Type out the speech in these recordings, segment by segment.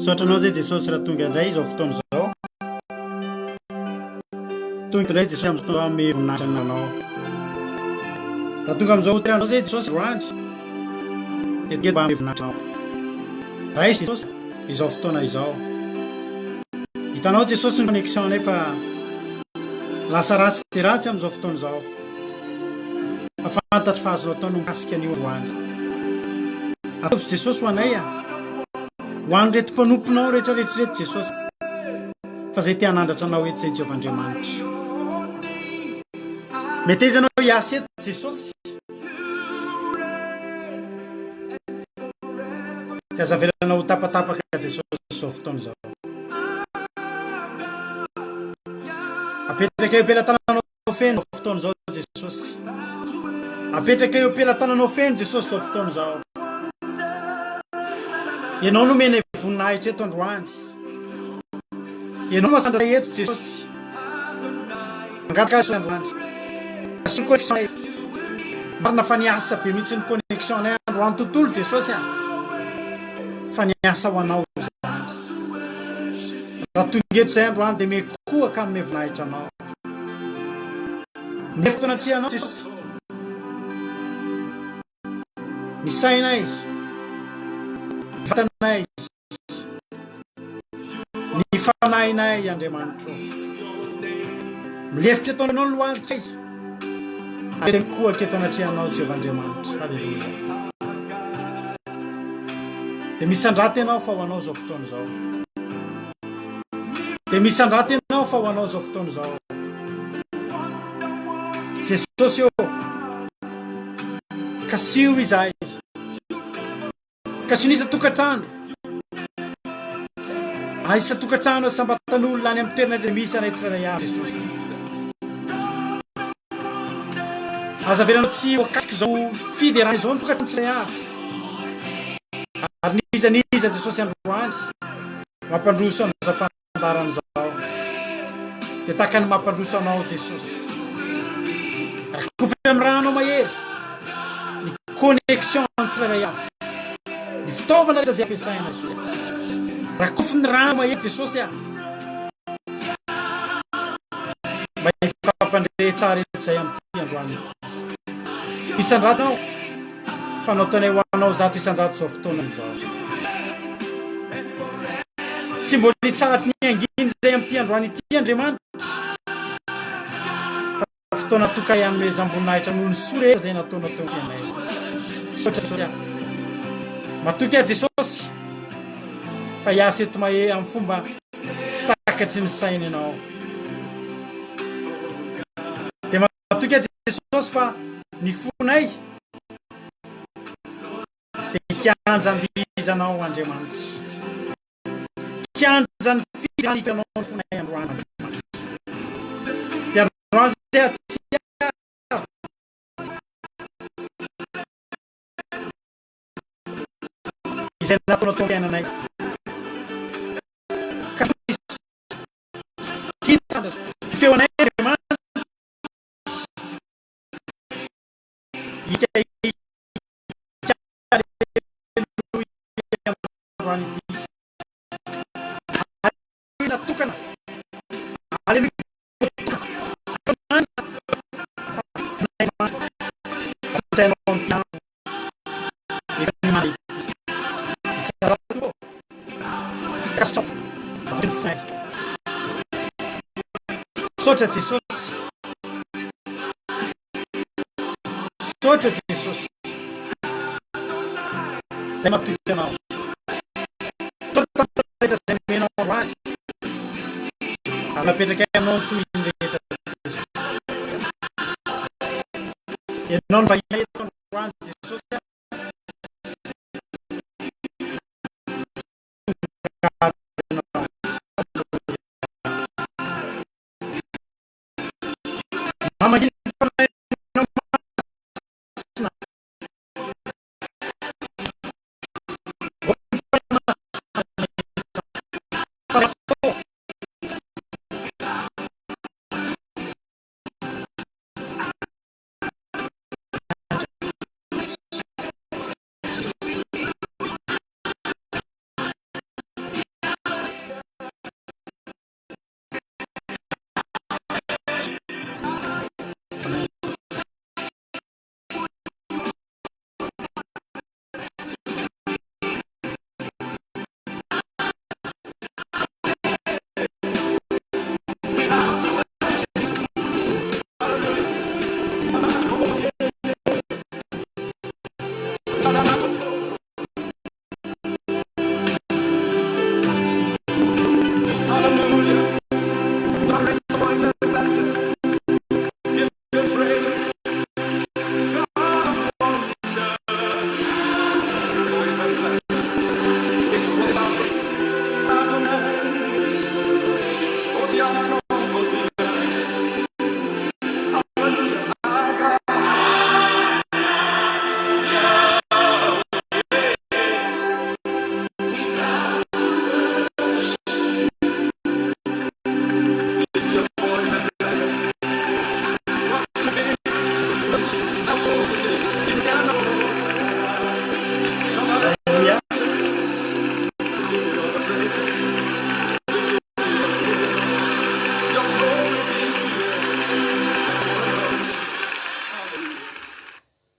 Misaotranao zay Jesosy raha tonga indray izao fotoana izao. Tonga indray Jesosy amin'ny fotoana ame voninahitra anao. Raha tonga amin'izao toeranao zay Jesosy roany dia mba ame voninahitra anao. Raha izy Jesosy izao fotoana izao. Hitanao Jesosy ny connexion nefa lasa ratsy dia ratsy amin'izao fotoana izao. Afantatry fa azo ataonao mikasika an'io roany. Ataovy Jesosy ho anay ho an'ny reto mpanomponao rehetrarehetra reto Jesosy fa zay te hanandratra anao eto zay Jehovahandriamanitra. Metezanao hiasa eto Jesosy. Ty azavelanao tapatapaka Jesosy zao fotoana izao. Apetraka eo am-pelantananao feno zao fotoana izao Jesosy. Apetraka eo am-pelantananao feno Jesosy zao fotoana izao. Ianao no mene voninahitra eto androany. Ianao masandra eto Jesosy. Angataka androany. Asiny connexion. Marina fa niasa be mihitsy ny connexion anay androany tontolo Jesosy. Fa niasa ho anao zany. Raha tonga eto zay androany dia mekoaka amin'ny voninahitra anao. Mefotona trianao Jesosy. Misainay. Vatanay. Ny fanahinay Andriamanitra. Milefitra eto anao ny lohalikay. Ary mikoaka eto anatrianao Jehovahandriamanitra. Halleluja. Dia misandraty ianao fa ho anao zao fotoana izao. Dia misandraty ianao fa ho anao zao fotoana izao. Jesosy io. Kasio izahay. Kasinisa tokatrano. Aisa tokatrano sambatan'olona any amin'ny toerana rehetra misy anay tsirairay avy Jesosy. Azavelanao tsy voakasiky izao fiderana izao ny tokatrano tsirairay avy. Ary niza Jesosy androany mampandroso an'izao fandarana izao. Dia tahaka ny mampandroso anao Jesosy. Rakofy amin'ny ranao mahery. Ny connexion tsirairay avy. Ny fitaovana rehetra zay ampiasaina Jesosy. Rakofy ny rano mahery Jesosy. Mba hifampandre tsara eto zay amin'ity androany ity. Isandratanao fa naotaonay ho anao zato isanjato zao fotoana izao. Sy mbola nitsaratry ny anginy zay amin'ity androany ity Andriamanitra. Fotoana toka ihany zambonahitra noho ny sorera zay nataonao teo fiainay. Sotra Jesosy. Matoky Jesosy. Fa hiasa eto mahe amin'ny fomba tsy takatry ny saina ianao. Dia matoky Jesosy fa ny fonay dia kianja andihizanao Andriamanitra. Kianja ny fidiranao ny fonay androany. Dia androany zay izay nataonao tao fiainanay. Feo anay Andriamanitra. Natokana. Aleluia. Sotra Jesosy. Sotra Jesosy. Zay matoky anao. Rehetra zay menao roany. Ary napetraka ianao toy ny rehetra Jesosy. Ianao ny vahiny eto androany Jesosy. Mamagin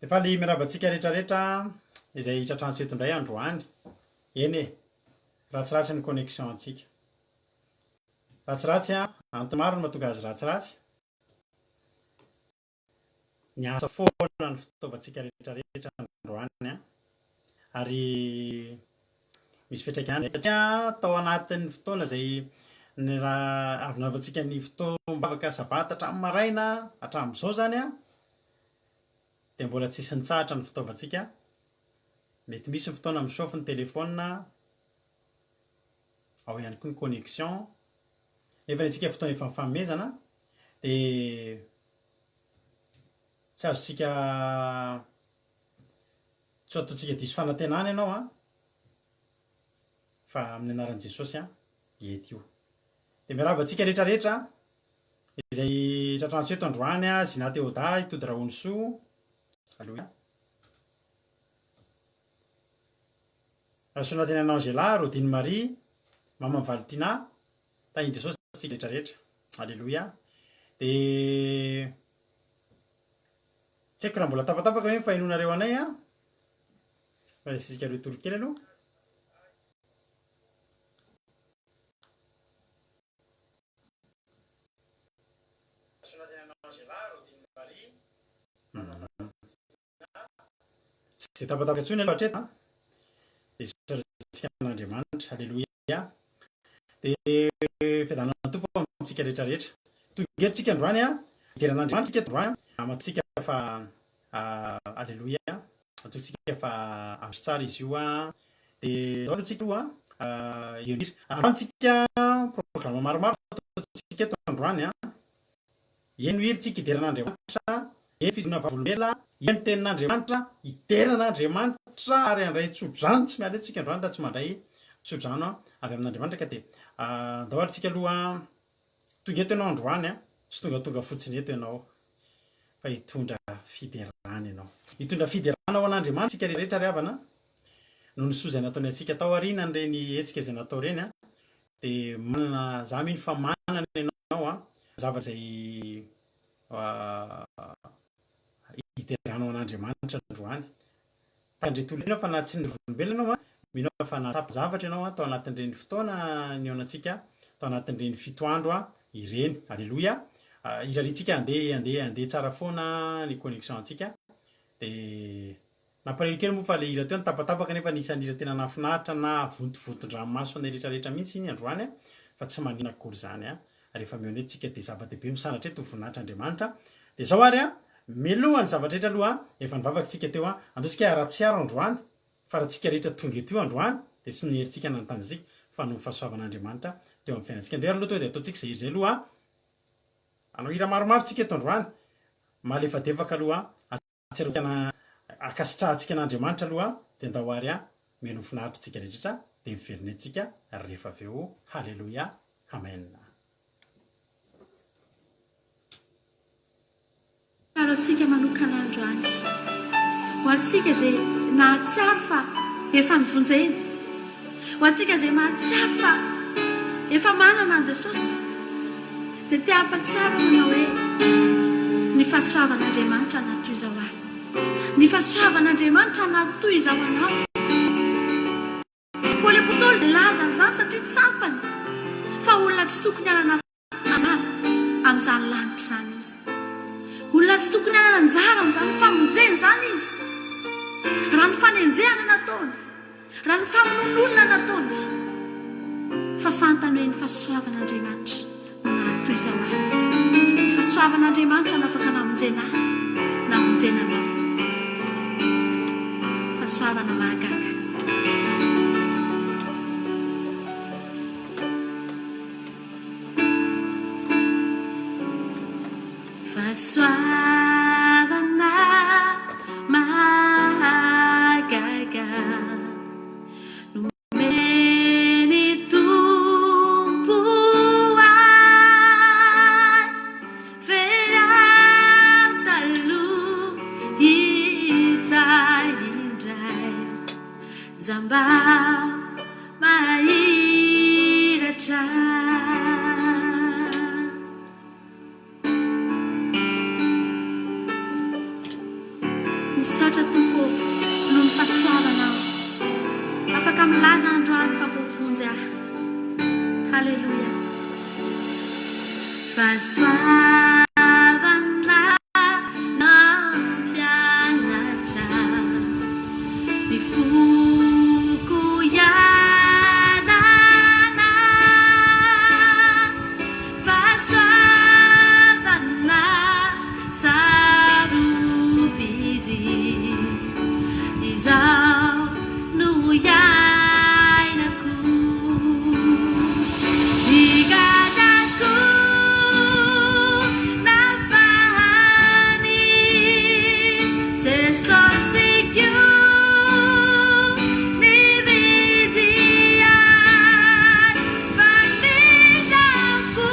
fa le mirabantsika rehetrarehetra izay tratrano eto indray androany eny e ratsiratsy ny connexion antsika ratsiratsy a antony maro no mahatonga azy ratsiratsy ny asa foana ny fitaovantsika rehetrarehetra androany a ary misy fiatraikany satria tao anatin'ny fotoana izay ny raha avy navatsika ny fotoam-bavaka sabata hatramin'ny maraina hatramin'izao zany a dia mbola tsisy nitsahatra ny fitaovantsika mety misy ny fotoana misaofy ny telefona ao ihany koa ny connexion nefa ny antsika fotoana efa mifanomezana dia tsy azontsika tsy ataontsika diso fanantenana ianao a fa amin'ny anaran'i Jesosy a ety io dia miarabantsika rehetrarehetra izay tratrano eto androany a Zina Teoda Itody Raonisoa aloha Sonatena Angela Rodine Marie Mama Valentina tahiny Jesosy tsika rehetrarehetra alleluia dia tsy haiko raha mbola tapatapaka hoe fahinonareo anay a fa resitsika ireo torokely aloha zay tapatapaka antsony aloha hatreto dia soratsika an'Andriamanitra alleluia dia fiadanana tompo amintsika rehetrarehetra tonga eto tsika androany a iteran'Andriamanitra tsika eto androany amatontsika fa alleluia amatontsika fa azo tsara izy io a dia daholo tsika aloha ionira androantsika programa maromaro ataontsika eto androany a eno iry tsika iteran'Andriamanitra eny fidona vavolombela eny tenin'Andriamanitra iteran'Andriamanitra ary andray tsodrano tsy miala tsika androany raha tsy mandray tsodrano avy amin'Andriamanitra ka dia daholo tsika aloha tonga eto ianao androany a tsy tonga fotsiny eto ianao fa hitondra fiderana ianao hitondra fiderana ao an'Andriamanitra tsika rehetra ry havana noho ny soa izay nataony antsika tao aoriana n'ireny hetsika izay natao ireny a dia manana za mino fa manana ianao a zavatra izay hiterana ao an'Andriamanitra androany tandretolo ianao fa na tsy ny volombelona ianao a mino fa natsapa zavatra ianao a tao anatin'ireny fotoana niaonantsika tao anatin'ireny fito andro a ireny alleluia irarintsika andeha tsara foana ny connexion antsika dia nampalahelo kely moa fa le hira teo ny tapatapaka nefa nisan'ny hira tena nahafinaritra na vontovonton-dranomaso anay rehetrarehetra mihitsy iny androany a fa tsy manina akory izany a rehefa mihoanetsika dia zava-dehibe misanatra eto voninahitra Andriamanitra dia zao ary a miloha ny zavatra rehetra aloha efa nivavakantsika teo a androantsika aratsiaro androany fa raha tsika rehetra tonga eto io androany dia tsy miheritsika nanontany fa no fahasoavan'Andriamanitra teo amin'ny fiainantsika dia aloha dia ataontsika izay iry aloha anao hira maromaro tsika eto androany malefadefaka aloha atsarokana akasitrahantsika an'Andriamanitra aloha dia andao ary a mino finaritra tsika rehetra dia miverinetsika rehefa avy eo halleluia amen atsika manokana androany ho antsika izay nahatsiaro fa efa nivonjena ho antsika izay mahatsiaro fa efa manana an Jesosy dia tia hampatsiaro manao hoe ny fahasoavan'Andriamanitra natoy izao ahy ny fahasoavan'Andriamanitra natoy izao anao Paoly apôstôly dia laza an'izany satria tsy sampany fa olona tsy tokony hanana anjara amin'izany lanitra izany izy olona tsy tokony hanana anjara amin'izany famonjena izany izy raha ny fanenjehana nataony raha ny famonon'olona nataony fa fantany hoe ny fahasoavan'Andriamanitra natoy izao ahy ny fahasoavan'Andriamanitra no afaka namonjena namonjena anao fahasoavana mahagaga fahasoavana mahagaga nomeny Tompo ahy velao taloha hita indray zamba mahiratra zandroany fa voafonjy ahy halleloia fa soavana nampianatra ny foko iadana fa soavana sarobidy izao no iainako igadako nafahany jesosiko nividian fa midako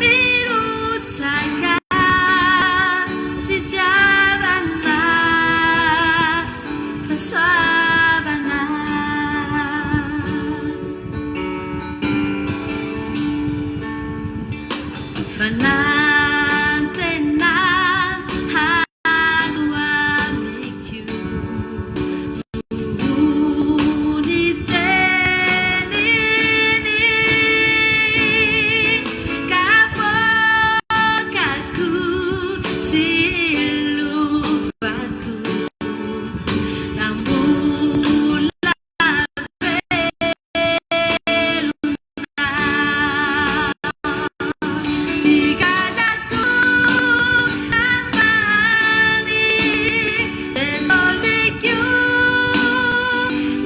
mirotsaka fitiavana fa soavana fanantena hano amiko ny teniny kapokako sy lovako nambola velona igadako nafahany jesosiko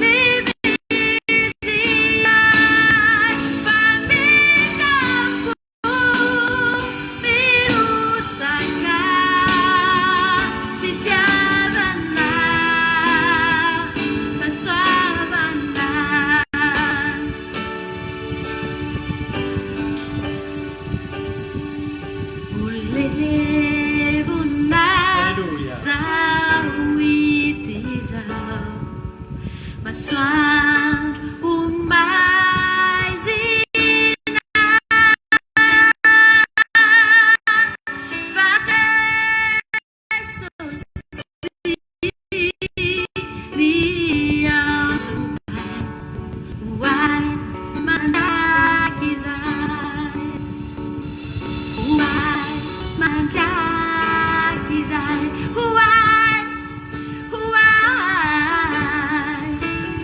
nividian fa midako mirotsaka fitiavana fa soavana olevona Halleluja. zaho ity zao masoandro omaizina fa Jesosy ny azo hoay mandraky izay hoay mandraky izay hoay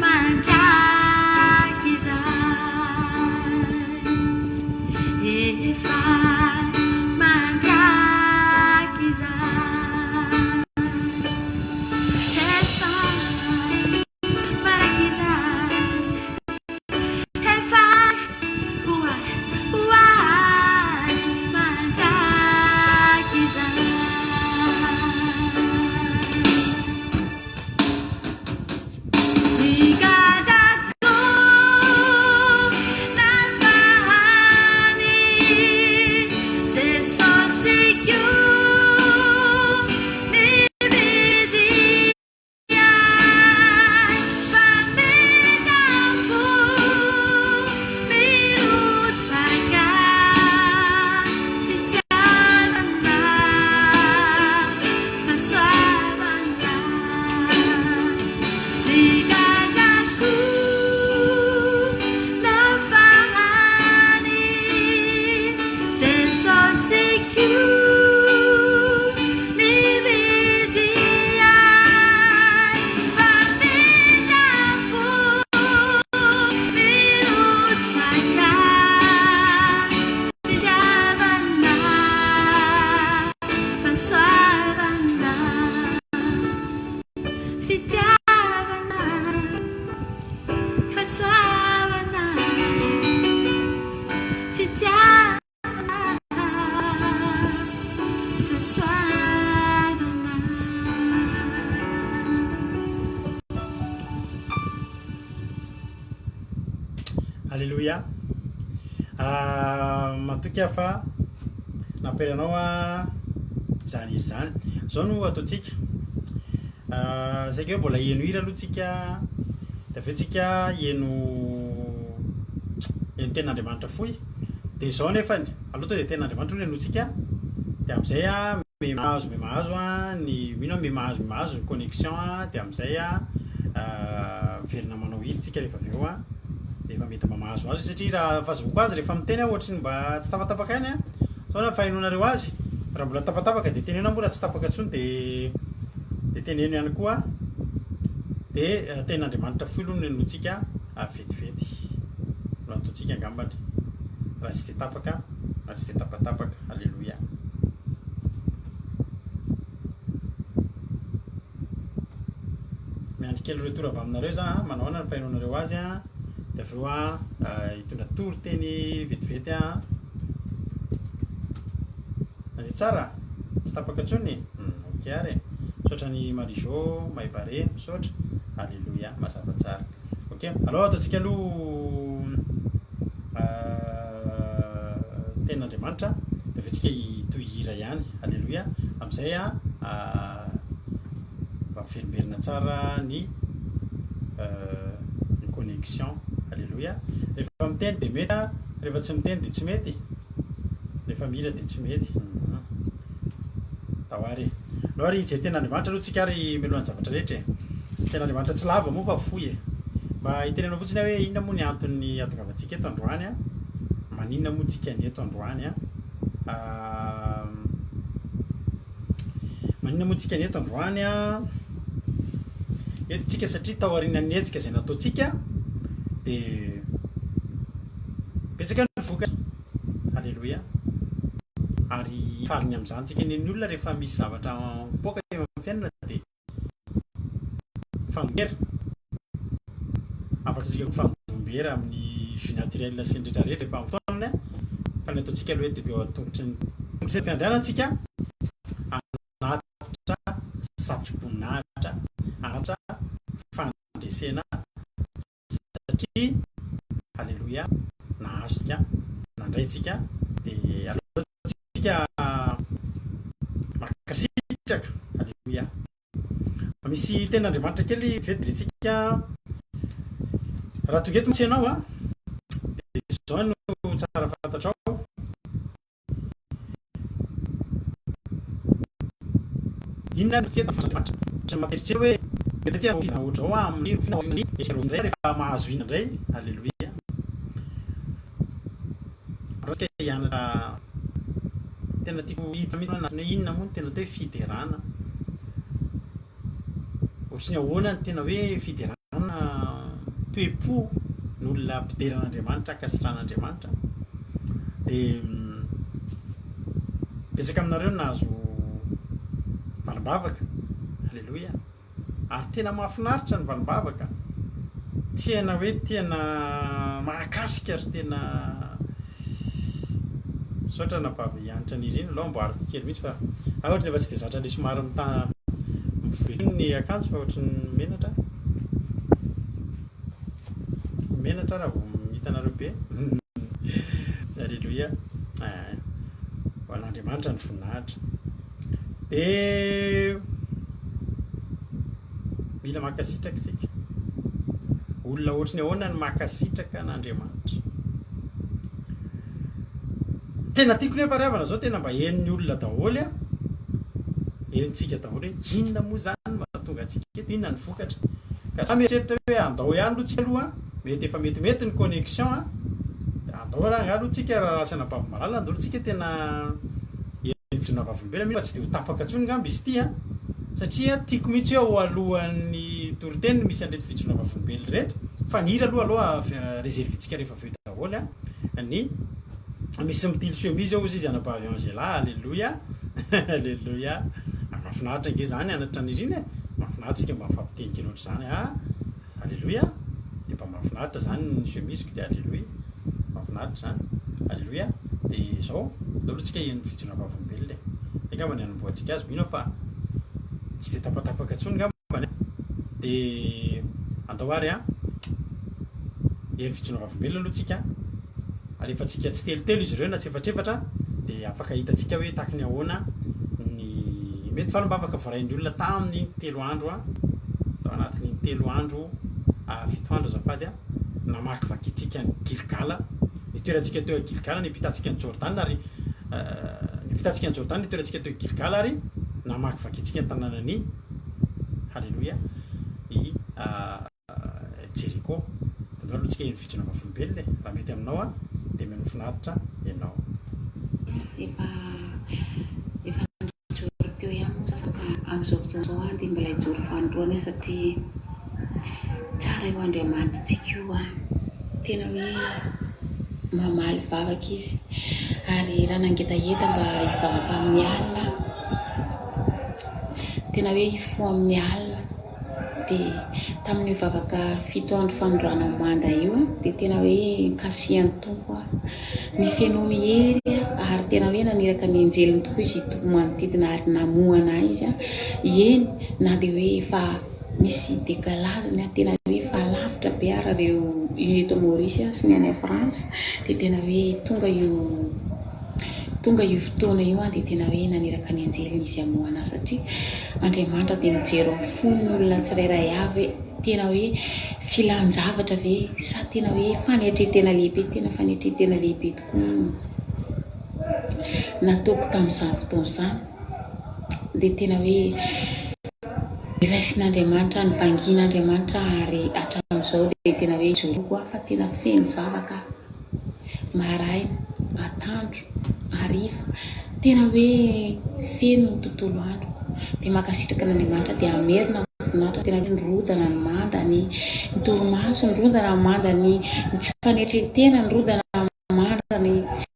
mandraky izay efa mandraky izay efa mandraky izay efa hoay mandraky izay igadako nafahany jesosiko nividian fa midako mirotsaka fitiavana fa soavana igadako nafahany jesosiko nividian fa midako mirotsaka fitiavana fa soavana fitiavana fa soavana fitiavana fa soavana Halleluja. Matoky afa namperanao zany izy zany zao no ataontsika saika hoe mbola eno hira aloha tsika da aveo tsika eno ten'Andriamanitra foy de zao nefany aloha to de ten'Andriamanitra no enotsika de amizay mahazo ny mino mahazo connexion de amizay verina manao hiritsika rehefa avy eo efa mety mamahazo azy satria raha fahazavoko azy rehefa miteny ohatry ny mba tsy tapatapaka any sao na fahainonareo azy raha mbola tapatapaka de tenena moa raha tsy tapaka ntsony de teneno ihany koa de ten'Andriamanitra folo no enotsika vetivety no ataotsika angambany raha tsy de tapaka raha tsy de tapatapaka. Alleluia. Miandry kely retour avy aminareo za manao ana ny fahainonareo azy de avy eo hitondra tory teny vetivety nande tsara tsy tapaka ntsony ok ary misaotra ny Marijo Maibare misaotra. Alleluia, mazava tsara. Ok, alors ataotsika aloha ten'Andriamanitra de avetsika hitohira ihany. Alleluia. Amizay mba miverimberina tsara ny connexion. Alleluia. Rehefa miteny de mety rehefa tsy miteny de tsy mety, rehefa mila de tsy mety tahoary. Alao ary hijery ten'Andriamanitra aloha tsika ary mialohan'ny zavatra rehetra ten'Andriamanitra tsy lava moa fa fohy mba hitenenao fotsiny hoe inona moa ny antony atongavantsika eto androany maninona moa tsika ny eto androany maninona moa tsika ny eto androany eto tsika satria taoriana ny hetsika zay nataotsika de betsaka ny vokatra. Alleluia. Ary fariny amin'izany tsika ny olona rehefa misy zavatra mipoaka eo amin'ny fiainana de fandombera afaka tsika fandombera amin'ny jus naturel sy ny rehetrarehetra rehefa amin'ny fotoanany fa ny ataotsika aloha de eo atongotry ny fiandrianantsika anatitra satroboninahitra anatra fandresena satria alleluia nahazontsika nandraitsika de alohatsika makasitraka. Alleluia. Misy ten'Andriamanitra kely vetivetsika raha tonga eto tsy ianao de zao no tsara fantatrao inona no tsika tafandriamanitra tsy materitry hoe mety tia ohatra ao amin'ny finaonany indray rehefa mahazo ina indray. Alleluia. Raha hianatra tena tiako hita mihitsy anatiny hoe inona moa no tena atao hoe fiderana ohatriny ahoana ny tena hoe fiderana toe-po n'olona mpideran'Andriamanitra ankasitran'Andriamanitra de betsaka aminareo nahazo valimbavaka. Alleluia. Ary tena mahafinaritra ny valimbavaka tena hoe tena mahakasika ary tena misaotra napavy hianatra anireny aloha mbo ariko kely mihitsy fa ohatra nefa tsy de zatra le somary ny akanjo fa ohatra ny menatra raha vao hitanareo be. Alleluia. Ho an'Andriamanitra ny voninahitra de mila makasitraka tsika olona ohatra ny ahoana ny makasitraka an'Andriamanitra tena tiako nefa riavana zao tena mba hen'ny olona daholo hentsika daholo hoe inona moa zany mahatonga antsika eto inona ny vokatra ka sa mieritreritra hoe andao ihany aloha tsika aloha mety efa metimety ny connexion andao raha aloha tsika raha rasana bavy malala andao tsika tena fijona vavolombelona mihitsy fa tsy de ho tapaka ntsony ngamby izy ity satria tiako mihitsy hoe ao alohan'ny toriteny misy an'reto fijona vavolombelona rehetra fa ny hira aloha reservitsika rehefa aveo daholo ny misy mitily chemise ao izy anabavy Angela. Alleluia. Alleluia. Mahafinaritra nge zany anatra aniriny mahafinaritra tsika mba mifampitenika loatra zany Alleluia. De mba mahafinaritra zany ny chemiseko de alleluia mahafinaritra zany. Alleluia. De zao aloha tsika hen'ny fijona vavolombelona angamba ny anamboatsika azy mino fa tsy de tapatapaka ntsony ngambany de andao ary hen'ny fijona vavolombelona aloha tsika alefa tsika tsy telotelo izy ireo na tsy efatrefatra de afaka hitatsika hoe takiny ahoana ny mety falimbavaka voarain'ny olona tamin'ny 3 andro tao anatin'ny 3 andro 7 andro azafady namaky vakitsika ny Gilgala nitoerantsika teo Gilgala nipitantsika ny Jordan ary nipitantsika ny Jordan nitoerantsika teo Gilgala ary namaky vakitsika ny tanànany Alleluia i Jericho. alohantsika eny fitsinava folombelona raha mety aminao a dia mino finaritra ianao efa mijoro teo ihany amin'izao fotoan'izao a dia mbola hijoro fanoloana satria tsara eo Andriamanitra tsika io a tena hoe mamaly vavaka izy ary raha nangetaheta mba hivavaka amin'ny alina tena hoe hifoha amin'ny alina dia tamin'ny hivavaka 7 andro fanondroana manda io dia tena hoe kasihan'ny tompo a ny fenony hery ary tena hoe naniraka ny anjeliny tokoa izy tompo manodidina ary namohana izy a eny na dia hoe efa misy décalage tena hoe efa lavitra be ary ireo Unité Maurice sy ny any France dia tena hoe tonga io fotoana io dia tena hoe naniraka ny anjeliny izy hamohana satria Andriamanitra dia mijery amin'ny fon'olona tsirairay avy tena hoe filan-javatra ve sa tena hoe faneritretena lehibe tokoa nataoko tamin'izany fotoana izany dia tena hoe iraisin'Andriamanitra ny vangin'Andriamanitra ary hatramin'izao dia tena hoe joroko fa tena feno vavaka maraina atoandro hariva tena hoe feno ny tontolo andro dia makasitraka n'Andriamanitra dia amerina mahafinaritra tena hoe nirodana ny mandany ny torimaso nirodana ny mandany ny tsy faneritretena nirodana ny mandany tsy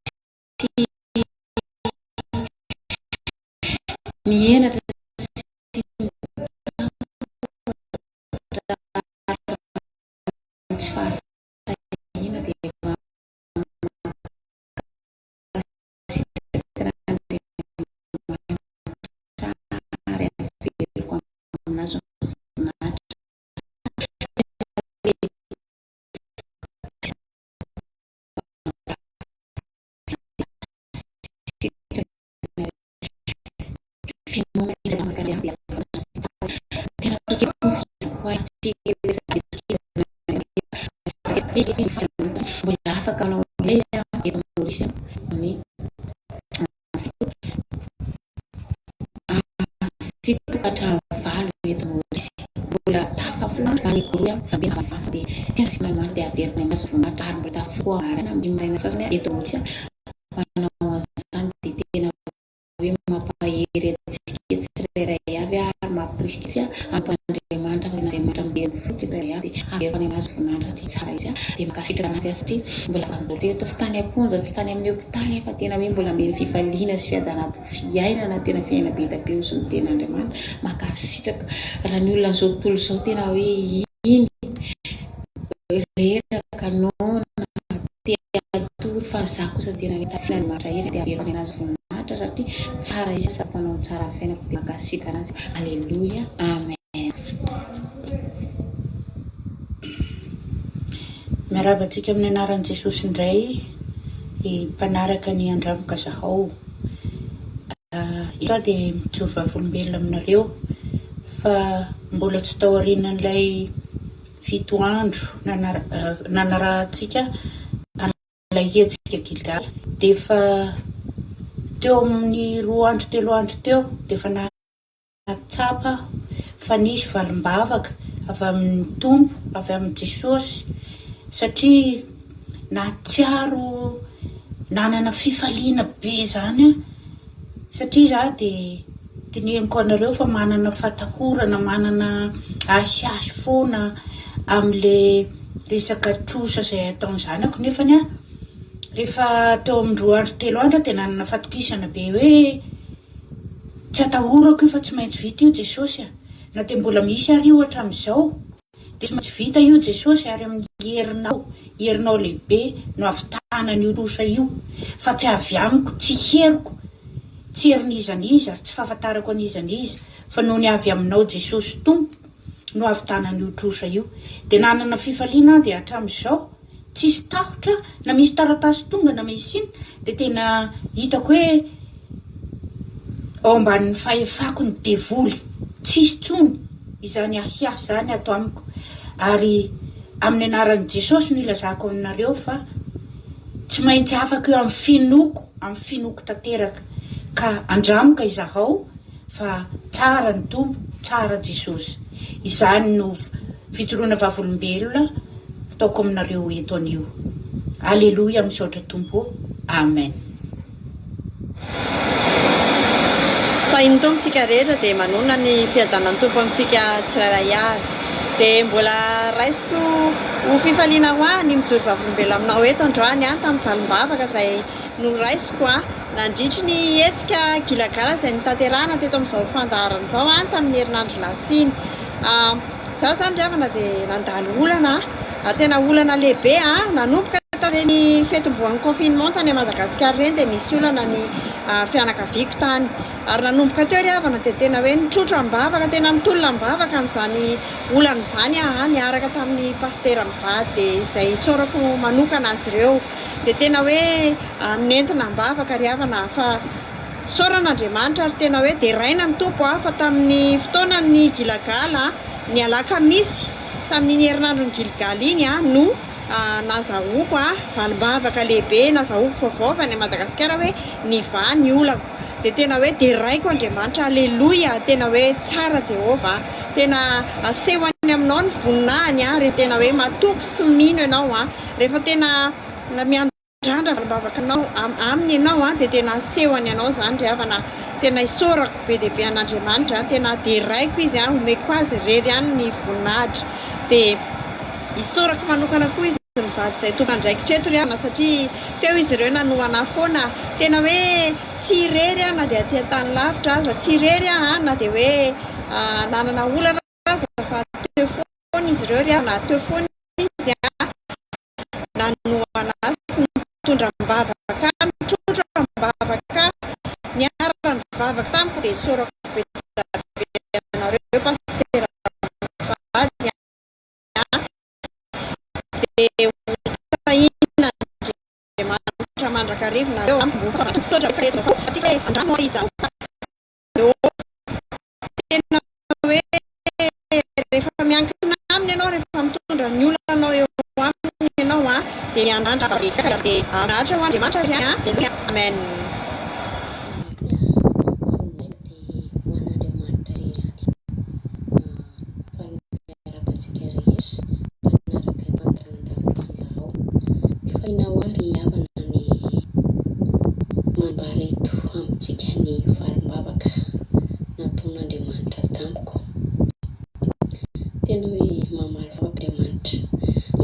mienatra tsy fahasahina dia aminazy mbola afaka anao ilay eto Maurice ny fito hatramin'ny 9 eto Maurice mbola tafafilatra ny goroa fambe avance dia tena sy manana dia averina amazy voninahitra ary mbola tafokoa arana maraina sasany eto Maurice manao an'izany dia tena hoe mampahery antsika tsirairay avy ary mampirisika ampandriamanitra fa Andriamanitra mijery fotsy tsirairay avy averina amazy voninahitra satria tsara izy dia makasitraka anazy satria mbola vandoa teto tsy tany amponja tsy tany amin'ny hôpitaly fa tena hoe mbola meny fifaliana sy fiadana fiainana tena fiaina be tapeo sy ny ten'Andriamanitra makasitraka raha ny olona n'izao tontolo izao tena hoe iny reraka nona teatory fa za kosa tena hoe tafian'Andriamanitra hery dia averina anazy voninahitra satria tsara izy sa mpanao tsara fiainako dia makasitraka anazy alleluia amen. Miarabantsika amin'ny anaran'i Jesosy indray mpanaraka ny andramoka zahao ito dia mijoro vavolombelona aminareo fa mbola tsy tao aorianan'ilay 7 andro nanarahantsika an'ilay hetsika Gilgal dia efa teo amin'ny 2 andro 3 andro teo dia efa natsapa fa nisy valim-bavaka avy amin'ny tompo avy amin'ny Jesosy satria natsiaro nanana fifaliana be zany satria za dia teneniko anareo fa manana fatakorana manana asiasy foana amin'le resaka trosa izay ataony zanako nefany a rehefa teo amin'ny 2 andro 3 andro dia nanana fatokisana be hoe tsy atahorako io fa tsy maintsy vita io Jesosy a na dia mbola misy ary io hatramin'izao dia tsy maintsy vita io Jesosy ary amin'ny herinao lehibe no avitanana io trosa io fa tsy avy amiko tsy heriko tsy herin'izaniza tsy fahafantarako an'izaniza fa noho ny avy aminao Jesosy tompo no avitanana io trosa io dia nanana fifaliana dia hatramin'izao tsisy tahotra na misy taratasy tonga na misy iny dia tena hitako hoe ao ambanin'ny fahefako ny devoly tsisy tsony izany ahiasy zany ato amiko ary amin'ny anaran'i Jesosy no ilazako aminareo fa tsy maintsy afaka eo amin'ny finoko tanteraka ka andramoka izahao fa tsara ny tompo tsara Jesosy izany no fijoroana vavolombelona ataoko aminareo eto anio. Aleloia, misaotra tompo. Amen. Fahiny tompontsika rehetra dia manona ny fiadanan'ny tompo amintsika tsirairay avy. Dia mbola raisiko ho fifaliana ho ahy ny mijoro vavolombelona aminao eto androany tamin'ny valim-bavaka izay noraisiko nandritry ny hetsika gilagala izay nitanterahana teto amin'izao fandaharana izao tamin'ny herinandro lasiny. Zaho zany riavana dia nandalo olana, tena olana lehibe nanomboka tamin'ny fetim-boan'ny confinement tany Madagasikara reny dia nisy olana ny fianakaviako tany. Ary nanomboka teo riavana dia tena hoe nitrotro am-bavaka, tena nitolona am-bavaka n'izany olana izany niaraka tamin'ny pastera mivady dia izay isaorako manokana azy ireo. Dia tena hoe nentina am-bavaka riavana fa saoran'Andriamanitra ary tena hoe dia raina ny tompo fa tamin'ny fotoana ny gilagala ny alakamisy tamin'ny herinandro ny gilgala iny no nazahoako valim-bavaka lehibe, nazahoako vaovao any Madagasikara hoe niva ny olako. Dia tena hoe dia raiko Andriamanitra, aleloia, tena hoe tsara Jehova, tena asehony aminao ny voninahiny ary tena hoe matoky sy mino ianao rehefa tena miandrandra valim-bavaka anao aminy ianao dia tena asehony ianao zany riavana. Tena isaorako be dia be an'Andriamanitra, tena dia raiko izy omeko azy rery ihany ny voninahitra. Dia isaorako manokana koa izy mivady izay tompon'andraikitra eto riavana satria teo izy ireo nanoana foana, tena hoe tsy irery na dia aty tany lavitra aza, tsy irery na dia hoe nanana olana aza fa teo foana izy ireo riavana, teo foana izy nanoana azy nitondra am-bavaka, nitrotro am-bavaka, niara ny vavaka tamiko. Dia isaorako be anareo pastera mivady dia hotahiana Andriamanitra mandrakarivo nareo mitotra feto atsika hoe andrano izy tena hoe rehefa miankina aminy ianao, rehefa mitondra ny olonanao eo aminy ianao dia miandrandra dia anahatra ho Andriamanitra dia amen. Fainahoary havana ny mambareto amintsika ny valim-bavaka nataon'Andriamanitra tamiko. Tena hoe mamaly Andriamanitra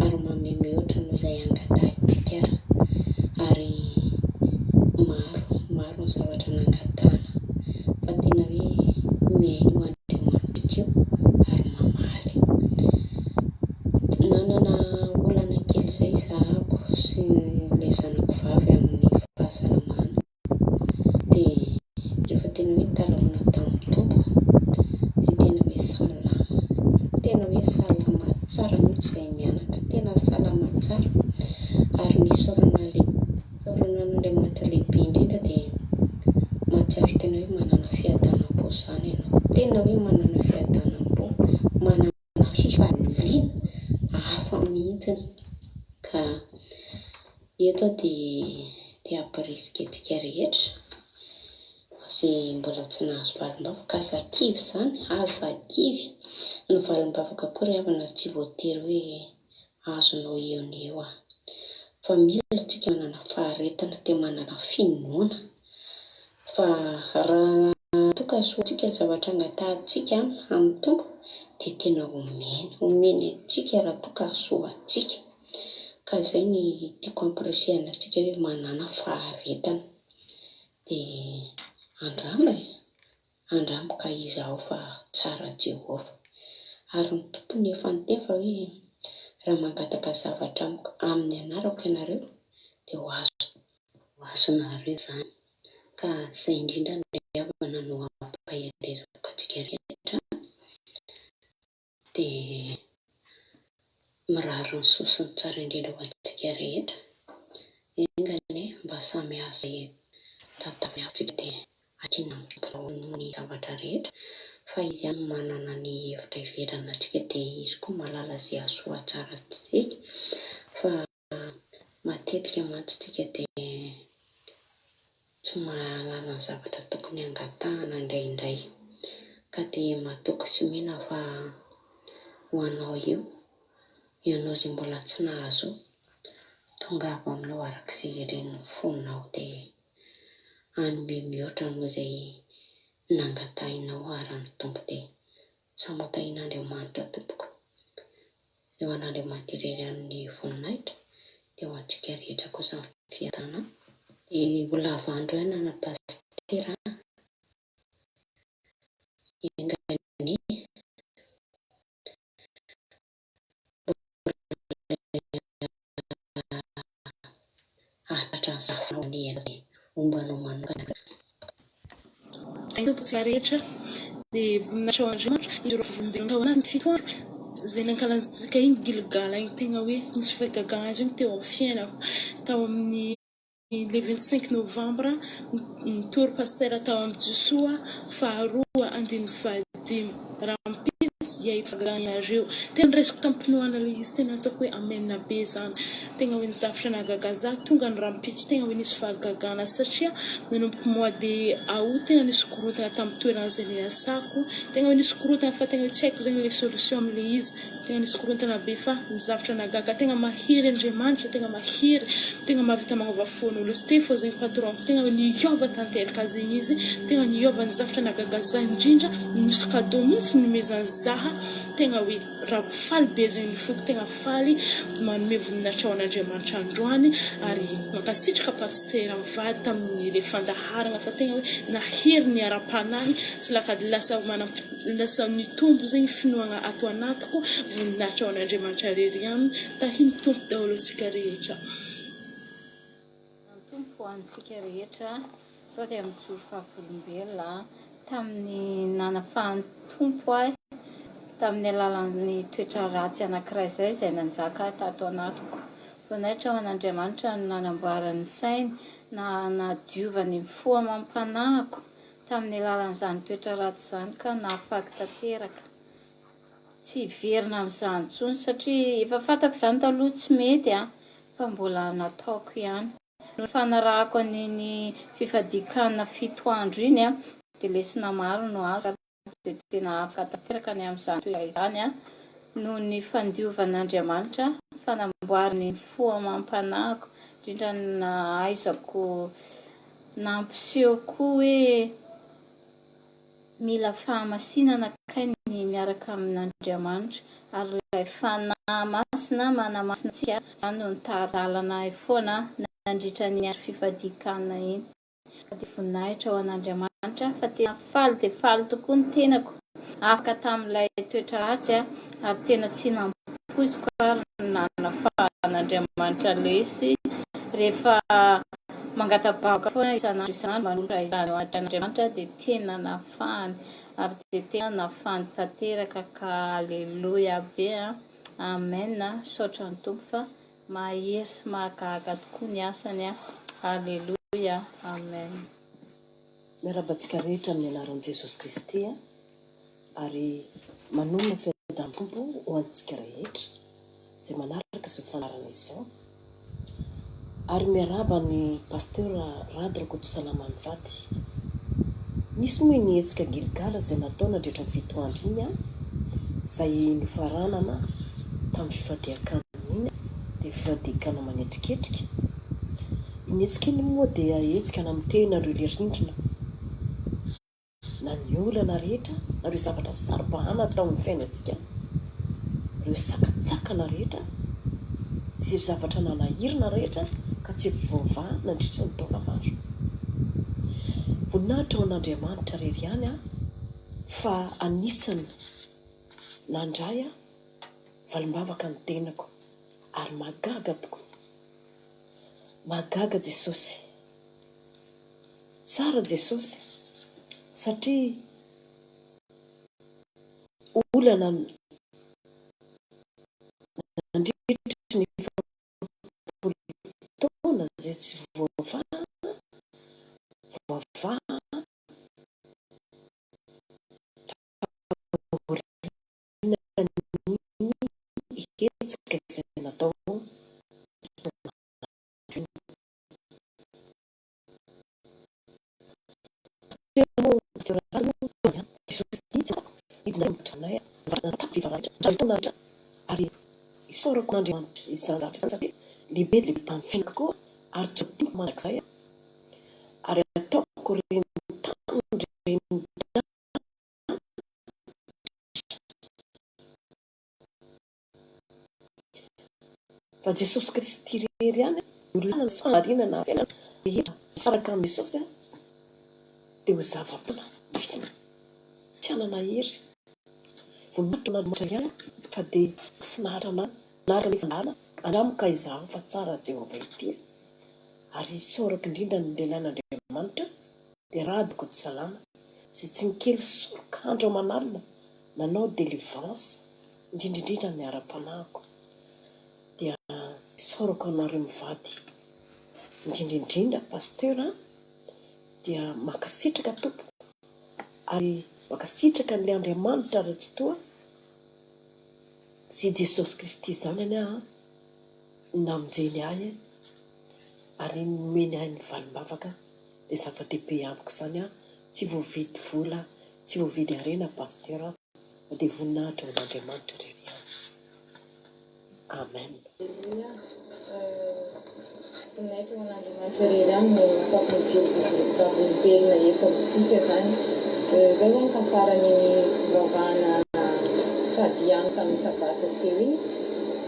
ary mameme ohatra noho izay angatahitsika ary maro ny zavatra nangatahana fa tena hoe miaino Andriamanitra io ary mamaly. Nanana olana kely izay zahako sy ilay zanako vavy amin'ny fahasalamana dia rehefa tena hoe talahona tamin'ny tompo dia tena hoe salama tsara mihitsy izay mianaka, tena salama tsara. Ary ny saoranan'Andriamanitra lehibe indrindra dia mahatsiaro tena hoe manana fiadanam-po izany ianao, tena hoe manana fiadanam-po, manana fifaliana hafa mihitsy. Ka eto dia ampirisika antsika rehetra izay mbola tsy nahazo valim-bavaka, aza kivy izany, aza kivy ny valim-bavaka koa riavana, tsy voatery hoe azonao eo ny eo fa mila antsika manana faharetana, dia manana finoana fa raha tokasoantsika zavatra angatahantsika amin'ny tompo dia tena omeny antsika raha tokasoantsika. Ka izay ny tiako ampirisihana antsika hoe manana faharetana dia andramoka izaho fa tsara Jehova. Ary ny tompony efa niteny fa hoe raha mangataka zavatra amin'ny anarako ianareo dia ho azonareo izany. Ka izay indrindra ny havana no ampaherezako antsika rehetra dia mirary ny sosiny tsara indrindra ho antsika rehetra. Engany mba samy asa tatamiantsika dia akina ny zavatra rehetra fa izy ihany manana ny hevitra iverana antsika dia izy koa malala izay asoa tsara antsika. Fa matetika mantsy tsika dia tsy mahalala ny zavatra tokony angatahana indraindray, ka dia matoky sy mena fa ho anao io ianao izay mbola tsy nahazo tonga avy aminao arak'izay ireny fononao dia anome mihoatra no izay nangatahinao arany tompo dia samotahin'Andriamanitra tompoko. Eo an'Andriamanitra irery amin'ny voninahitra dia ho antsika rehetra kosa ny fiatana. Mbola avandro ihany ana pastera engany atatra ny safinao ny eny ombanao manokana. Tompontsika rehetra dia voninahitra ao Andriamanitra izy ireo vovon'Andriamanitra ao anatin'ny fito andro izay nankalantsika iny Gilgala iny tegna hoe nisy fahagagana azy iny teo amin'ny fiainako tao amin'ny le 25 novambra nitory pastera tao amin'ny Josoa faharoa andiny vadimy rampitsy dia ifagaganareo tena resiko tampinoana le izy tena ataoko hoe amena be zany tegna hoe nizafitra nahagaga za tonga ny rampitsy tegna hoe nisy fahagagana satria nanomboka mois de août tegna nisy korontana tamin'ny toerana izay le asako tegna hoe nisy korontana fa tegna hoe tsy haiko zegny le solution amin'le izy tegna nisy korontana be fa nizafitra nahagaga tegna mahiry Andriamanitra tegna mahiry tegna mahavita magnova fon'olo izy te fô zegny patron tegna hoe niova tanteraka zegny izy tegna niova nizafitra nahagaga za indrindra misy cadeau mihitsy nomezany zaha tegna hoe raha faly be zegny nifoko tegna faly manome voninahitra ao an'Andriamanitra androany ary mankasitraka pastera mivady tamin'ny le fandaharana fa tegna hoe nahery ny ara-panahy sy lakady lasa nitombo zegny finoana ato anatiko voninahitra ao an'Andriamanitra rery ihany tahiny tompo daholo antsika rehetra. Tompo antsika rehetra sao dia mijoro fahavolombelona tamin'ny nanafahany tompo ahy tamin'ny alalan'ny toetra ratsy anankiray izay nanjaka tato anatiko. Voninahitra ao an'Andriamanitra no nanamboarany sainy na nadiovany fo amam-panahiko tamin'ny alalan'izany toetra ratsy izany ka nahafaky tanteraka. Tsy verina amin'izany intsony satria efa fantako izany taloha tsy mety fa mbola nataoko ihany. No fanarahako an'iny fifadikana 7 andro iny dia lesona maro no azo dia tena afaka tanteraka ny amin'izany toerana izany noho ny fandiovan'Andriamanitra fanamboarany fo amam-panahiko indrindra nahaizako nampiseho koa hoe mila fahamasinana kay ny miaraka amin'Andriamanitra ary ilay fanahy masina manamasina antsika izany no nitahalana foana nandritra ny andro fifadikana iny. Dia voninahitra ao an'Andriamanitra fa tena faly dia faly tokoa ny tenako afaka tamin'ilay toetra ratsy ary tena tsy nampoiziko ary nanafahan'Andriamanitra lesy rehefa mangatabaka foana isan'andro manolotra izany ao an'Andriamanitra dia tena nafahany ary dia tena nafahany tanteraka ka aleloia be amen saotra ny tompo fa mahery sy mahagaga tokoa ny asany aleloia amen. Miarabantsika rehetra amin'ny anaran'i Jesosy Kristy ary manome fiadan'ny tompo ho antsika rehetra izay manaraka sy mifanarana izao ary miaraba ny pasteur Rady Rakotosalamamy Vady. Nisy moa nihetsika Gilgala izay natao nandritra ny 7 andro iny izay nifaranana tamin'ny fifadiakana iny dia fifadiakana manetriketrika. Inetsika iny moa dia hetsika namitehina ireo rindrina na ny olana rehetra na ireo zavatra saribahana tao amin'ny fiainantsika, ireo sakatsakana rehetra sy ireo zavatra nanahirina rehetra ka tsy voavaha nandritra ny taona maro. Voninahitra ao an'Andriamanitra rery ihany fa anisany nandray valimbavaka ny tenako ary magaga tokoa. Magaga Jesosy, tsara Jesosy satria olana nandritry ny taona izay tsy voavaha hetsika izay natao ary sorako n'andriamanitra izany zavatra satria lehibe tamin'ny fiainako koa ary tsy tiako manak'izay ary ataoko reny tany reny fa Jesosy Kristy rery ihany olona sy fanarinana fiainana rehetra misaraka amin'ny Jesosy dia ho zava-poana fiainana tsy hanana hery voninahitra n'Andriamanitra ihany fa dia finaritra anaraka ny fandahana anamoka izaho fa tsara Jehovah ity ary sorako indrindra ny lehilahin'Andriamanitra dia radiko tsy salama izay tsy mikely soroka andro aman'alina nanao délivrance indrindraindrindra ny ara-panahiko dia sorako anareo mivady indrindraindrindra pasteur dia makasitraka tompo ary makasitraka n'ilay Andriamanitra raha tsy toa sy Jesosy Kristy zany any namonjeny ahy ary nomeny ahy ny valim-bavaka dia zava-dehibe amiko zany tsy voavidy vola tsy voavidy harena pasteur dia voninahitra ho an'Andriamanitra rery ihany. Amen. Voninahitra ho an'Andriamanitra rery ihany no fampiovolon-tena eto amintsika zany. Zao zany tafarany vavahana fadiano tamin'ny sabata teo iny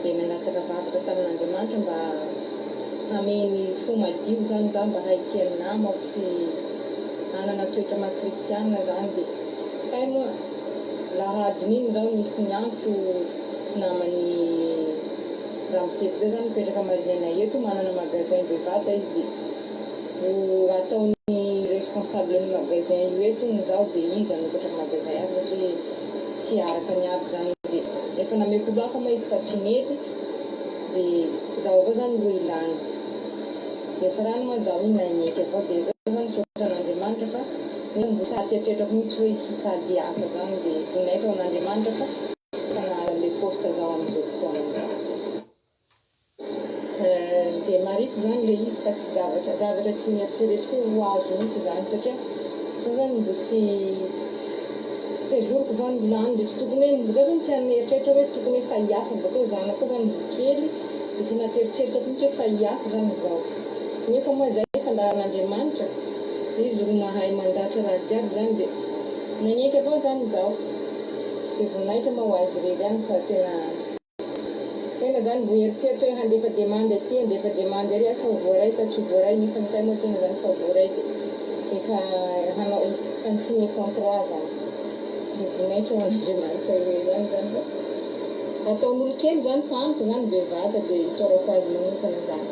dia nanataka vavaka tamin'Andriamanitra mba hameny fo madio zany za mba haiky namako sy hanana toetra makristianina zany dia kay moa lahadin'iny zao nisy niantso namany ramoseko zay zany mipetraka marinana eto manana magasin bevata izy dia ataony responsable ny magasin io eto ny zao dia izy anopetraka magasin azy satria tsy araka ny aby zany dia efa nameko loaka ma izy fa tsy mety dia zaho avao zany ro ilany dia efa rano ma zaho iny naneky avao dia zao zany soratra an'Andriamanitra fa mbo sady tetretrako mihitsy hoe hitady asa zany dia voninahitra ho an'Andriamanitra fa le poste zaho amin'izao fotoana izao dia mariko zany le izy fa tsy zavatra tsy mieritreretra hoe ho azo mihitsy zany satria za zany mbo tsy sejoriko zany lany dia tsy tokony hoe za zany tsy haneritreretra hoe tokony hoe fa hiasa bakeo zanako zany mbo kely dia tsy nateritreritra mihitsy hoe fa hiasa zany izao nefa moa zay efa laran'Andriamanitra izy ro mahay mandatra raha jiaby zany dia naneky avao zany izao dia voninahitra ma ho azy rery ihany fa tena zany mbo eritseritra hoe handefa demande aty handefa demande ary asa ho voaray sa tsy voaray nefa ny tay moa tena zany fa voaray dia efa hanao fa nisigné contrat zany dia voninahitra ho an'Andriamanitra rery ihany zany fa ataon'olo kely zany fa amiko zany bevata dia isorako azy manokana zany.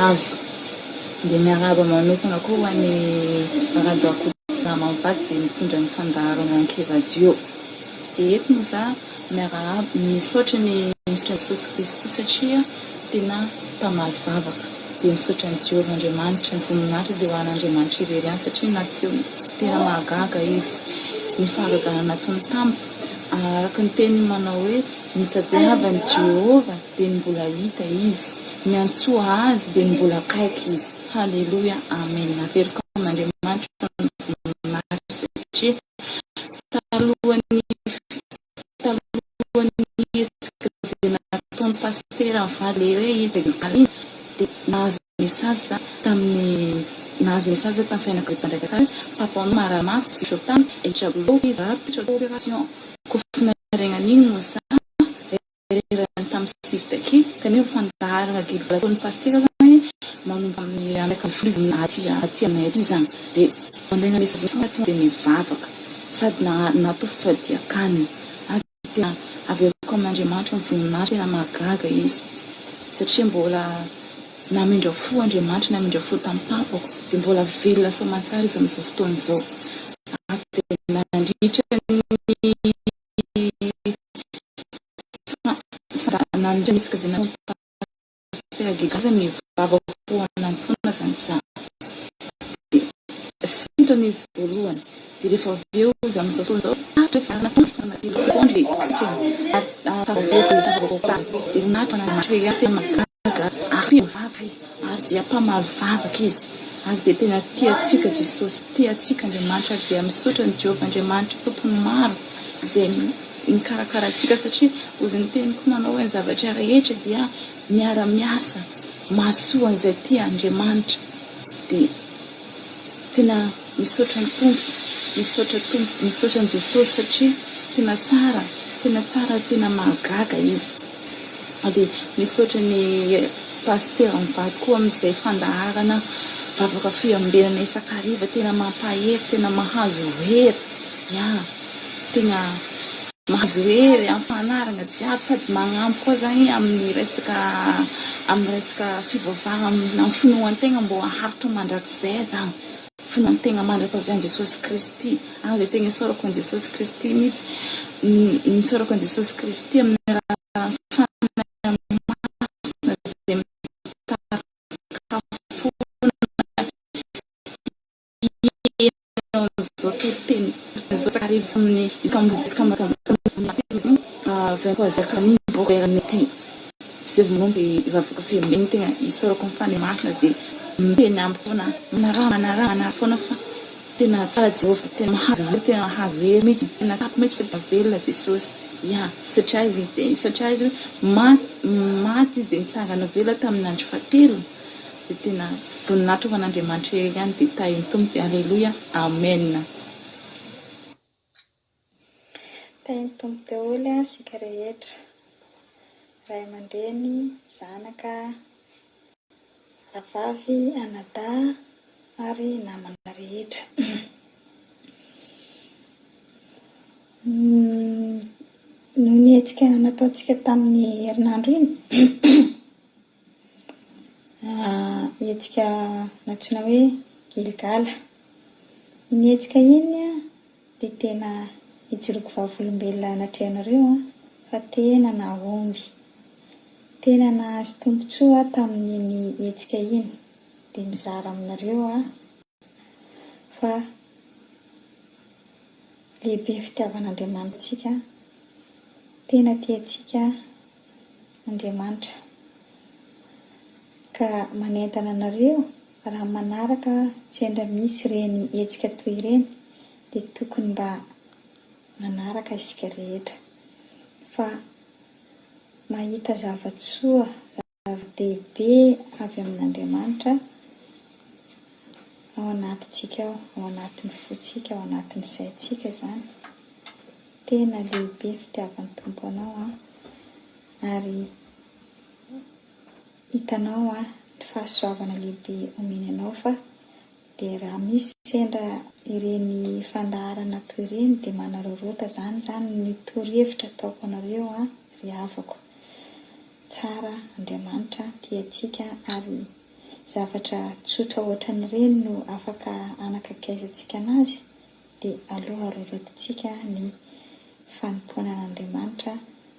Azo dia miaraba manokana koa ho an'ny rajako za mampady dia mitondra ny fandaharana ankivadio dia eto moa za miaraba misaotra ny misaotra Jesosy Kristy satria tena mpamaly vavaka dia misaotra ny Jehovah Andriamanitra ny voninahitra dia ho an'Andriamanitra irery ihany satria nampiseho tena mahagaga izy ny fahagarana nataony tamiko araka ny teny manao hoe mitadiava ny Jehovah dia mbola hita izy miantsoa azy dia mbola kaiky izy. Halleluja, amen. Naperiko amin'Andriamanitra ny voninahitra satria talohan'ny hetsika izay nataony pasteur Valéry izy dia nahazo mesazy tamin'ny fiainako ipandraikatany papanao maramafy bisoptany etrablo izy rapitra opération ko finarenan'iny moa za rerany tamin'ny sivitaky kanefa fandaharana gilbala ataony pasteur zany manomba amin'ny anaka ny fluse aty aminay aty zany dia mandraina mesazy fonga tonga dia mivavaka sady natao fifadiakaniny tena averiko amin'Andriamanitra ny voninahitra tena mahagaga izy satria mbola namindra fo Andriamanitra namindra fo tamin'ny papako dia mbola velona soamantsara izy amin'izao fotoana izao dia nandritra nandritsika izay natao pasteur Gigasa ny vavako ananjy foana zany za dia sintrana izy voalohany dia rehefa avy eo izy amin'izao fotoana izao rehefa natondry satria tavaveko dia voninahitra Andriamanitra ihany tena mahagaga ary fivavaka izy ary dia mpamalo vavaka izy ary dia tena tiatsika Jesosy, tiatsika Andriamanitra ary dia misaotra ny Jehovah Andriamanitra tompony maro izay mikarakara antsika satria ozy ny teniko nanao hoe ny zavatra rehetra dia miara-miasa mahasoa an'izay tia Andriamanitra dia tena misaotra ny tompo, misaotra ny Jesosy satria tena tsara, tena mahagaga izy. Dia misaotra ny pasteur mivady koa amin'izay fandaharana vavaka fiambelana isakariva tena mampahery, tena mahazo hery. Tena mahazo hery amin'ny fanarana jiaby sady magnampy koa zany amin'ny resaka fivavahana amin'ny finoan-tegna mbo haharitra mandrakizay zany. Finoan-tegna mandra-pavian'i Jesosy Kristy. Dia tegna isaorako an'i Jesosy Kristy mihitsy. Isaorako an'i Jesosy Kristy amin'ny zay vonomby vavaka fiambeny tegna isaorako mifanemarina dia miteny ampy foana manara foana fa tena tsara Jehovah, tena mahazo hery mihitsy, tena tapy mihitsy fa tena velona Jesosy. Satria izy maty izy dia nitsangana velona tamin'ny andro fahatelo dia tena voninahitra ho an'Andriamanitra ihany dia tahin'ny tompo dia alleluia, amen. Tahin'ny tompo daholo sika rehetra, ray aman-dreny, zanaka, avavy, anadahy ary namana rehetra. Noho ny hetsika nataontsika tamin'ny herinandro iny, hetsika natsoina hoe Gilgala. Iny hetsika iny dia tena hijoroko vavolombelona anatrehanareo fa tena nahomby, tena nahazo tombontsoa tamin'iny hetsika iny dia mizara aminareo fa lehibe fitiavan'Andriamanitsika, tena tiatsika Andriamanitra ka manentana anareo raha manaraka sendra misy ireny hetsika toy ireny dia tokony mba manaraka isika rehetra fa mahita zavatsoa, zava-dehibe avy amin'Andriamanitra ao anatintsika ao anatin'ny fotsika, ao anatin'ny saintsika zany. Tena lehibe fitiavan'ny tompo anao ary hitanao ny fahasoavana lehibe omeny anao fa dia raha misy sendra ireny fandaharana toy ireny dia manarorota zany ny torohevitra ataoko anareo ry havako. Tsara Andriamanitra tiatsika ary zavatra tsotra ohatran'ireny no afaka anakakaizantsika anazy dia aloha arorotintsika ny fanompoanan'Andriamanitra,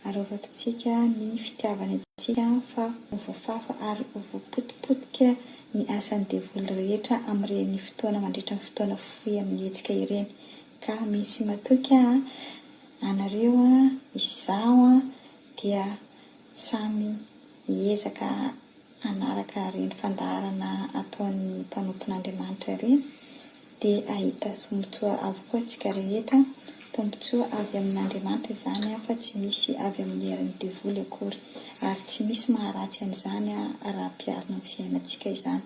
arorotintsika ny fitiavana antsika fa hovoafafa ary hovoapotipotika ny asan'ny devoly rehetra amin'ireny fotoana mandritra ny fotoana fohy amin'ny hetsika ireny. Ka misy matoky anareo izaho dia samy hiezaka anaraka ireny fandaharana ataon'ny mpanompon'Andriamanitra ireny dia ahita tombontsoa avokoa tsika rehetra, tombontsoa avy amin'Andriamanitra izany fa tsy misy avy amin'ny herin'ny devoly akory ary tsy misy maharatsy an'izany raha piarina amin'ny fiainantsika izany.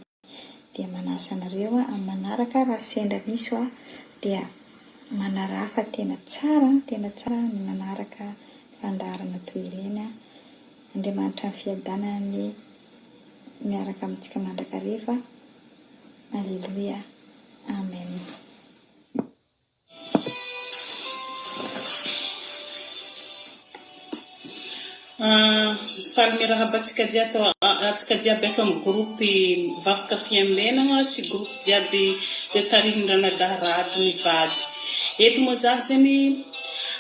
Dia manasa anareo amin'ny manaraka raha sendra misy dia manara fa tena tsara ny manaraka fandaharana toy ireny. Andriamanitra ny fiadanany miaraka amintsika mandrakariva. Alleluia, amen. Faly mirahaba atsika jiaby ato amin'ny grupy vavaka fiambelana sy grupy jiaby zay tarihin-dranadaharado mivady. Eto moa za zany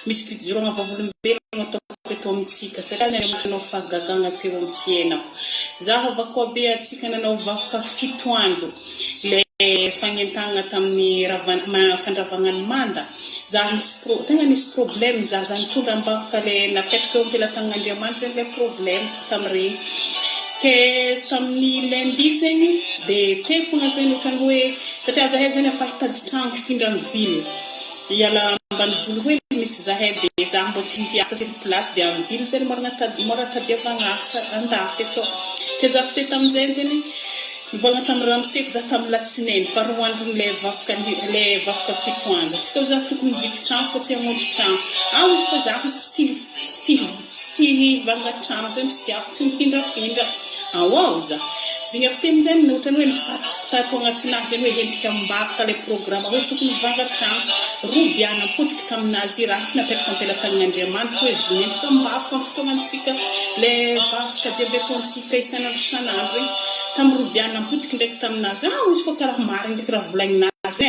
misy fijorona vavolombelona ataoko eto amintsika satria nanao fahagagana teo amin'ny fiainako. Zaho avako be atsika nanao vavaka 7 andro le fagnentagna tamin'ny fandravagna ny manda. Tegna nisy problème za zany tondra mbavaka le napetraka eo ampelantagn'Andriamanitra le problème tamin'ireny. ke tamin'ny lundi zegny dia teo fogna zegny ohatrany hoe satria zahay zegny efa hitady trano hifindra amin'ny ville iala ambanivolo hoe misy zahay dia za mbo tia hiasa sur place dia amin'ny ville zegny mora tadiavagna andafy atao ke za fite tamin'izay zegny mivagna tamin'ny ramoseko za tamin'ny latsinainy fa roa andro le vafoka fito andro tsika za tokony mividy trano fa tsy hamonjy trano izy fa za tsy tia hivanga trano zegny tsy tiako tsy mifindrafindra za zegny avy teo amin'izay ohatrany hoe mifatoko tato agnatinazy zegny hoe hentika mibavaka le programme hoe tokony mivanga trano robiana apodika taminazy raha efa napetraka ampelatan'Andriamanitra hoe zony hentika mibavaka amin'ny fotoagnantsika le vavaka jiaby ataontsika isanandro isanandro regny tamin'ny robiana apodika ndraiky taminazy izy fa karaha marina ndraiky raha volagninazy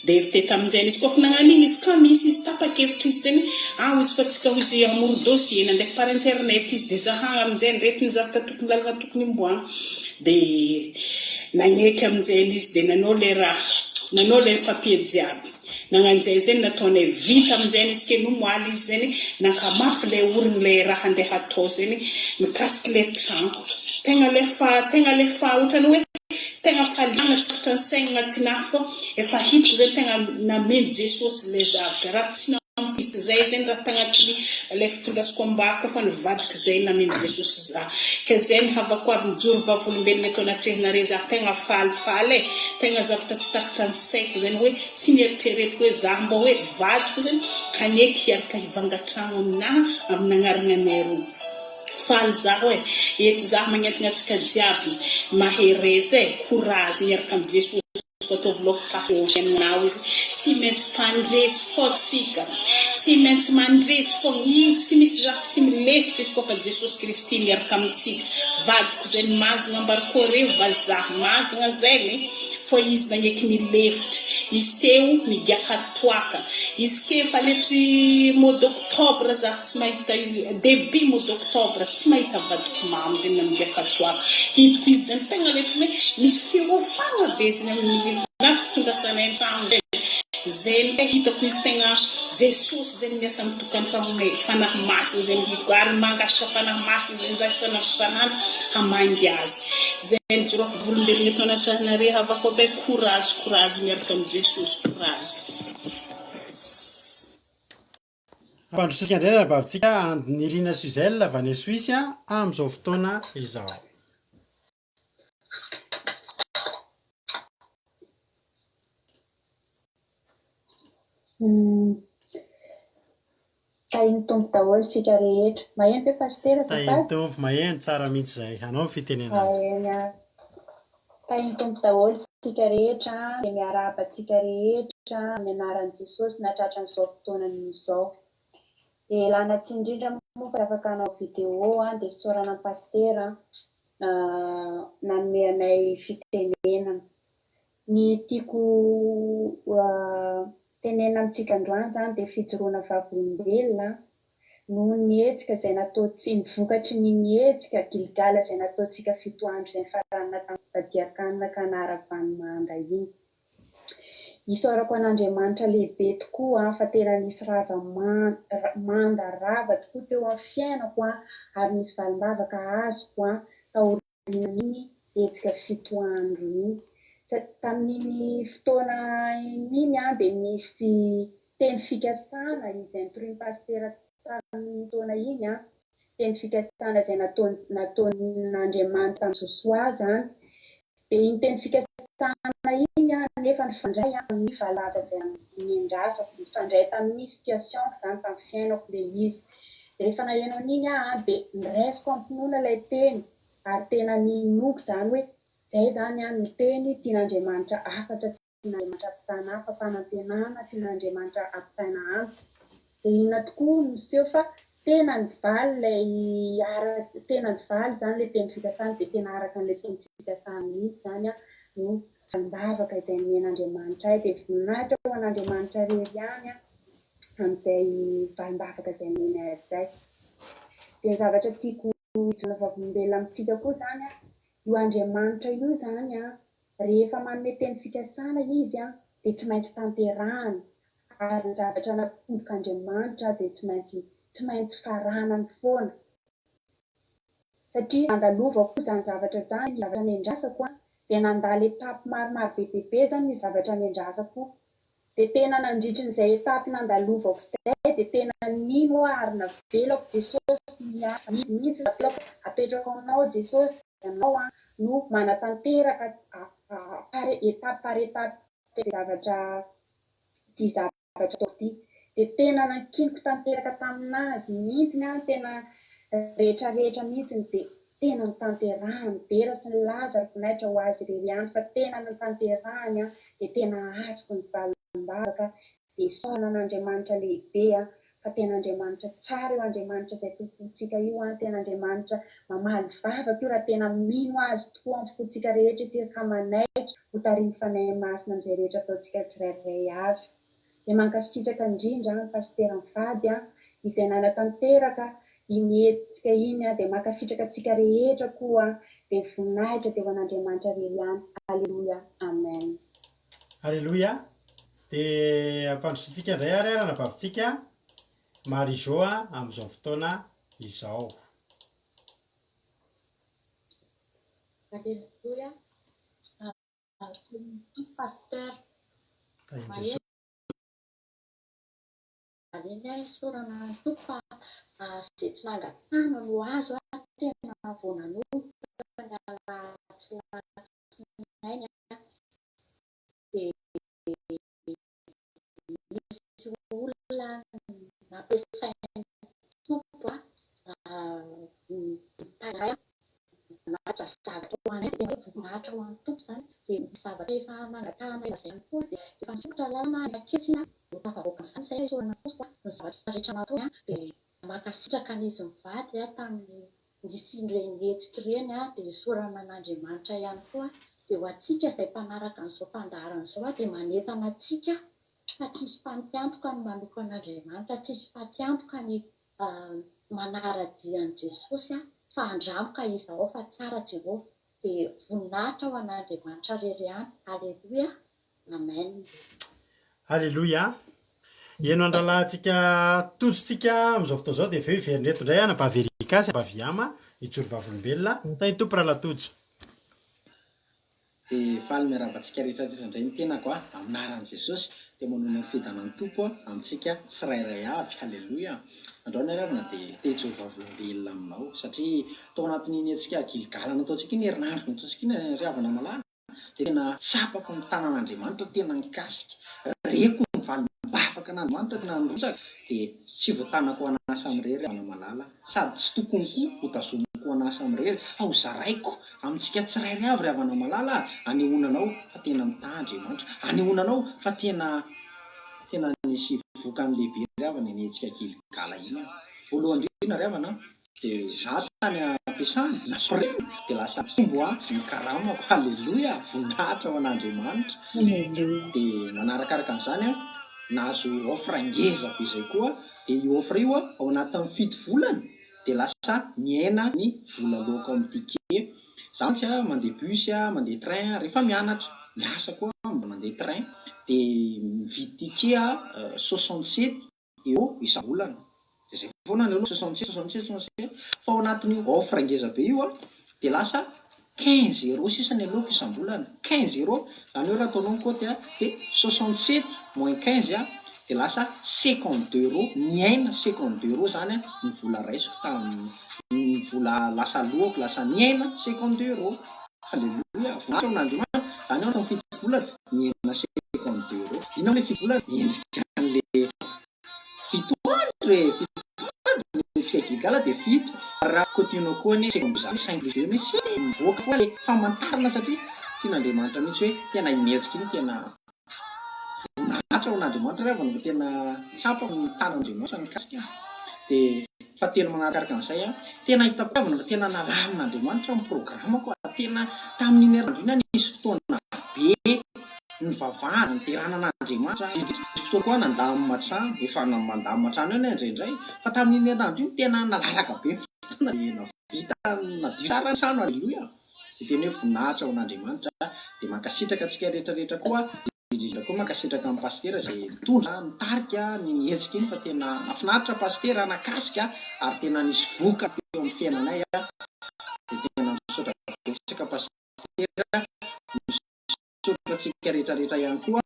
dia efa teo tamin'izay izy koa fa nagnan'iny izy ka misy izy tapa-kevitra izy zegny izy fa tsika ho izy amoro dossier nandeha par internet izy dia zahagna amin'izay nretiny zavatra tokony lalana tokony imboagna dia nagneky amin'izay izy dia nanao le papier jiaby nagnan'izay zegny nataonay vita amin'izay izy ke nomoaly izy zegny nankamafy le oriny le raha andeha atao zegny mikasiky le trano tegna le fa ohatrany hoe tegna faliana tsakatra ny saigny agnatinah fô efa hitako zegny tegna nameny Jesosy le zavatra raha tsy nampisy zay zegny raha tagnatiny le fitondrazako ambavaka fa nivadiky zay nameny Jesosy za ke zay ny havako aby mijoro vavolombelogna atao anatrehinare za tegna falifaly tegna zavatra tsy takatra ny saiko zegny hoe tsy nieritreretiko hoe za mba hoe vadiko zegny haneky hiaraka hivangatrano aminahy amin'ny agnarana roa faly zaho eto za magnentignatsika jiaby mahereza courage miaraka amin'ny Jesosy ataovy lohakafo aminao izy tsy maintsy mpandresy fô tsika tsy maintsy mandresy fô tsy misy raha tsy milefitra izy koa fa Jesosy Kristy miaraka amintsika vadiko zegny mazagna ambarikore vazaha mazagna zegny fô izy nagneky milefitra izy teo nigiaka toaka izy ke fa letry mois d'octobre za tsy mahita izy début mois d'octobre tsy mahita vadiko mamy zegny namigiaka toaka hitako izy zegny tegna letry hoe misy firofagna be zegny amin'ny na fitondrasana an-trano zegny hitako izy tegna Jesosy zegny miasa amin'ny tokantragnonay fanahy masina zegny hitako ary mangataka fanahy masina zegny za isanandro hamangy azy zegny jiroko volombelogna atao anatrahanare havako abe courage miaraka amin'ny Jesosy courage Ampandrotsika indray rahabavitsika Nirina Suzelle avy any Suisse amin'izao fotoana izao. Tahiny tompo daholo sika rehetra. Maheno ve pastera sy Tahiny tompo maheno tsara mihitsy zay. Anao ny fitenenana. Tahiny tompo daholo sika rehetra dia miarahaba antsika rehetra amin'ny anaran'i Jesosy natratra amin'izao fotoanany izao. Dia lanatsy indrindra moa fa afaka hanao vidéo dia sorana pastera nanome anay fitenenana. Ny tiako tenena amintsika androany zany dia fijoroana vavolombelona noho ny hetsika izay nataontsika ny vokatry ny hetsika Gilgala izay nataontsika 7 andro izay nifarana tamin'ny fadiakanina Kanara-Vanomanga iny. Isaorako an'Andriamanitra lehibe tokoa fa tena nisy manda rava tokoa teo amin'ny fiainako ary nisy valimbavaka azoko taorian'iny hetsika 7 andro iny. Tamin'iny fotoana iny dia nisy teny fikasana izay notoroin'ny pastera tamin'ny fotoana iny teny fikasana izay nataon'Andriamanitra tamin'ny Josoa zany. Dia iny teny fikasana iny nefa nifandray amin'ny valava izay niendrasako nifandray tamin'ny situation zany tamin'ny fiainako ilay izy. Rehefa naheno an'iny dia niraisiko ampinoana ilay teny ary tena ninoko zany hoe zay zany ny teny tian'Andriamanitra afatra tian'Andriamanitra ampitana fa fanantenana tian'Andriamanitra ampitana anto. Dia inona tokoa miseho fa tena nivaly zany ilay teny fikasana dia tena araka an'ilay teny fikasana mihitsy zany no valimbavaka izay nomen'Andriamanitra ahy dia voninahitra ho an'Andriamanitra rery ihany amin'izay valimbavaka izay nomeny izay. Dia zavatra tiako hijoroana vavolombelona amintsika koa zany io Andriamanitra io zany rehefa manome teny fikasana izy dia tsy maintsy tanterahana ary ny zavatra natobok'Andriamanitra dia tsy maintsy faranany foana. satria nandalovako izany zavatra zany, zavatra niandrasako dia nandalo etapy maromaro bebebe zany ny zavatra niandrasako. Dia tena nandritrin'izay etapy nandalovako izay dia tena nino ary navelako Jesosy mihitsy navelako apetrako aminao Jesosy, ianao no manatanteraka etapy par etapy zavatra ataoko ity. Dia tena nankiniko tanteraka taminazy mihitsy tena rehetrarehetra mihitsy dia tena nitanterahany dera sy ny Lazaro vonaitra ho azy irery ihany fa tena nitanterahany dia tena atsoko ny valim-bavaka dia saonan'Andriamanitra lehibe fa tena Andriamanitra tsara io Andriamanitra izay tompontsika io tena Andriamanitra mamaly vavaka io raha tena mino azy tokoa amin'ny fokontsika rehetra isika manaiky ho tarimy fanahy masina amin'izay rehetra ataontsika tsirairay avy. Dia mankasitraka indrindra ny pasitera mivady izay nanatanteraka iny hetsika iny dia mankasitraka antsika rehetra koa dia voninahitra dia ho an'Andriamanitra irery ihany. Aleluia, amen. Aleluia. Dia ampandrosotsika indray ary anababitsika Marie-Jo amin'izao fotoana izao. Aleluia. Pasteur Alina sorana tompo izay tsy nangatana no azo tena voanan'olona ny alatsinainy dia misy olona nampiasainy tompo mitairay nahatra zavatra ho anay dia voninahitra ho an'ny tompo izany dia misy zavatra efa nangatana izay ihany koa dia efa nisotra lalana aketsina no tafavoaka amin'izany izay sorana tompo ny zavatra rehetra nataony dia mankasitraka an'izy mivady tamin'ny nisindreny hetsika ireny dia sorana an'Andriamanitra ihany koa dia ho antsika izay mpanaraka an'izao mpandaharana izao dia manentana antsika fa tsisy fampiantoka ny manoko an'Andriamanitra, tsisy fampiantoka ny manara-dian'i Jesosy fa andramoka izy ao fa tsara Jehovah dia voninahitra ho an'Andriamanitra irery ihany. Aleluia, amen. Aleluia. Eno andralantsika tojotsika amin'izao fotoana izao dia aveo iverineto indray anabaverikasy abaviama itsoro vavolombelona tany tompo raha latojo. Dia faly miarabantsika rehetra indray ny tenako aminaran'i Jesosy dia manao ny fidanan'ny tompo amintsika tsirairay avy. Aleluia. Andreo ny aravina dia te-itsoro vavolombelona aminao satria tao anatin'iny antsika Gilgala nataontsika iny herinandro nataontsika iny riavana malala dia tena tsapako ny tanan'Andriamanitra tena nikasika reko ny valim-bavaka n'Andriamanitra tena nirosaka dia tsy voatanako anasa amirery avana malala sady tsy tokony koa hotazomiko anasa amirery fa ho zaraiko amintsika tsirairay avy riavana malala anehoananao fa tena mitaha Andriamanitra, anehoananao fa tena nisy vokany lehibe riavana ny hetsika Gilgala iny. Voalohany indrindra riavana dia za tany ampiasany nasoreny dia lasa tombo ny karamako. Aleluia, voninahitra ho an'Andriamanitra. Dia manarakaraka an'izany nahazo offre ngezako izay koa dia io offre io ao anatin'ny fito volana dia lasa miaina ny vola loaka amin'ny ticket. Za mantsy mandeha bus mandeha train rehefa mianatra miasa koa mandeha train dia mividy ticket 67 eo isam-bolana. Dia zay foana ny aloha 67 fa ao anatin'io offre ngeza be io dia lasa 15 € sisa ny aloaka isam-bolana. 15 € zany hoe raha ataonao mikoty dia 67 moins 15 dia lasa 52 € miaina 52 € zany ny vola raisiko tamin'ny vola lasa lohako lasa miaina 52 €. Aleluia, voninahitra n'Andriamanitra zany ao amin'ny fito volana miaina 52 €. Ino amin'ny fito volana endrika an'ilay fito andro tsika Gilgala dia fito raha continue koa ny seconde zany 5 jours misy mivoaka koa ilay famantarana satria tian'Andriamanitra mihitsy hoe tena inetsika iny tena voninahitra ho an'Andriamanitra riavana tena tsapa ny tanan'Andriamanitra mikasika. Dia fa tena manarakaraka an'izay tena hitako avana tena nalamin'Andriamanitra amin'ny programako tena tamin'ny merandrina nisy fotoana be ny vavahana ny teranan'Andriamanitra nisy fotoana koa nandamina trano efa mandamina trano eo indraindray fa tamin'ny merandro iny tena nalalaka be fotoana dia navita nadio tsara ny trano. Aleluia, dia tena hoe voninahitra ho an'Andriamanitra dia mankasitraka antsika rehetrarehetra koa indrindra koa mankasitraka amin'ny pastera izay mitondra nitarika ny hetsika iny fa tena nafinaritra pastera nakasika ary tena nisy voka eo amin'ny fiainanay resaka pastera misotratsika rehetrarehetra ihany koa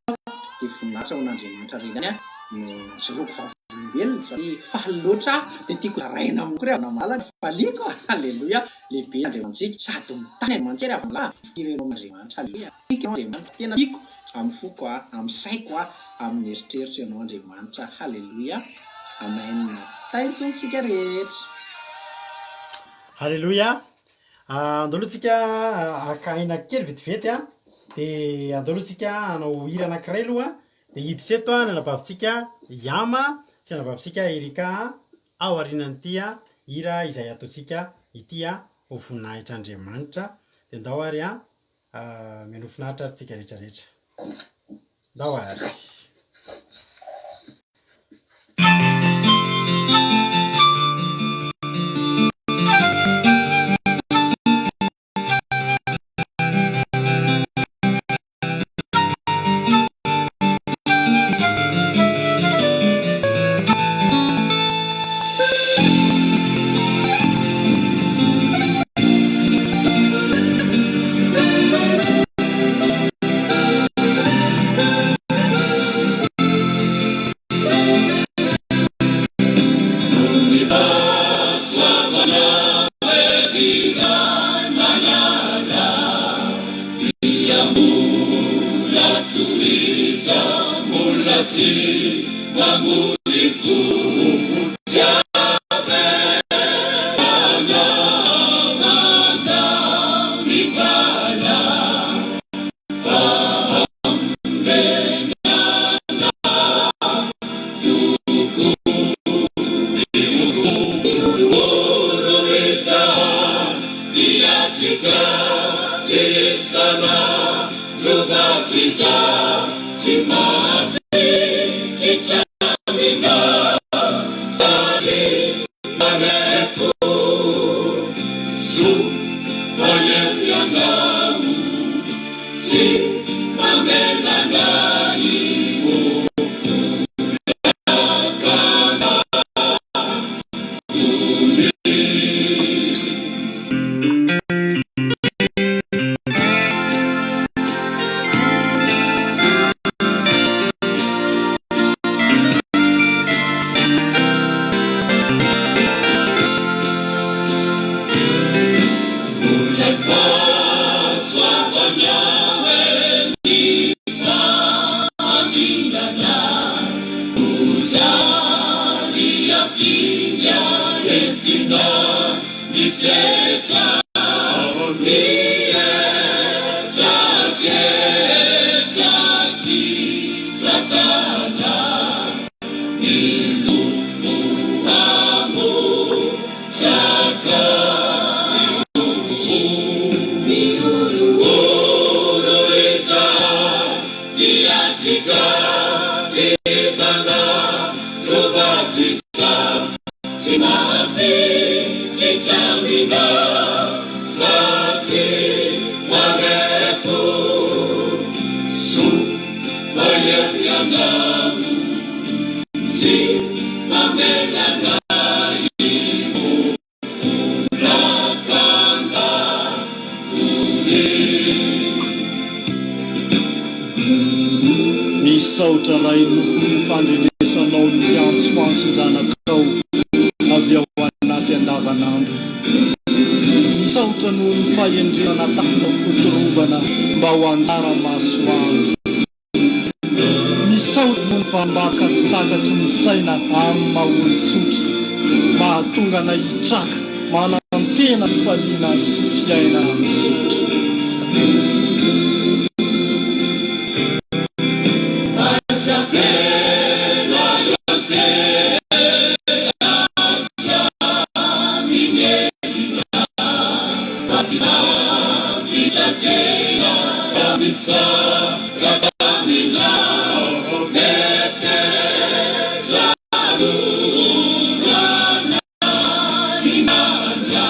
dia voninahitra ho an'Andriamanitra reny no zoroko vavolombelona satria faly loatra dia tiako zaraina amiko ry avana faliako halleloia lehibe Andriamantsika sady mitany Andriamantsika avy lahy firenao Andriamanitra halleloia Andriamanitra tena tiako amin'ny foko amin'ny saiko amin'ny eritreritro ianao Andriamanitra halleloia amen taitontsika rehetra halleloia andaloantsika akaina kely vetivety dia andaloantsika anao hira anankiray aloha dia hiditra eto ny anabavintsika Yama sy anabavintsika Erika ao aorianan'ity hira izay ataontsika ity ho voninahitra Andriamanitra dia ndao ary meno finahitra aritsika rehetrarehetra ndao ary Misaotra ray nohony fandrenesanao ny antsoantsinjanakao avy ao anaty andavanandro. Misaotra noho ny fahendrenana tafinao fotorovana mba ho anjara masoandro. Misaotra noho ny mpambaka tsy takatry ny saina amin'ny maholon-tsotra mahatonga na hitraka manantena ny faliana sy fiaina amin'ny sotra. Imanja,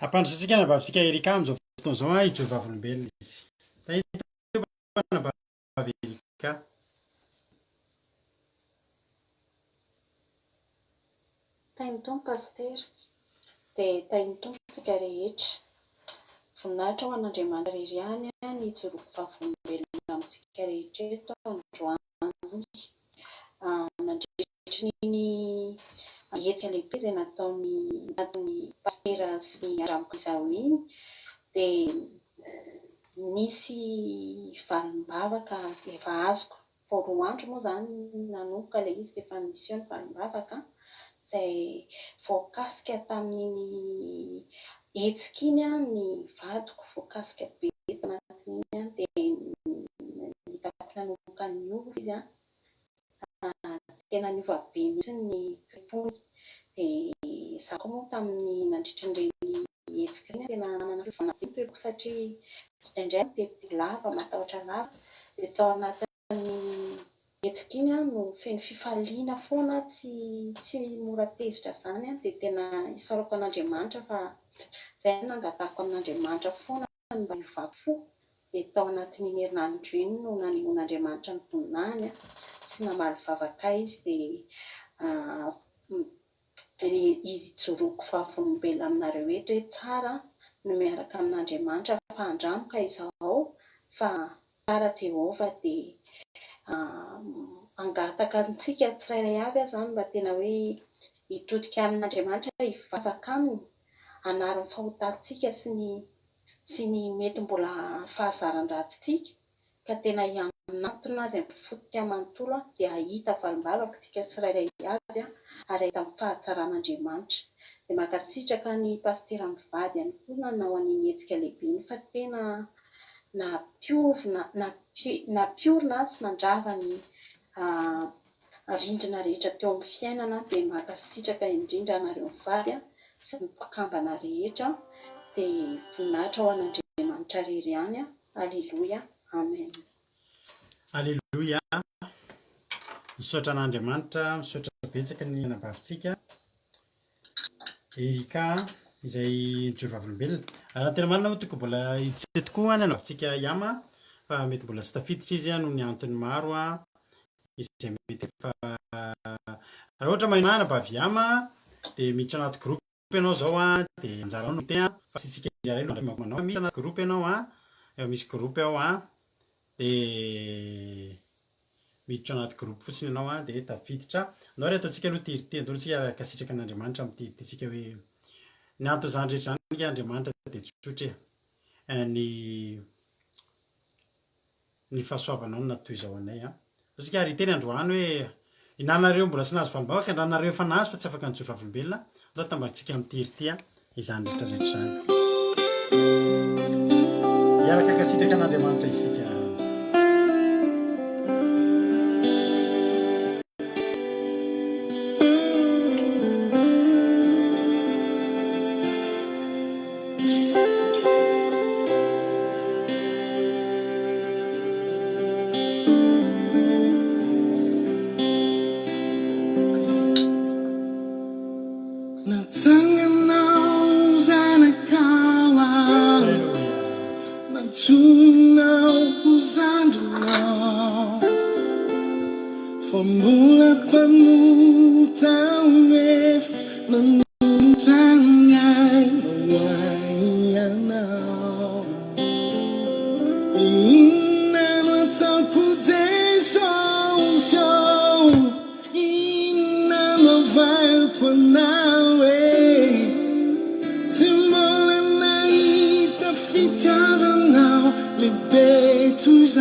ampandrosotsika na vavintsika Erika amin'izao fotoana izao a ijoro vavolombelona izy. Tahitana vavy Erika. Tainy tompo paster dia tainy tompo tsika rehetra. Voninahitra ho an'Andriamanitra iry ihany ny ijoroako vavolombelona amintsika rehetra eto androany. Nandritry ny hetsika lehibe izay nataony pastera sy aramiko izao iny dia nisy valim-bavaka efa azoko. Vao 2 andro moa izany nanomboka ilay izy dia efa nisy eo ny valim-bavaka izay voakasika tamin'iny hetsika iny ny vadiko, voakasika be tanatin'iny dia hitako nanomboka niova izy tena niova be mihitsy ny pony. Dia za koa moa tamin'ny nandritry n'ireny hetsika ireny tena nanana fiovanam-peko satria indraindray mitety lava, matahotra lava dia tao anatin'ny hetsika iny no feno fifaliana foana, tsy mora tezitra izany dia tena isaorako an'Andriamanitra fa izay nangatahako amin'Andriamanitra foana mba hivako fo. Dia tao anatin'iny herinandro iny no nanehoan'Andriamanitra ny voninahiny sy namaly vavaka izy dia izy ijoroako vavolombelona aminareo eto hoe tsara no miaraka amin'Andriamanitra fa handramoka izao fa tsara Jehovah dia angataka antsika tsirairay avy izany mba tena hoe hitodika amin'Andriamanitra hivavaka aminy, hanaron'ny fahotantsika sy ny mety mbola fahazaran-dratsitsika ka tena hianatona azy ampifotika manontolo dia hahita valim-bavaka tsika tsirairay avy ary ahita amin'ny fahatsaran'Andriamanitra. Dia mankasitraka ny pastera mivady ihany koa nanao an'iny hetsika lehibe iny fa tena nampiorona sy nandrava ny rindrina rehetra teo amin'ny fiainana. Dia mankasitraka indrindra anareo mivady sy ny mpakambana rehetra dia voninahitra ho an'Andriamanitra iry ihany. Alleluia, amen. Alleluia. Misaotra an'Andriamanitra, misaotra betsaka ny anabavintsika Erika izay nijoro vavolombelona. Raha tena marina moa toko mbola hitsy tokoa ny anavintsika Iama fa mety mbola tsy tafiditra izy noho ny antony maro izay mety efa raha ohatra maheno anabavy Iama dia miditra anaty groupe ianao zao dia anjara no te fa tsy tsika iray manao miditra anaty groupe ianao efa misy groupe ao dia miditra anaty groupe fotsiny ianao dia tafiditra. Andao ry ataontsika aloha tirite, andao tsika arakasitraka an'Andriamanitra amin'ny tiritentsika hoe ny antony izany rehetra izany ny Andriamanitra dia tsotra ny fahasoavanao no natoy izao anay Tsika riteny androany hoe inanareo mbola tsy nahazo valim-bavaka, andranareo efa nahazo fa tsy afaka nijoro vavolombelona. Andao tambatsika amin'ny tirite izany rehetrarehetra izany. Hiaraka akasitraka an'Andriamanitra isika. It's all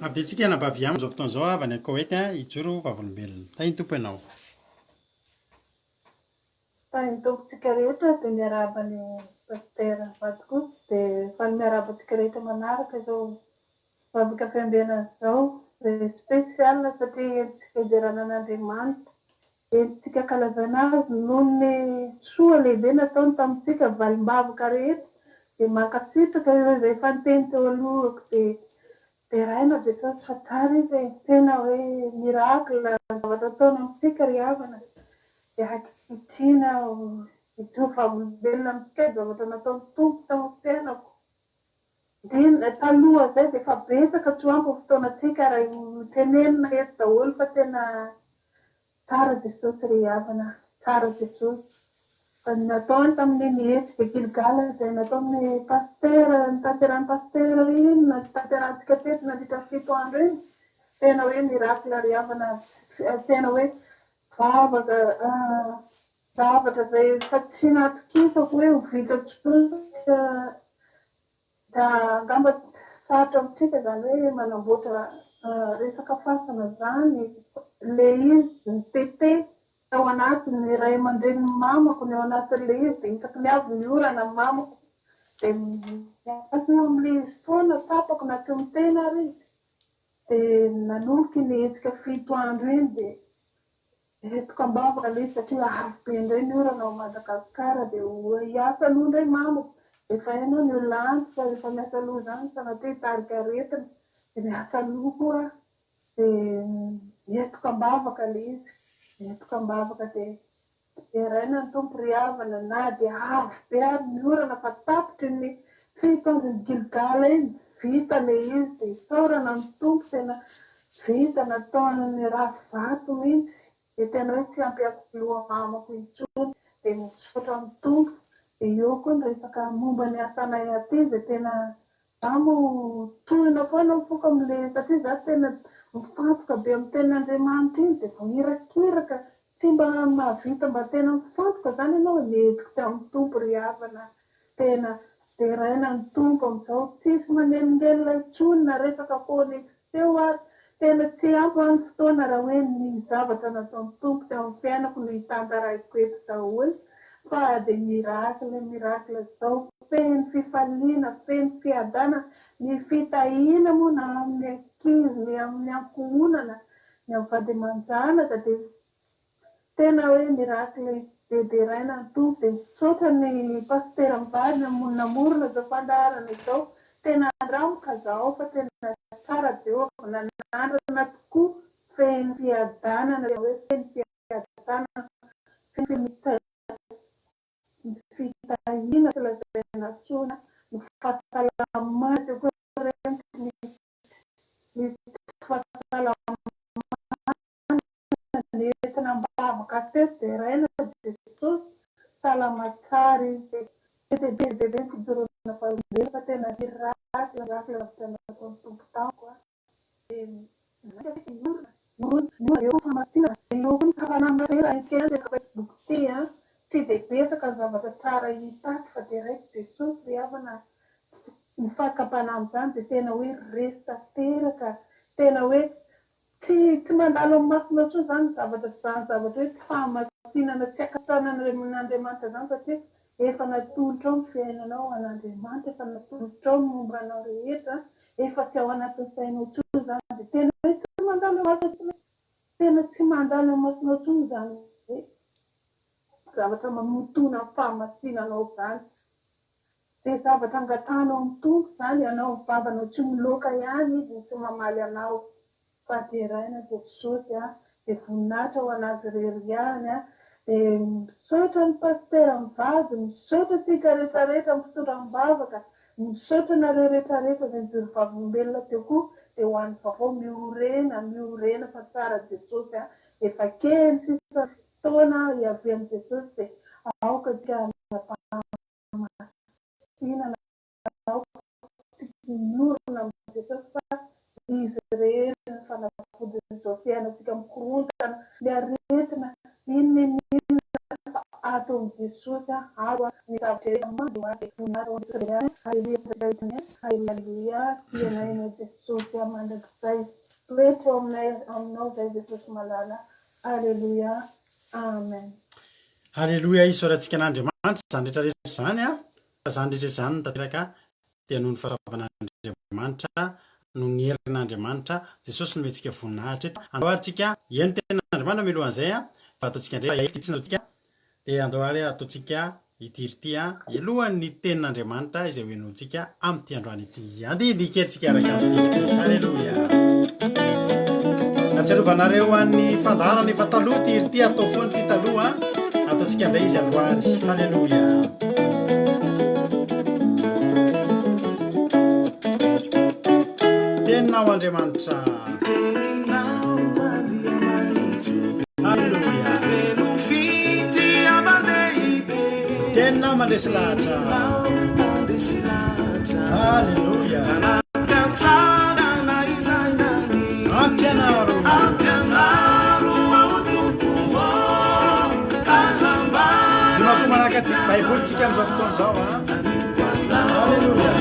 Abditsika anabavy amin'izao fotoan'izao avy any Koety hijoro vavolombelona. Tainy tompo ianao. Tainy tompontsika rehetra dia miarahaba ny pasitera Vadikoto dia fa miarahaba antsika rehetra manaraka izao vavaka fiandenana izao dia spesiala satria entintsika ijerana an'Andriamanitra. Entintsika kalazana azy noho ny soa lehibe nataony tamintsika valimbavaka rehetra dia mankasitraka izay efa niteny teo alohako dia raina dia fa tsara izy tena hoe mirakla zavatra ataony amintsika ry havana dia hakikitiana ijoro vavolombelona amintsika zavatra nataony tompo tamin'ny tenako. Taloha izay dia efa betsaka tsoampy fotoanantsika raha tenenina eto daholo fa tena tsara Jesosy ry havana, tsara Jesosy. Fa nataony tamin'iny hetsika Gilgala izay nataony pasitera, nitateran'ny pasitera iny, nitaterantsika teto nandritra 7 andro iny, tena hoe mirakla ry havana, tena hoe zavatra izay fa tsy natokisako hoe ho vitantsika da angamba sahatra amintsika zany hoe manamboatra resaka fasana zany le izy ny tete ao anatiny ray aman-dreny mamako ny ao anatin'le izy dia hitako ny avy ny orana mamako dia miasa amin'le izy foana tapako na teo mitena ary dia nanomboky ny hetsika 7 andro iny dia etiko ambavaka le izy satria avo be indray ny orana ao Madagasikara dia hiasa aloha indray mamako efa hainao ny olona antitra fa efa miasa aloha zany sanatria hitarika aretina dia miasa aloha koa dia etiko ambavaka le izy etiko ambavaka dia raina ny tompo ry havana na dia avo be ary ny orana fa tapitry ny fitaon'ny Gilgala iny vita le izy dia isaorana ny tompo tena vita nataony ravato mihitsy dia tena hoe tsy ampiako loha mamako intsony dia misaotra amin'ny tompo dia eo koa ny resaka momba ny asanay aty dia tena amo tohina foana mifoka amin'le satria za tena mifantoka be amin'ny tenin'Andriamanitra iny dia vohirakiraka tsy mba mahavita mba tena mifantoka zany ianao nentiko tamin'ny tompo ry havana tena dia raina ny tompo amin'izao tsisy manelingelina intsony na resaka konekiteo ary tena tsy ampy amin'ny fotoana raha hoe ny zavatra nataon'ny tompo teo amin'ny fiainako no hitantaraiko eto daholo fa dia mirakla zao feno fifaliana feno fiadana ny fitahiana moa na amin'ny ankizy ny amin'ny ankohonana ny amin'ny vady aman-janaka dia tena hoe mirakla dia raina ny tompo dia misaotra ny pastera mivady namorona zao fandaharana izao tena andramoka zaho fa tena tsara Jehovah nanandrana tokoa feno fiadanana hoe feno fiadanana fitahiana filazana tsona ny fahasalamana dia koa renty ny fahasalamana nentina mbavaka teto dia raina Jesosy salamatsara izy dia fijoroana fahombiazana fa tena mirakla lavitra nataon'ny tompo tamiko eo famasina eo koa ny kafanambarera ikely dia Facebook ty tsy dia betsaka ny zavatra tsara hitaky fa dia raiky Jesosy ry havana ny fakapana amin'izany dia tena hoe resaka teraka tena hoe tsy mandalo amin'ny masina tsony zany zavatra hoe tsy fahamasinana tsy akasanana n'Andriamanitra zany satria efa natolotra ao ny fiainanao an'Andriamanitra efa natolotra ao ny mombanao rehetra efa tsy ao anatin'ny sainao tsony zany dia tena hoe tsy mandalo masina tena tsy mandalo amin'ny masina tsony zany hoe zavatra mamotona amin'ny fahamasinanao zany dia zavatra angatanao amin'ny tompo zany ianao mibabanao tsy miloka ihany izy ny tsy mamaly anao fa dia raina Jesosy dia voninahitra ho anazy reriany dia misaotra ny pastera mivady misaotra tsika rehetrarehetra mifitondram-bavaka misaotra nareo rehetrarehetra izay nijory vavolombelona teo koa dia ho an'ny vaovao miorena fa tsara Jesosy efa kely sisa fotoana hiavian'i Jesosy dia aoka tika masinana aoka tika miorona amin'ny Jesosy fa izy rehetra ny fanafodiny izao fiainantsika mikorontana ny aretina inona fa ato amin'ny Jesosy aro ny zavatra rehetra mandoa dia voninahitra haleluia fiainaina Jesosy mandrakizay toetra aminao zay Jesosy malala haleluia amen. Haleluia isaorantsika an'Andriamanitra zany rehetrarehetra zany fa zany rehetrarehetra zany no tanteraka dia noho ny fahatavan'Andriamanitra no ny herin'Andriamanitra Jesosy nometsika voninahitra eto andao ary tsika eny tenin'Andriamanitra milohan'izay fa ataontsika ndray dia andao ary ataontsika ity elohan'ny tenin'Andriamanitra izay hoenontsika amin'ity androany ity andindikerytsika araka haleluia atsiarovanareo an'ny fandaharana efa taloha ty ity atao foany ty taloha ataontsika ndray izy androany haleluia teninao Andriamanitra haleluia teninao mandresy lahatra haleluia ampianaro mako manaka ty baiboly tsika amin'izao fotoana izao haleluia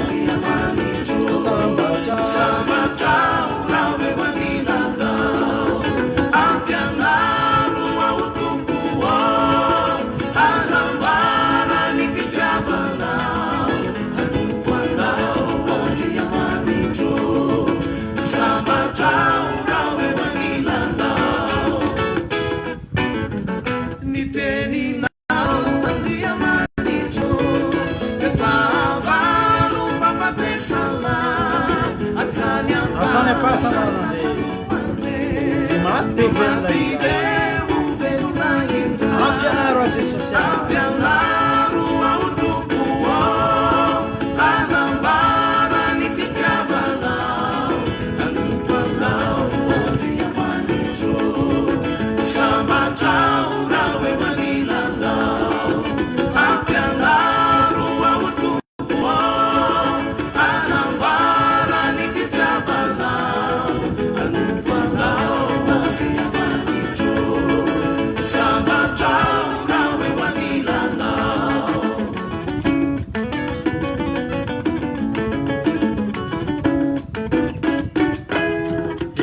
Matrany apasana maty velona ampianaro a Jesosy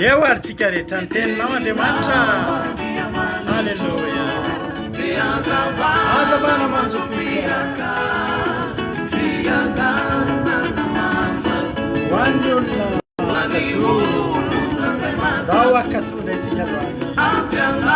eo ary tsika rehetra ny teninao Andriamanitra. Halleluja. Azavana manjopiaka ho an'ny olona dao akatona itsika loany. Halleluja.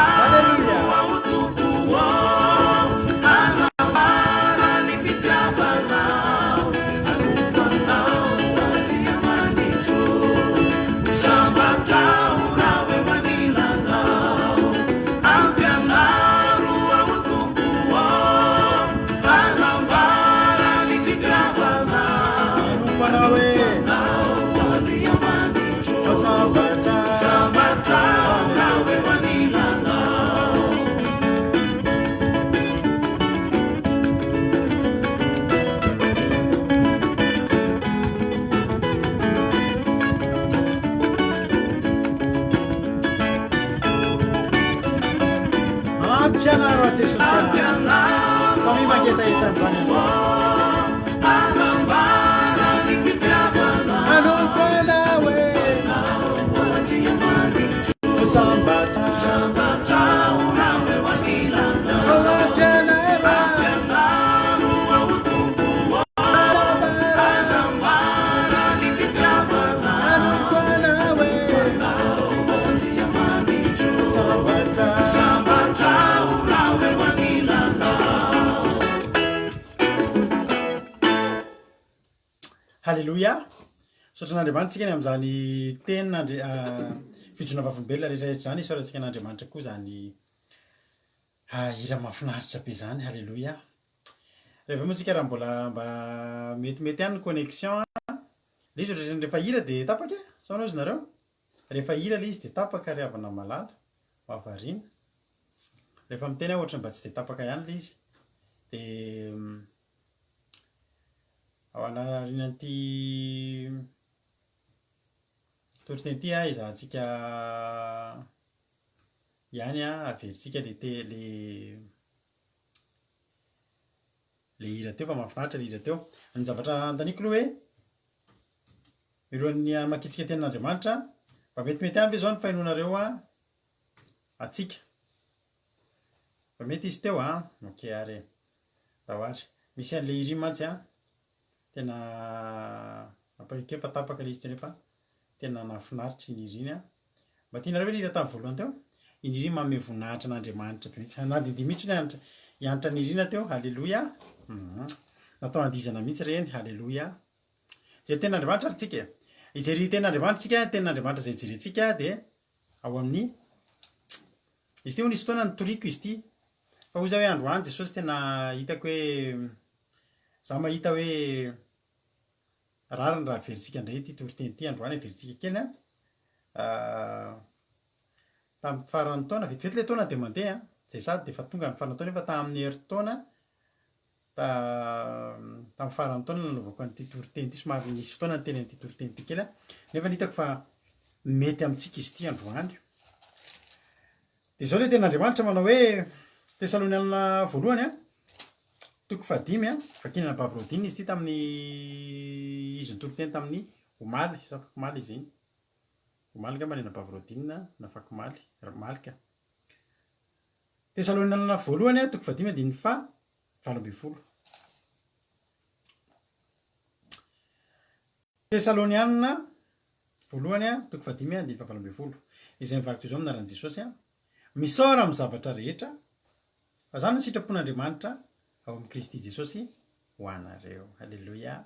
Ampianaro a Jesosy samy mangetaheta an'izany anompana hoe sambatra Halleluja. Sotran'Andriamanitra ny amin'izany tenina fijona vavolombelona rehetrarehetra zany isaorantsika n'Andriamanitra koa zany hira mahafinaritra be zany. Halleluja. Rehefa moa tsika raha mbola mba metimety ihany ny connexion le izy rehefa hira dia tapaka sao izy nareo rehefa hira le izy dia tapaka ry havana malala mahavariana rehefa miteny ohatra mba tsy dia tapaka ihany le izy dia ao anarinan'ity toriteny ity izahantsika ihany averintsika le hira teo fa mahafinaritra le hira teo. Ny zavatra andaniko aloha hoe miroan'ny makitsika tenin'Andriamanitra mba metimety amby zao ny fahinonareo atsika fa mety izy teo ok ary dahoary misy an'le hiri mantsy tena ampahike fa tapaka le izy teo nefa tena nahafinaritra iny iriny mba tianareo le hira tamin'ny voalohany teo iny iriny manome voninahitra an'Andriamanitra be mihitsy na didy mihitsy hianatra ny irina teo. Halleluja. Natao andizana mihitsy reny. Halleluja. Zay tenin'Andriamanitra ary tsika ijery tenin'Andriamanitra tsika tenin'Andriamanitra zay jerentsika dia ao amin'ny izy ty ho nisy fotoana nitoriko izy ty fa hoy zao hoe androany Jesosy tena hitako hoe za mahita hoe rariny raha averintsika indray ty toriteny ty androany averintsika kely tamin'ny faran'ny taona vetivety le taona dia mandeha zay sady dia fa tonga amin'ny faran'ny taona nefa tamin'ny herintaona tamin'ny faran'ny taona nanaovako an'ity toriteny ty somary nisy fotoana ny teny an'ity toriteny ty kely nefa nitako fa mety amintsika izy ty androany. Dia zao le tenin'Andriamanitra manao hoe Tesaloniana voalohany toko 5 vakinana Pavrodina izy ty tamin'ny izy nitoriteny tamin'ny omaly safakomaly izy iny omaly ka manena Pavrodina na fakomaly malika. Tesaloniana voalohany toko 5 dia ny 7. Tesaloniana voalohany toko 5 dia 7. Izay mivaky toy izao minaran'i Jesosy misaora amin'ny zavatra rehetra fa zany ny sitrapon'Andriamanitra ao amin'ny Kristy Jesosy ho anareo. Halleluja.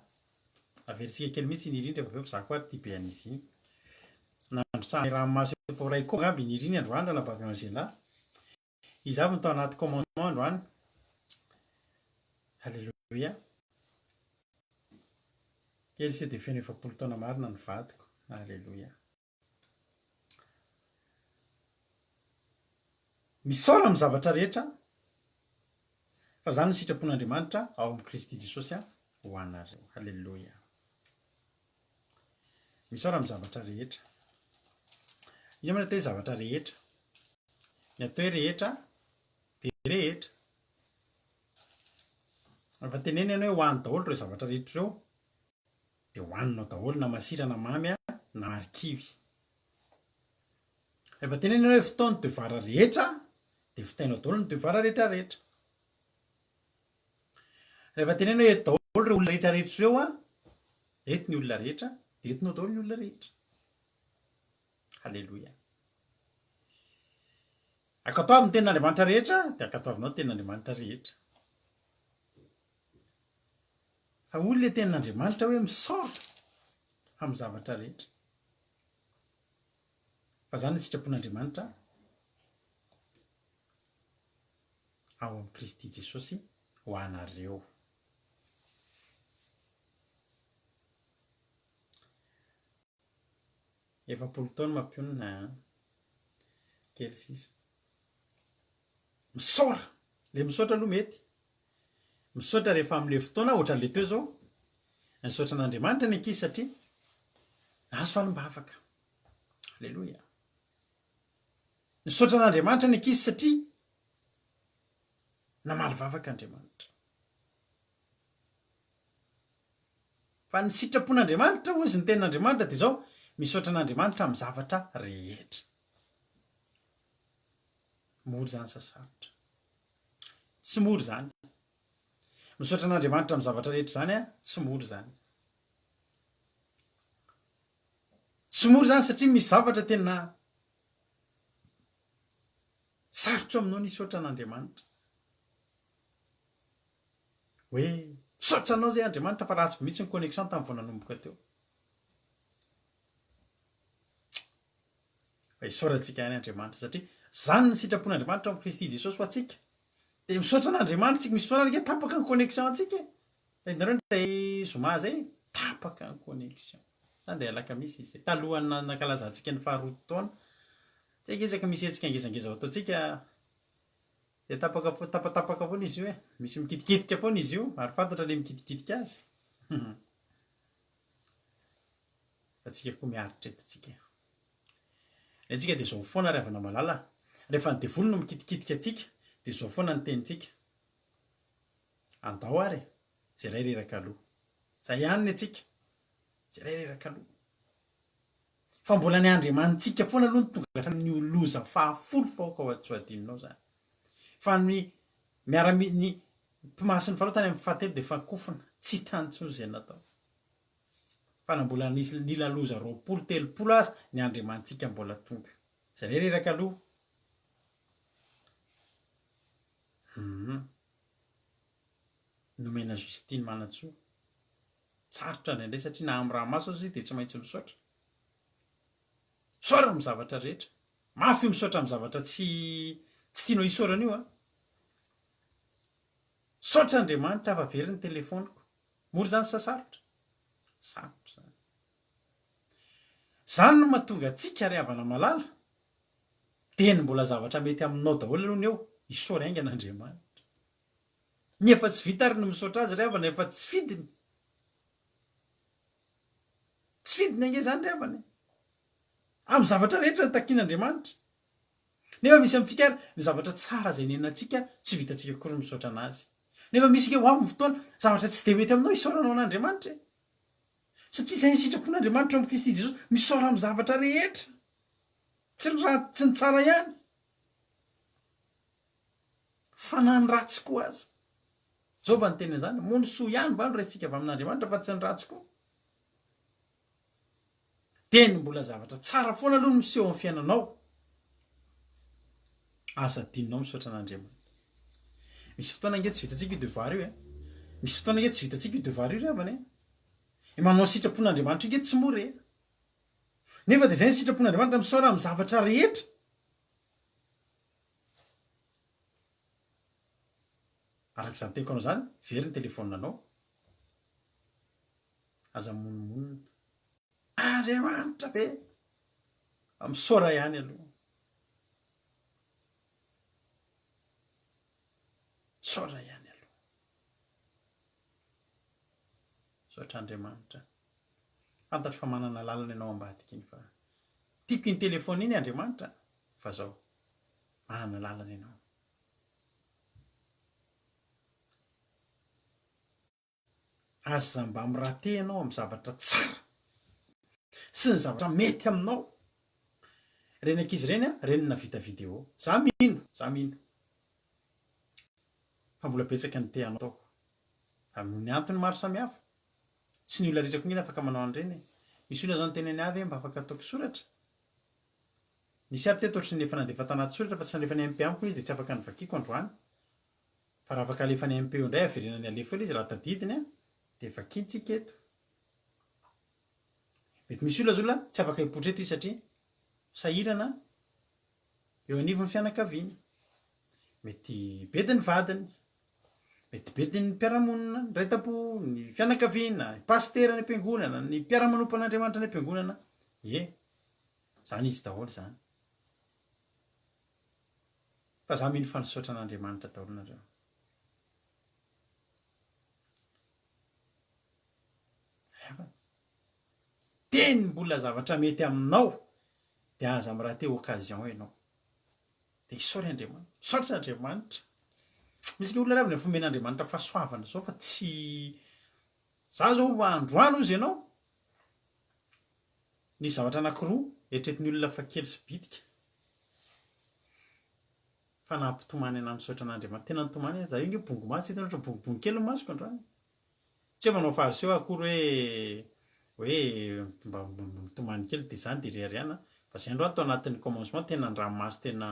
Averintsika kely mihitsy iny irindra rehefa za koa tia be an'izy iny nandrotsahany ranomasy poray koa aby niriny androany raha nabavy Angela. Izy avy mitao anaty commandement androany. Halleluja. Kely sy dia feno 7 taona marina ny vadiko. Halleluja. Misaora amin'ny zavatra rehetra fa zany ny sitrapon'Andriamanitra ao amin'ny Kristy Jesosy ho anareo. Halleluja. Misaora amin'ny zavatra rehetra. Io mana hoe zavatra rehetra. Ny atao hoe rehetra dia rehetra. Rehefa tenena ianao hoe ho any daholo ireo zavatra rehetra ireo dia hohaninao daholo na masira na mamy na marikivy. Rehefa tenena ianao hoe fotoana devoara rehetra dia fitainao daholo ny devoara rehetra rehetra. Rehefa tenena hoe daholo ireo olona rehetra rehetra ireo eto ny olona rehetra dia etinao daholo ny olona rehetra. Halleluja. Ankatoavy ny tenin'Andriamanitra rehetra dia ankatoavinao ny tenin'Andriamanitra rehetra. Fa olona tenin'Andriamanitra hoe misaora amin'ny zavatra rehetra. Fa zany ny sitrapon'Andriamanitra ao amin'ny Kristy Jesosy ho anareo. Efapolo taona mampionina kely sisa. Misaora. Le misaotra aloha mety. Misaotra rehefa amin'ilay fotoana ohatran'ilay teo zao. Nisaotra n'Andriamanitra ny ankizy satria nahazo fahalimbavaka. Halleluja. Nisaotra n'Andriamanitra ny ankizy satria namaly vavaka Andriamanitra. Fa ny sitrapon'Andriamanitra hozy ny tenin'Andriamanitra dia zao misaotra n'Andriamanitra amin'ny zavatra rehetra. Mora zany sasarotra. Tsy mora zany. Misaotra n'Andriamanitra amin'ny zavatra rehetra zany tsy mora zany. Tsy mora zany satria misy zavatra tena sarotra aminao ny misaotra n'Andriamanitra. Hoe misaotra anao zay Andriamanitra fa ratsy mihitsy ny connexion tamin'ny vao nanomboka teo. Fa isaorantsika ihany Andriamanitra satria zany ny sitrapon'Andriamanitra ao amin'ny Kristy Jesosy ho antsika. Dia misaotra n'Andriamanitra tsika misy fotoana arika tapaka ny connexion antsika. Hitanareo ndray zoma zay tapaka ny connexion. Zany dia alakamisy izy. Talohany nankalazantsika ny 2 taona. Tsika ezaka misy hetsika ngezangeza ao ataontsika dia tapatapaka foana izy io hoe. Misy mikitikitika foana izy io ary fantatra ilay mikitikitika azy. Fa tsika koa miaritra eto tsika. Antsika dia zao foana ravina malala. Rehefa ny devolo no mikitikitika atsika dia zao foana ny tenintsika. Andao ary zay iray reraka aloha. Zay ihany ny atsika. Zay iray reraka aloha. Fa mbola ny Andriamanitsika foana aloha ny tonga hatramin'ny loza 10 faoka ao Antsoadininao zany. Fa ny ny mpimasy ny faharoa tany amin'ny 7 dia fankofina. Tsy tany intsony izay natao. Fa na mbola nila loza 20-30 azy ny Andriamanitsika mbola tonga. Zay iray reraka aloha. Nomena Justine Manantsoa. Sarotra indraindray satria na amin'ny raha maso izy dia tsy maintsy misaotra. Misaora amin'ny zavatra rehetra. Mafy misaotra amin'ny zavatra tsy tianao hisaorana io. Saotra Andriamanitra fa very ny telefoniko. Mora zany sa sarotra? Sarotra zany. Zany no mahatonga antsika ary havana malala. Dia ny mbola zavatra mety aminao daholo aloha ny eo. Isaora hainga n'Andriamanitra. Nefa tsy vita ary ny misaotra azy rehavana efa tsy fidiny. Tsy fidiny ange zany rehavana. Amin'ny zavatra rehetra ny takian'Andriamanitra. Nefa misy amintsika ary ny zavatra tsara izay nenantsika tsy vitantsika kory misaotra anazy. Nefa misy ke ho avy fotoana zavatra tsy dia mety aminao isaoranao n'Andriamanitra. Satria izay ny sitrapon'Andriamanitra amin'ny Kristy Jesosy misaora amin'ny zavatra rehetra. Tsy ny ratsy tsy ny tsara ihany. Fa na ny ratsy koa aza. Joba ny teny izany, moa ny soa ihany mba no raisitsika avy amin'Andriamanitra fa tsy ny ratsy koa. Dia ny mbola zavatra tsara foana aloha no miseho amin'ny fiainanao. Asa adinonao misaotra n'Andriamanitra. Misy fotoana ange tsy vitantsika io devoir io. Misy fotoana ange tsy vitantsika io devoir io rehavana. Manao sitrapon'Andriamanitra io tsy mora. nefa dia izay ny sitrapon'Andriamanitra misaora amin'ny zavatra rehetra. Arak'izany teko anao zany, very ny telefoninanao. Aza monomonina. Andriamanitra be! Misaora ihany aloha. Misaora ihany aloha. Misaotra Andriamanitra. Fantatra fa manana lalana ianao ambadika iny fa tiako iny telefona iny Andriamanitra fa zao manana lalana ianao. Aza mba mirate ianao amin'ny zavatra tsara sy ny zavatra mety aminao. Reny ankizy reny reny navita video. Za mino. Fa mbola betsaka ny te anao. Amin'ny antony maro samihafa. Tsy ny olona rehetra koa afaka manao an'ireny. Misy olona zany teneny avy mba afaka ataoko soratra. Nisy ary teto ohatry ny efa nandefa tanaty soratra fa tsy nalefa ny MP amiko izy dia tsy afaka nivakiako androany. Fa raha afaka alefa ny MP indray averenany alefa izy raha tadidiny dia vakintsika eto. Mety misy olona zola tsy afaka hipotra eto izy satria sahirana eo anivon'ny fianakaviany. Mety bedy ny vadiny, mety bedy ny mpiaramonina, ny raitapo, ny fianakaviana, ny pastera ny ampiangonana, ny mpiara-manompan'Andriamanitra ny ampiangonana. Zany izy daholo zany. Fa za mino fa nisaotra an'Andriamanitra daholo nareo. Teny mbola zavatra mety aminao dia aza mirate occasion ianao. Dia isaora Andriamanitra. Isaotra Andriamanitra. Misy olona ravina fomen'Andriamanitra fahasoavana zao fa tsy za zao androany ozy ianao. Nisy zavatra anankiroa eritreretin'ny olona fa kely sy bitika. Fa nampitomany ana misaotra an'Andriamanitra. Tena nitomany za inge bongo maso hitana ohatra bongobongo kely ny masoko androany. Tsy hoe manao fahaseho akory hoe mba mitomany kely dia izany dia rihariana. Fa izay androany tao anatin'ny commencement tena ndranomaso tena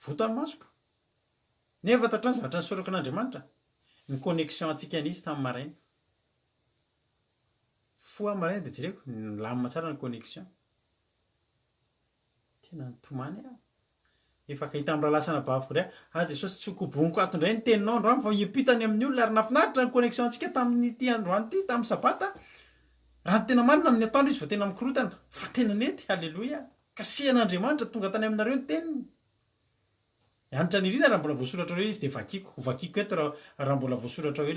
voto amin'ny masoko. Nefa tantrany zavatra nisaorako an'Andriamanitra. Ny connexion antsika nisy tamin'ny maraina. Foa maraina dia jereko nilamina tsara ny connexion. Tena nitomany aho. Efa kahita amin'ny raha lasana bavoko indray. Jesosy tsy hokoboniko ato indray ny teninao androany fa hiampitany amin'ny olona ary nafinaritra ny connexion antsika tamin'ny ity androany ity tamin'ny sabata. Raha ny tena marina amin'ny atoandro izy vao tena mikorotana. Fa tena nety. Halleloja. Kasihan'Andriamanitra tonga tany aminareo ny teniny. Hanitra nirina raha mbola voasoratra hoe izy dia vakiako. Ho vakiako eto raha mbola voasoratra hoe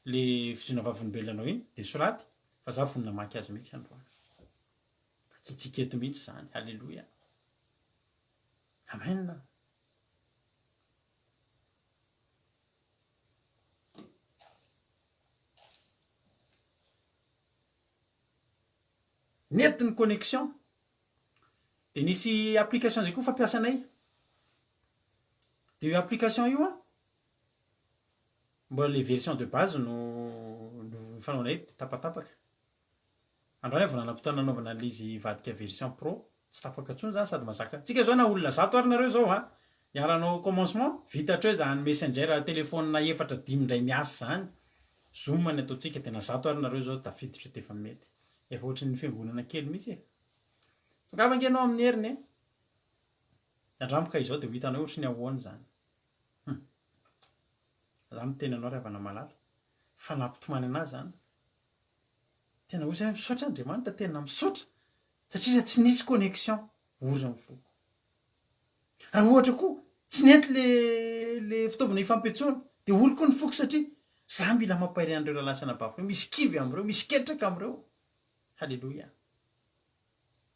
le fijoina vavolombelonanao iny dia soraty. Fa za vonona maky azy mihitsy androany. Vakitsika eto mihitsy izany. Halleloja. Amen. Nety ny connexion. Dia nisy application zay koa fampiasanay. Dia io application io mbola le version de base no fanaonay tapatapaka. Androany vao nanam-potoana nanaovana an'izy vadika version pro. Tsy tapaka intsony zany sady mazaka. Tsika zao na olona 100 ary nareo zao iaranao commencement vita hatreo zany messenger telefonina 4-5 indray miasa zany. Zoom ny ataontsika tena 100 ary nareo zao tafiditra tefa mety. Efa ohatran'ny fiangonana kely mihitsy e. Fangavangenao amin'ny heriny e. Andramboka izao dia ho hitanao ohatry ny ahoana zany. Za miteny anao ray avana malala. Fa nampitomany anazy zany. Tena hoy izay misaotra Andriamanitra tena misaotra. Satria tsy nisy connexion orina amin'ny foko. Raha ohatra koa tsy nety le fitaovana ifampiantsoana dia oriko ny foko satria za mila mampahiry an'ireo raha lasana bavoko. Misy kivy amin'ireo, misy ketraka amin'ireo. Halleloja.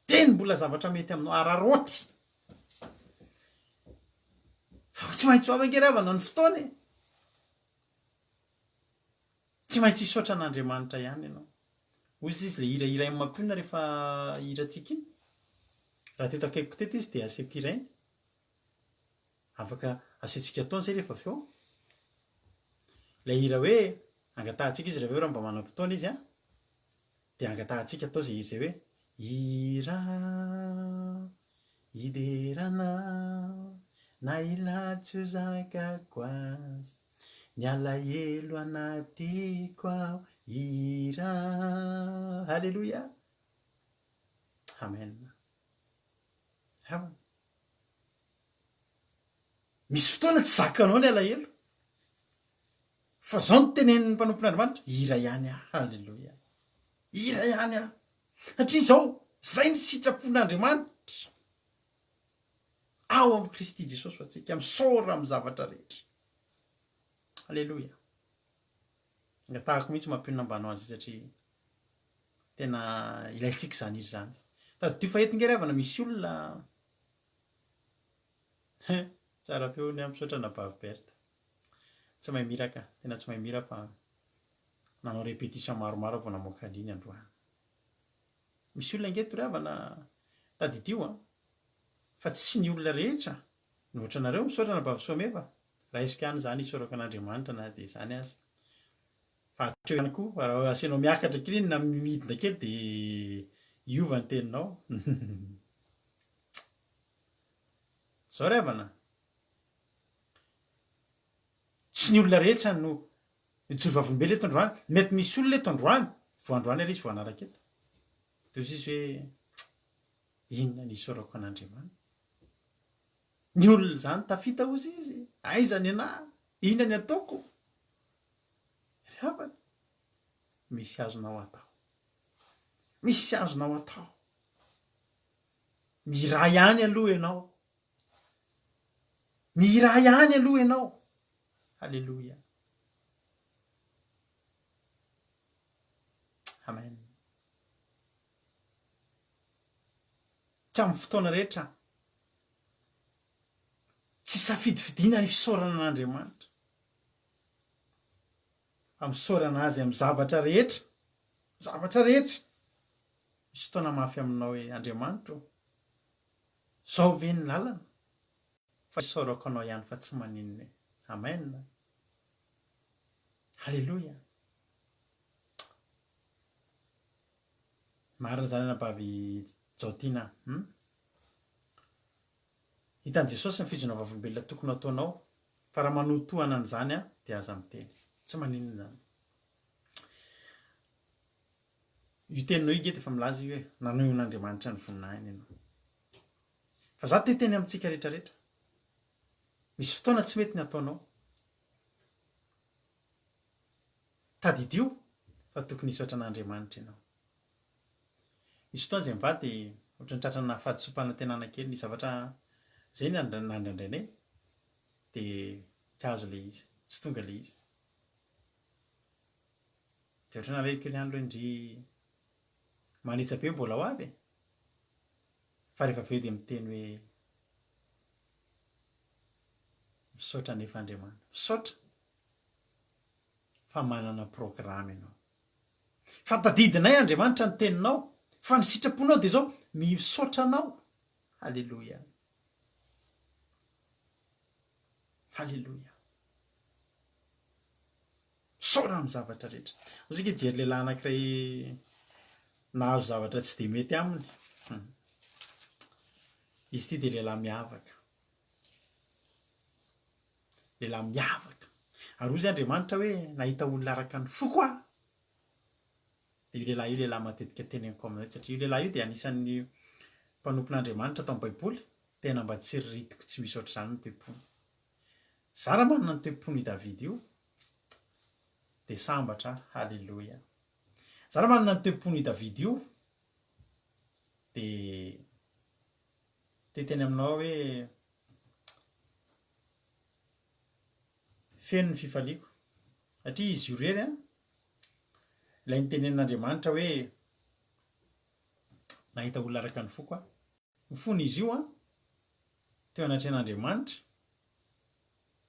Teny mbola zavatra mety aminao araroty. Fa tsy maintsy hoavan-keravana ny fotoana e. Tsy maintsy hisaotra an'Andriamanitra ihany ianao. Hoy izy le hira amin'ny mampiona rehefa hirantsika iny. Raha teto akaikiko teto izy dia aseko hirainy. Afaka asiantsika taona izay rehefa avy eo. Ilay hira hoe angatahantsika izy rehefa raha mba manam-potoana izy dia angatahantsika atao izay hira izay hoe hira hiderana na ilatso zakako azy ny alahelo anatiko ao hira. Halleloja. amen. Misy fotoana tsy zakanao ny alahelo fa zao no tenenin'ny mpanompon'Andriamanitra, hira ihany aho, halleloia, hira ihany aho, satria zao zay ny sitrapon'Andriamanitra ao amin'ny Kristy Jesosy fa tsika misaora amin'ny zavatra rehetra, halleloia. Angatahako mihitsy mampionona ambany azy satria tena ilaintsika zany izy zany. Taddio fahetingeravana misy olona tsara feo ny ampisaotra na Baviberta. Tsy mahay mira ka, tena tsy mahay mira fa nanao répétition maromaro vao namoaka an'iny androany. Misy olona ingeto ravana tadidio fa tsy ny olona rehetra. Ny ohatranareo misaotra na Bavisomeva, raisiko ihany zany isaorako an'Andriamanitra na dia zany aza. Fa hatreo ihany koa raha asianao miakatra kely na midina kely dia iova ny teninao. Zao ravana. Tsy ny olona rehetra no mijoro vavolombelona eto androany. Mety misy olona eto androany, vao androany ary izy vao anaraka eto. Dia izy hoe inona ny isaorako an'Andriamanitra? Ny olona zany tafita ozy izy, aiza ny anahy, inona ny ataoko? Ravana, misy azonao atao. Misy azonao atao. Mira ihany aloha ianao. Mira ihany aloha ianao. Halleluia. Amen. Tsy amin'ny fotoana rehetra tsy safidifidiana ny fisaorana an'Andriamanitra. Misaorana azy amin'ny zavatra rehetra. Zavatra rehetra. Misy fotoana mafy aminao hoe Andriamanitra, zao ve ny lalana? Fa isaorako anao ihany fa tsy maninona. Amen. Halleluia. Marina zany anabavy Jaotina. Hitan'i Jesosy ny fijona vavolombelona tokony ataonao, fa raha manotohana an'izany dia aza miteny. Tsy maninona zany. Io teninao io efa milaza io hoe nanohin'Andriamanitra ny voninahiny ianao. Fa za te teny amintsika rehetrarehetra. Misy fotoana tsy mety ny ataonao. Tadidio fa tokony hisaotra an'Andriamanitra ianao. Misy fotoana izay mivady ohatran'ny tratrana fahadisom-pana tenana kely ny zavatra izay nandraindray dia tsy azo ilay izy, tsy tonga ilay izy. Dia ohatrana aleko ihany aloha indry manitsabe mbola ho avy. Fa rehefa aveo dia miteny hoe misaotra nefa Andriamanitra. Misaotra fa manana programa ianao. Fa tadidinay Andriamanitra ny teninao, fa ny sitraponao dia zao misaotra anao. Halleluia. Halleluia. Misaora amin'ny zavatra rehetra. Osika hijery lehilahy anankiray nahazo zavatra tsy dia mety aminy. Izy ity dia lehilahy miavaka. Lehilahy miavaka. Ary ozy Andriamanitra hoe nahita olona araka ny foko aho. Dia io lehilahy matetika teneniko aminay satria io lehilahy io dia anisan'ny mpanompon'Andriamanitra tao amin'ny Baiboly. Tena mba tsy ritiko tsy misy ohatr'izany ny toe-pony. Za raha manana ny toe-pony i Davidy io dia sambatra. Halleluia. Za raha manana ny toe-pony i Davidy io dia teny aminao hoe feno ny fifaliako. Satria izy io rery ilay nitenen'Andriamanitra hoe nahita olona araka ny foko aho. Ny fony izy io teo anatrehan'Andriamanitra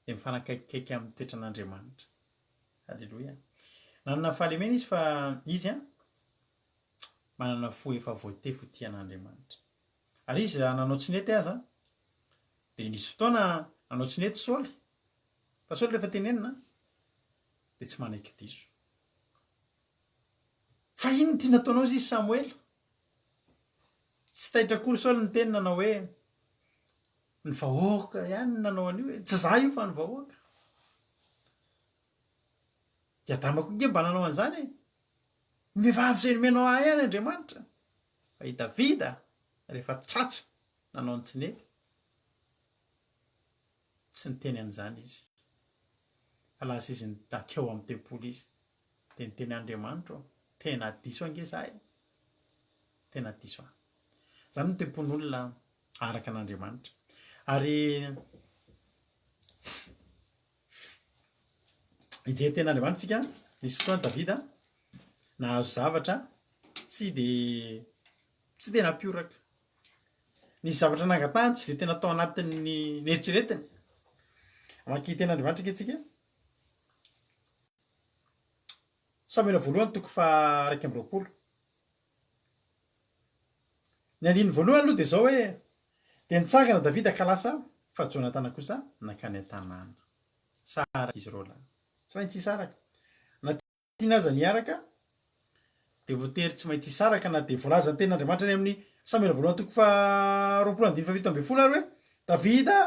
dia mifanakaikikaiky amin'ny toetran'Andriamanitra. Halleluia. Nanana fahalemena izy fa izy manana fo efa voatefy ho tian'Andriamanitra. Ary izy nanao tsy nety aza dia nisy fotoana nanao tsy nety Saoly. Fa Saoly rehefa tenenina dia tsy manaiky diso. Fa ino ty nataonao izy Samuela? Tsy tahitra akory Saoly ny teny nanao hoe ny vahoaka ihany nanao an'io hoe tsy za io fa ny vahoaka. Dia adamako nge mba nanao an'izany. Ny vehivavy izay nomenao ahy ihany Andriamanitra. Fa fa i Davida rehefa tratra nanao ny tsinefy tsy niteny an'izany izy fa lasa izy takeo amin'ny tempolo izy dia niteny Andriamanitra tena diso ange zahay, tena diso ahy. Izany no tempon'olona araka an'Andriamanitra. Ary hijery tena Andriamanitra tsika, nisy fotoana Davida nahazo zavatra tsy dia nampioraka. Nisy zavatra nangatahany tsy dia tena tao anatin'ny eritreretiny. Amaky tena Andriamanitra antsika. Samuel voalohany toko 1:20. Ny andininy voalohany aloha dia zao hoe dia nitsangana Davida ka lasa fa Jonatana kosa nakany an-tanàna. Saraka izy roa lahy. Tsy maintsy hisaraka. Na tiana aza niaraka dia voatery tsy maintsy hisaraka na dia voalaza ny ten'Andriamanitra any amin'ny Samuel voalohany toko 20:17 ary hoe Davida,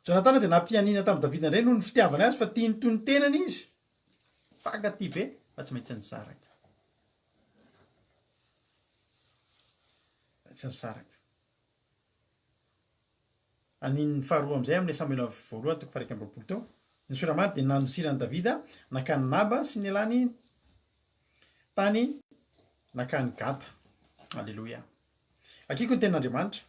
Jonatana dia nampianina tamin'ny Davida indray noho ny fitiavany azy fa tia ny toy ny tenany izy. Fankaty be fa tsy maintsy nisaraka. Tsy nisaraka. Anin'ny faharoa amin'izay amin'ny Samuel voalohany toko 1:20 teo. Ny soramany dia nanosirany Davida nakany Naba sy ny lany tany nakany Gata. Alleloia. Akiko ny ten'Andriamanitra.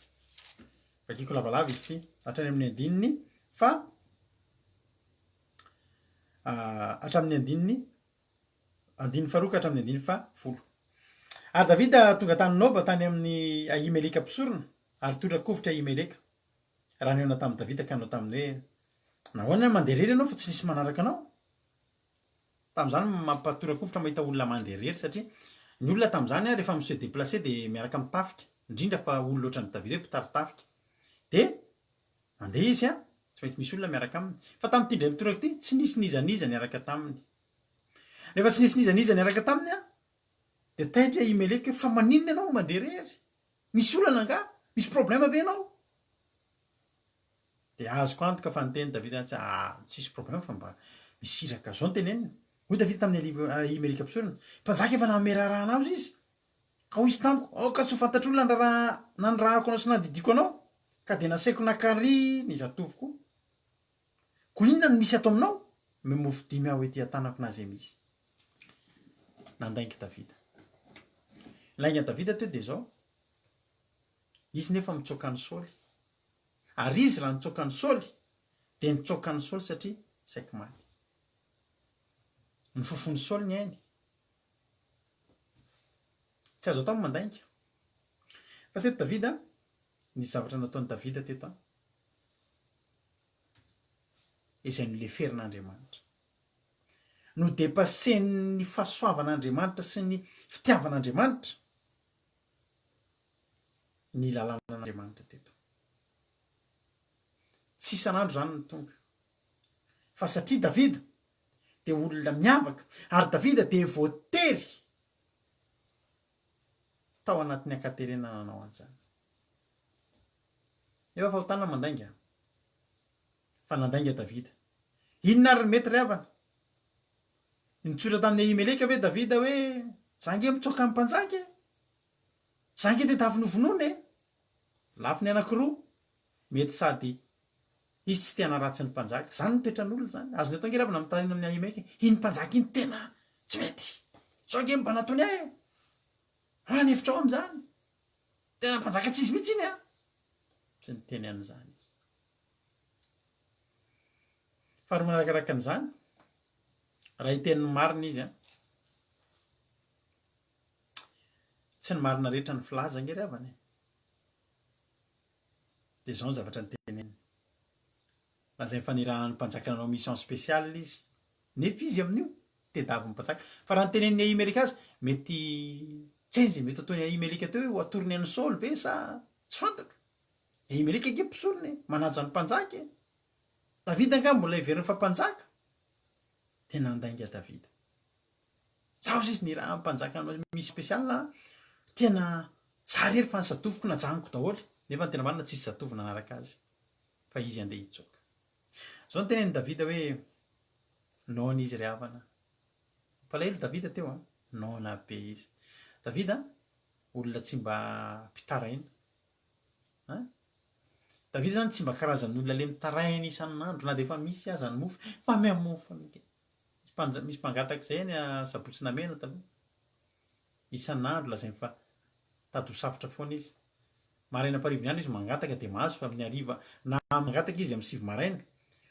Akiko lavalava izy ity. Hatrany amin'ny andininy fa hatramin'ny andininy faharoa ka hatramin'ny andininy 10. Ary Davida tonga tany Noba tany amin'ny Ahimeleka mpisorona ary tora-kovitra Ahimeleka. Raha niona tamin'ny Davida ka nanao taminy hoe nahoana mandeha irery ianao fa tsy nisy manaraka anao. Tamin'izany mampatora-kovitra mahita olona mandeha irery satria ny olona tamin'izany rehefa mi-se déplacé dia miaraka mitafika. Indrindra fa olona ohatran'ny Davida hoe mpitary tafika. Dia mandeha izy tsy maintsy misy olona miaraka aminy. Fa tamin'ity indray mitoraka ity tsy nisy nizaniza niaraka taminy. Rehefa tsy nisy nizaniza niaraka taminy dia taitra Ahimeleka fa maninona ianao mandeha irery? Misy olana angaha? Misy problème ve ianao? Dia azoko antoka fa niteny Davida tsisy problème fa mba misy iraka zao ny tenenina. Hoy Davida tamin'ny Ahimeleka mpisorona, mpanjaka efa nanome raharaha anao izy. Ka hoy izy tamiko, ka tsy ho fantatr'olona nanirahako anao sy nandidiko anao ka dia nasaiko nakary ny zatoviko. Ko inona no misy ato aminao? Mimofo dimy aho ety an-tanako na zay misy. Nandainga Davida. Ilainga Davida teo dia zao. Izy nefa mitsoaka ny Saoly. Ary izy raha nitsoaka ny Saoly dia nitsoaka ny Saoly satria saika maty. Ny fofon'ny Saoly ny ainy. Tsy azo atao ny mandainga. Fa teto Davida, nisy zavatra nataon'i Davida teto izay noleferin'Andriamanitra. Nodepassen'ny fahasoavan'Andriamanitra sy ny fitiavan'Andriamanitra ny lalàn'Andriamanitra teto. Tsy isan'andro izany ny tonga. Fa satria Davida dia olona miavaka ary Davida dia voatery tao anatin'ny akaterenana nanao an'izany. Efa fahotana mandainga. Fa nandainga Davida. Inona ary mety ry havana? Nitsotra tamin'ny Ahimeleka hoe Davida hoe zange mitsoaka amin'ny mpanjaka. Zange dia tafinofonoina e. Lafiny anankiroa. Mety sady izy tsy tiana ratsy ny mpanjaka. Izany no toetran'olona izany. Azony atao nge ravina amin'ny amin'ny Ahimeleka. Iny mpanjaka iny tena tsy mety. Sao nge mba nataony ahy. Hoana ny hevitra ao amin'izany. Tena mpanjaka tsy izy mihitsy iny tsy niteny an'izany izy. Fa ary manarakaraka an'izany, raha hiteny marina izy tsy ny marina rehetra ny filaza nge ry havana. Dia izao ny zavatra niteneniny. Lazay fanirahan'ny mpanjaka nanao mission spéciale izy. Nefa izy amin'io tedavy mpanjaka. Fa raha nitenen'ny Ahimeleka azy mety tsenjy mety ataony Ahimeleka teo ho atorony an'ny Saoly ve sa tsy fantako. Ahimeleka nge mpisorony manaja ny mpanjaka. Davida angamba mbola heveriny fa mpanjaka. Tena nandainga Davida. Zaho izy niraha mpanjaka nanao mission spéciale tena za rery fa ny zatoviko najanoko daholo. Nefa ny tena marina tsisy zatovy nanaraka azy. Fa izy andeha hitsoaka. Zao ny tenen'i Davida hoe nona izy ry havana. Mpalahelo Davida teo nona be izy. Davida olona tsy mba mpitaraina Davida zany tsy mba karazan'olona le mitaraina isan'andro na dia efa misy aza ny mofo mamea mofo misy mpangataka izay ny sabotsy namena taloha isan'andro lazainy fa tady ho safotra foana izy maraina parivony andro izy mangataka dia mahazo fa amin'ny hariva na mangataka izy amin'ny 7 maraina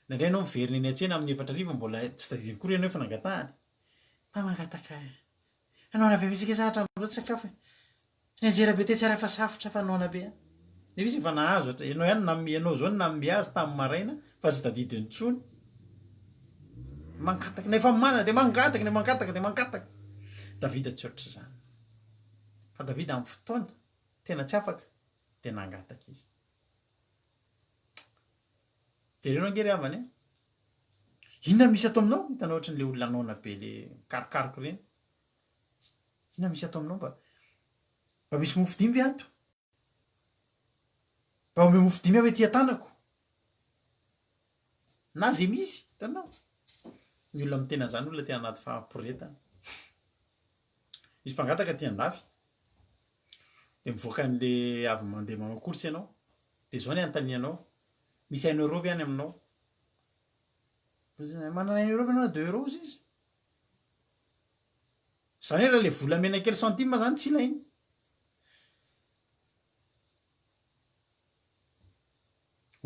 nandray ianao miverina eny an-tsena amin'ny 4 hariva mbola tsy tadidiny kory ianao efa nangatahany fa mangataka anao nabe misy kesahatra amin'izao tsy sakafo ny anjera be te tsara fa safotra fa anao nabe nefa izy efa nahazo ianao ihany ianao zao ny namme azy tamin'ny maraina fa tsy tadidiny intsony mangataka nefa manana dia mangataka ne mangataka dia mangataka Davida tsy ohatra izany fa Davida amin'ny fotoana tena tsy afaka dia nangataka izy jerenao angery havany inona misy atao aminao hitanao ohatran'le olona anona be le karokaroko ireny inona misy atao aminao mba misy mofo dimy ve ato mba ome mofo dimy aho hoe tia tanako na zay misy hitanao ny olona mitena an'izany olona tia anaty fampiretana misy mpangataka tia andafy dia mivoaka an'le avy mandeha manao korsy ianao dia zao ny anontanianao misy 1 euro ve any aminao manana 1 euro ve anao na 2 euro izy izany hoe raha le vola mena kely centime zany tsy ilainy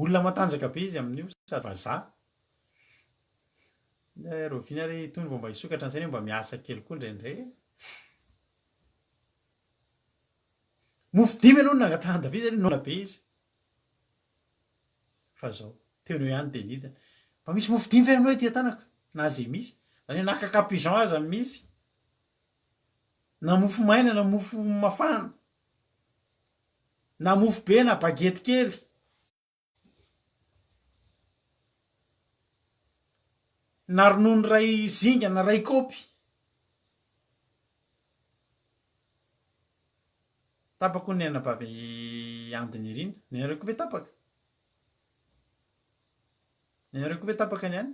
olona matanjaka be izy amin'io sady vazaha rovina ry tony vao mba hisokatra an'izay mba miasa kely koa indraindray mofo dimy aloha nangatahany Davida nona be izy fa zao teo ihany dia nidina mba misy mofo dimy ve aminao tia tanaka na zay misy zany hoe naka capuchon aza misy na mofo maina na mofo mafana na mofo be na bagety kely na ronono ray zinga na ray kopy tapako ny anabavy andony irina ny anareko ve tapaka ny anareko ve tapaka ny any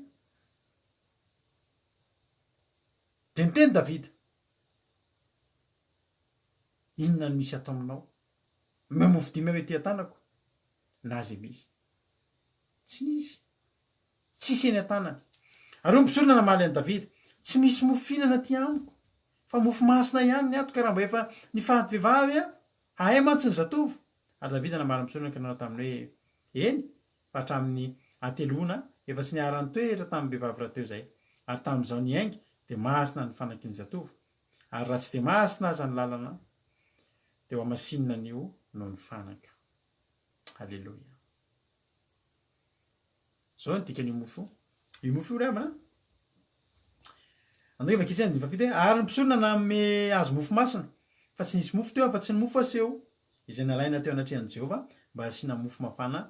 dia niteny Davida inona ny misy atao aminao me mofo dimy hoe tia tanako na zay misy tsy misy tsisy eny an-tanany ary mpisorona namaly an'i Davida tsy misy mofo fihinana ty amiko fa mofo masina ihany ny ato ka raha mba efa nifaty vehivavy ahay mantsy ny zatovo ary Davida namaly mpisorona ka nanao taminy hoe eny fa hatramin'ny ateloana efa tsy niarany toetra tamin'ny vehivavy raha teo izay ary tamin'izao ny hainga dia masina ny fanaky ny zatovo ary raha tsy dia masina aza ny lalana dia ho amasinina an'io no ny fanaka halleloia zao ny dikany mofo io mofo io ry havana andao efa kitsy ny fafito hoe ary mpisorona nanome azy mofo masina fa tsy nisy mofo teo afa tsy ny mofo aseho izay nalaina teo anatrehan'i Jehova mba asiana mofo mafana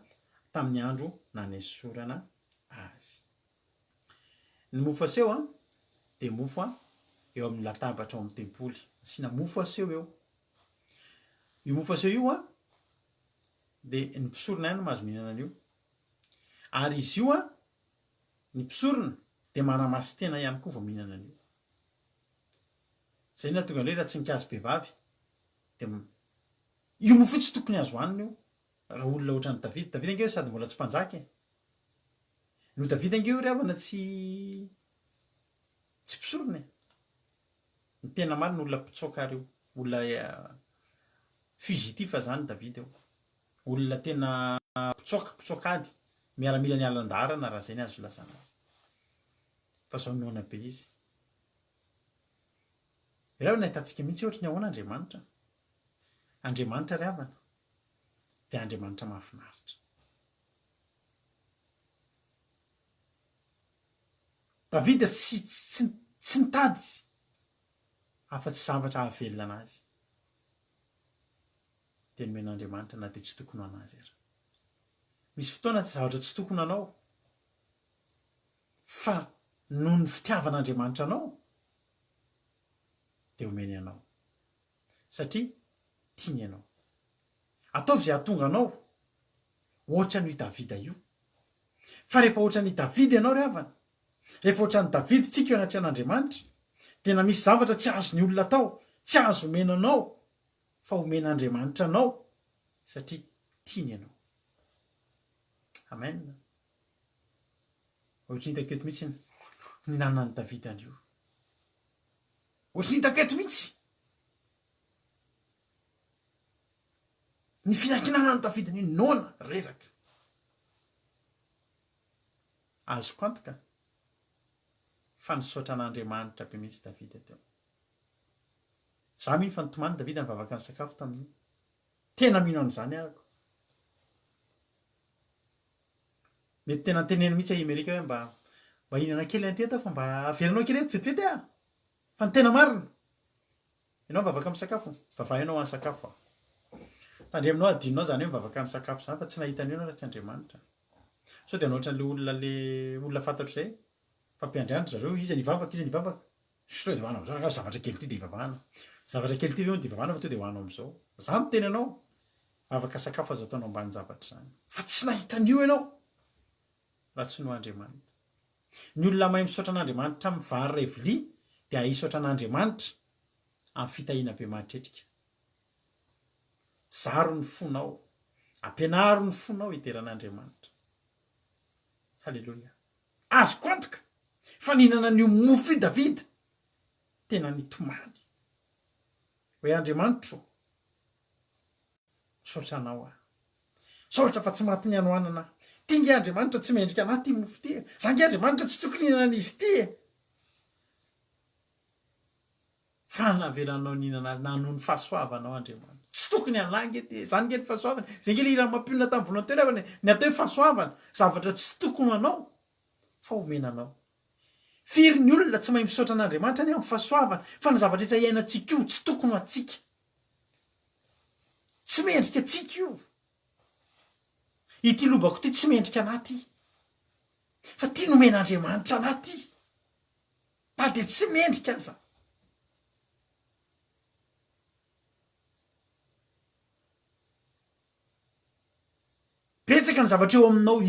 tamin'ny andro nanesorana azy ny mofo aseho dia mofo eo amin'ny latabatra ao amin'ny tempoly asiana mofo aseho eo io mofo aseho io dia ny mpisorona ihany mahazo mihinana an'io ary izy io ny mpisorona dia manamasy tena ihany koa vao mihinana an'io zay na tonga hoe raha tsy nikazo behivavy dia io mofo io tsy tokony azo hohanina io raha olona ohatran'ny Davida ange hoe sady mbola tsy mpanjaka no Davida ange io ry havana tsy mpisorona ny tena mary ny olona mpitsoka reo olona fugitif zany Davida io olona tena mpitsokady miaramila ny alan-darana raha zay ny azo lazana azy fa zao noana be izy raha ho nahitantsika mihitsy ohatra ny ahoana Andriamanitra ry havana dia Andriamanitra mahafinaritra Davida tsy nitady afa-tsy zavatra hahavelona anazy dia nomen'Andriamanitra na dia tsy tokony ho anazy ary misy fotoana zavatra tsy tokony anao fa noho ny fitiavan'Andriamanitra anao dia omeny anao satria tiany ianao ataovy izay hahatonga anao ohatra ny Davida io fa rehefa ohatra ny Davida ianao ry havana rehefa ohatra ny Davida tsika eo anatrehan'Andriamanitra dia na misy zavatra tsy azo ny olona atao tsy azo omena anao fa omen'Andriamanitra anao satria tiany ianao. Amen. Ohatry hitako eto mihitsy ny nanany Davida an'io. Ohatry hitako eto mihitsy ny finankinanany Davida ny nona reraka. Azoko antoka fa nisaotra an'Andriamanitra be mihitsy Davida teo. Za mino fa nitomany Davida nivavaka ny sakafo tamin'iny. Tena mino an'izany ahako. Mety tena tenena mihitsy Amerika hoe mba hinana kely antety fa mba averinao kely eto vetivety ah. Fa ny tena marina. Ianao mivavaka amin'ny sakafo, vavahinao amin'ny sakafo. Tandreminao adinonao zany hoe mivavaka amin'ny sakafo zany fa tsy nahitany eo raha tsy Andriamanitra. So dia ohatran'le olona fantatro izay fampiandrianitra zareo izy ny vavaka. So dia hoanao amin'izao zavatra kely ity dia ivavahana. Zavatra kely ity dia ivavahana fa to dia hoanao amin'izao. Za miteny anao afaka sakafo azo ataonao ambany zavatra zany. Fa tsy nahitan'io ianao raha tsy no Andriamanitra. Ny olona mahay misaotra an'Andriamanitra amin'ny vary iray vilia dia hisaotra an'Andriamanitra amin'ny fitahiana be mahitretrika. Zaro ny fonao, ampianaro ny fonao hiteran'Andriamanitra. Halleluja. Azoko antoka fa nihinana an'io mofo io Davida tena nitomany hoe Andriamanitra saotra anao ah. Saotra fa tsy maty ny anohanana. Tinga Andriamanitra tsy mendrika anaty mofo ty. Zangy Andriamanitra tsy tokony hihinana an'izy ty. Fa navelanao nihinana nanohy ny fahasoavanao Andriamanitra. Tsy tokony hanangy ety. Zany nge ny fahasoavana. Zay nge le iran'ny mampionana tamin'ny voalohany teo rehefa ny atao hoe fahasoavana. Zavatra tsy tokony anao fa omenanao. Firy ny olona tsy mahay misaotra an'Andriamanitra ny amin'ny fahasoavana fa ny zavatra rehetra iainantsika io tsy tokony ho antsika. Tsy mendrika antsika io. Ity lobako ity tsy mendrika anaty. Fa tia nomen'Andriamanitra anaty. Na dia tsy mendrika aza. Betsaka ny zavatra eo aminao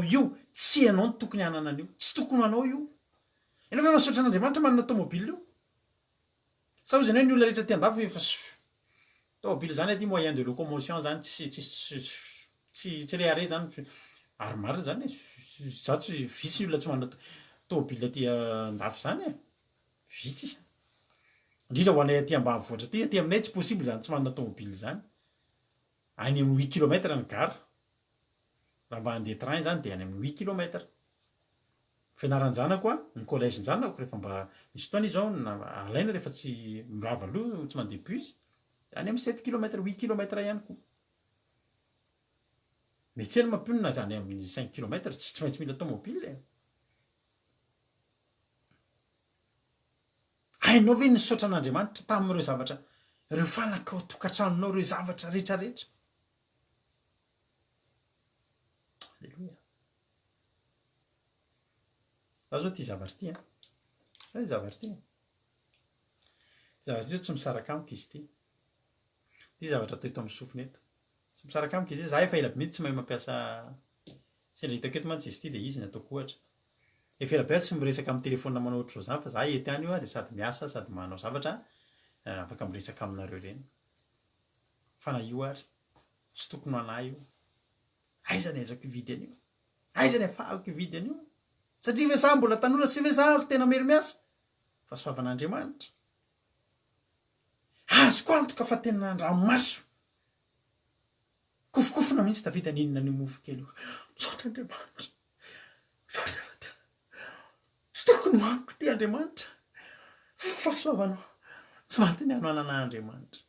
io tsy ianao no tokony hanana an'io. Tsy tokony anao io. Ianao ve mahasotra an'Andriamanitra manana tomobile io? Sa hoy izany hoe ny olona rehetra ty-andafy efa tomobile zany aty moyen de locomotion zany tsy rehare zany. Ary marina zany zato vitsy ny olona tsy manana tomobile aty andafy zany e. Vitsy. Indrindra ho anay aty ambanivohitra aty, aty aminay tsy possible zany tsy manana tomobile zany. Any amin'ny 8 kilomètres ny gara. Raha mba handeha train zany dia any amin'ny 8 kilomètres. Fianaran'ny zanako ny collège ny zanako rehefa mba misy fotoana izao alaina rehefa tsy mirava aloha tsy mandeha bus. Any amin'ny 7 kilomètres, 8 kilomètres ihany koa. Mety ny mampionana zany amin'ny 5 kilomètres tsy maintsy mila tomobile. Hainao ve ny saotra an'Andriamanitra tamin'ireo zavatra, ireo fanaka ao tokantranonao, ireo zavatra rehetrarehetra. Halleluja. Za zao tia zavatra ity a. Zay zavatra ity. Zavatra ity tsy misaraka amiko izy ity. Ity zavatra atao eto amin'ny sofina eto. Tsy misaraka amiko izy. Za efa ela be mihitsy tsy mahay mampiasa. Sendra hitako eto mantsy izy ity dia izy ny ataoko ohatra. Efa ela be tsy miresaka amin'ny telefaonina manao ohatr'izao zany fa za eto ihany io dia sady miasa sady manao zavatra afaka miresaka aminareo ireny. Fa na io ary tsy tokony ho anahy io. Aiza ny aizako hividy an'io? Aiza ny ahafahako hividy an'io? Satria ve za mbola tanora sy ve za tena mery miasa? Fa soavan'Andriamanitra. Azoko antoka fa tena andramaso. Kofokofona mihitsy Davida ninona ny mofo kely io. Misaotra Andriamanitra. Misaotra tena. Tsy tokony hoaniko ty Andriamanitra. Fahasoavanao. Tsy maty ny anohanana Andriamanitra.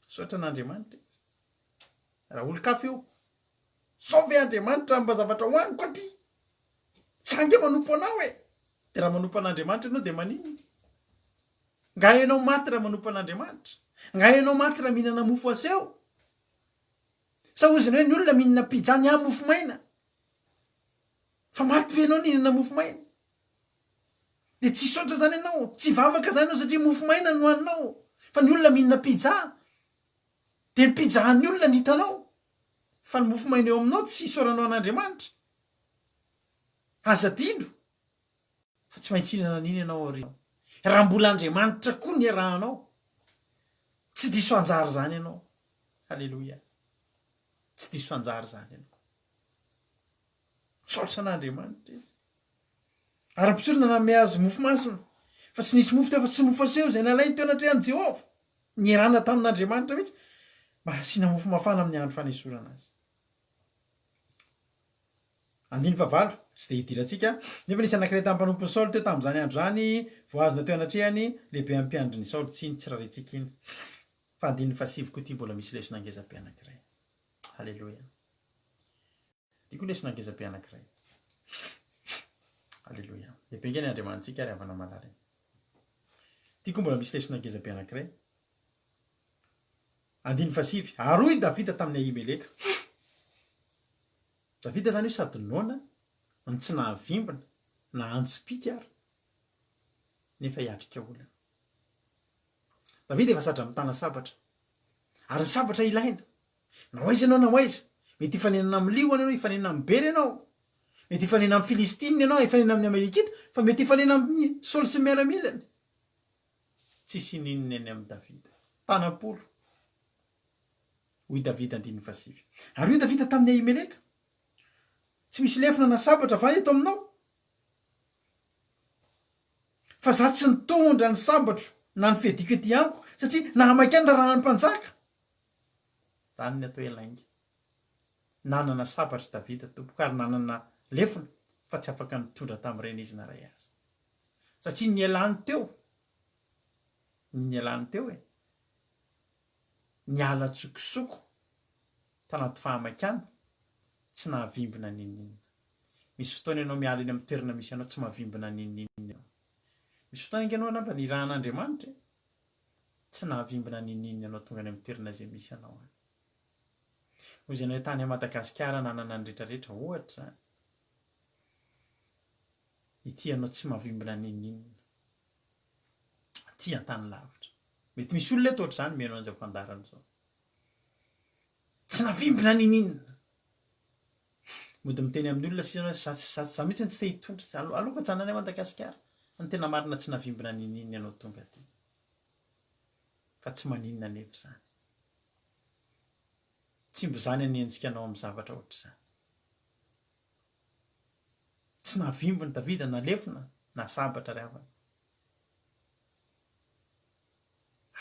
Misaotra an'Andriamanitra izy. Raha olo-kafa eo. Saove Andriamanitra mba zavatra hoaniko aty. Sange manompo anao e. Dia raha manompo an'Andriamanitra ianao dia manino? Nga ianao maty raha manompo an'Andriamanitra? Nga ianao maty raha mihinana mofo aseho? Sa hozy hoe ny olona mihinana pizza ny mofo maina? Fa maty ve ianao nihinana mofo maina? Dia tsy saotra zany ianao, tsy vavaka zany ianao satria mofo maina no haninao. Fa ny olona mihinana pizza. Dia ny pizza ny olona ny hitanao. Fa ny mofo maina eo aminao tsy isaoranao an'Andriamanitra. Aza dino. Fa tsy maintsy hinana an'iny ianao aoriana. Raha mbola Andriamanitra koa ny arahanao. tsy diso anjary zany ianao. Halleloia. Tsy diso anjary zany ianao. Saotra an'Andriamanitra izy. Ary mpisorona nanome azy mofo masina. Fa tsy nisy mofo teo fa tsy mofo aseho zay nalainy teo anatrehan'i Jehova. Nierana tamin'Andriamanitra mihitsy mba hasiana mofo mafana amin'ny andro fanesorana azy. Andiny favalo, tsy dia hidirantsika. Nefa nisy anankiray tamin'ny mpanompon'ny Saoly teo tamin'izany andro zany, voazona teo anatrehany lehibe amin'ny mpiandrin'ny Saoly, tsy iny tsy raharetsika iny. Fa andiny fasivy koa ity mbola misy lesona angezabe anankiray. Halleloia. Ity koa lesona angezabe anankiray. Halleloia. Lehibe nge ny Andriamanitsika ary havana mahalala. Ity koa mbola misy lesona angezabe anankiray. Andiny fasivy. Aroy Davida tamin'ny Ahimeleka. Davida zany io sady nona, ny tsy nahavimbina, na antsim-pika ary, nefa hiatrika olona. Davida efa sadra mitana sabatra. Ary ny sabatra ilaina. Na hoaiza ianao na hoaiza. Mety hifanenana amin'ny Lioana ianao, hifanenana amin'ny Bera ianao. Mety hifanenana amin'ny Filistinina ianao, hifanenana amin'ny Amalekita, fa mety hifanenana amin'ny Saoly sy miaramilany. Tsisy ininona eny amin'ny Davida. Tanam-polo. Hoy Davida andiny fasivy. Ary io Davida tamin'ny Ahimeleka. Tsy misy lefina na sabatra va eto aminao? Fa za tsy nitondra ny sabatro na ny fediko ety amiko satria nahamakandra raha ny mpanjaka. Zany ny atao elainga. Nanana sabatra Davida tompoka ary nanana lefina fa tsy afaka nitondra tamin'ireny izy na ray azy. Satria nialany teo. Nialany teo e. Niala tsokosoko tanaty fahamakana. Tsy nahavimbina ninninna. Misy fotoana ianao miala eny amin'ny toerana misy ianao tsy mahavimbina ninninna. Misy fotoana ianao namba ny rahan'Andriamanitra. Tsy nahavimbina ninninna ianao tonga any amin'ny toerana izay misy ianao. Hoy izay nahita any Madagasikara nanana ny rehetrarehetra ohatra. Ity ianao tsy mahavimbina ninninna. Ity antany lavitra. Mety misy olona eto ohatr'izany mihaino an'izao fandarana izao. Tsy nahavimbina ninninna. Mody miteny amin'ny olona sisa za mihitsy tsy te hitondra. Aleo fa janany Madagasikara. Ny tena marina tsy nahavimbina ninninna ianao tonga aty. Fa tsy maninona nefa izany. Tsy mbo izany aniantsika anao amin'ny zavatra ohatr'izany. Tsy nahavimbina Davida na lefina na sabatra ry havana.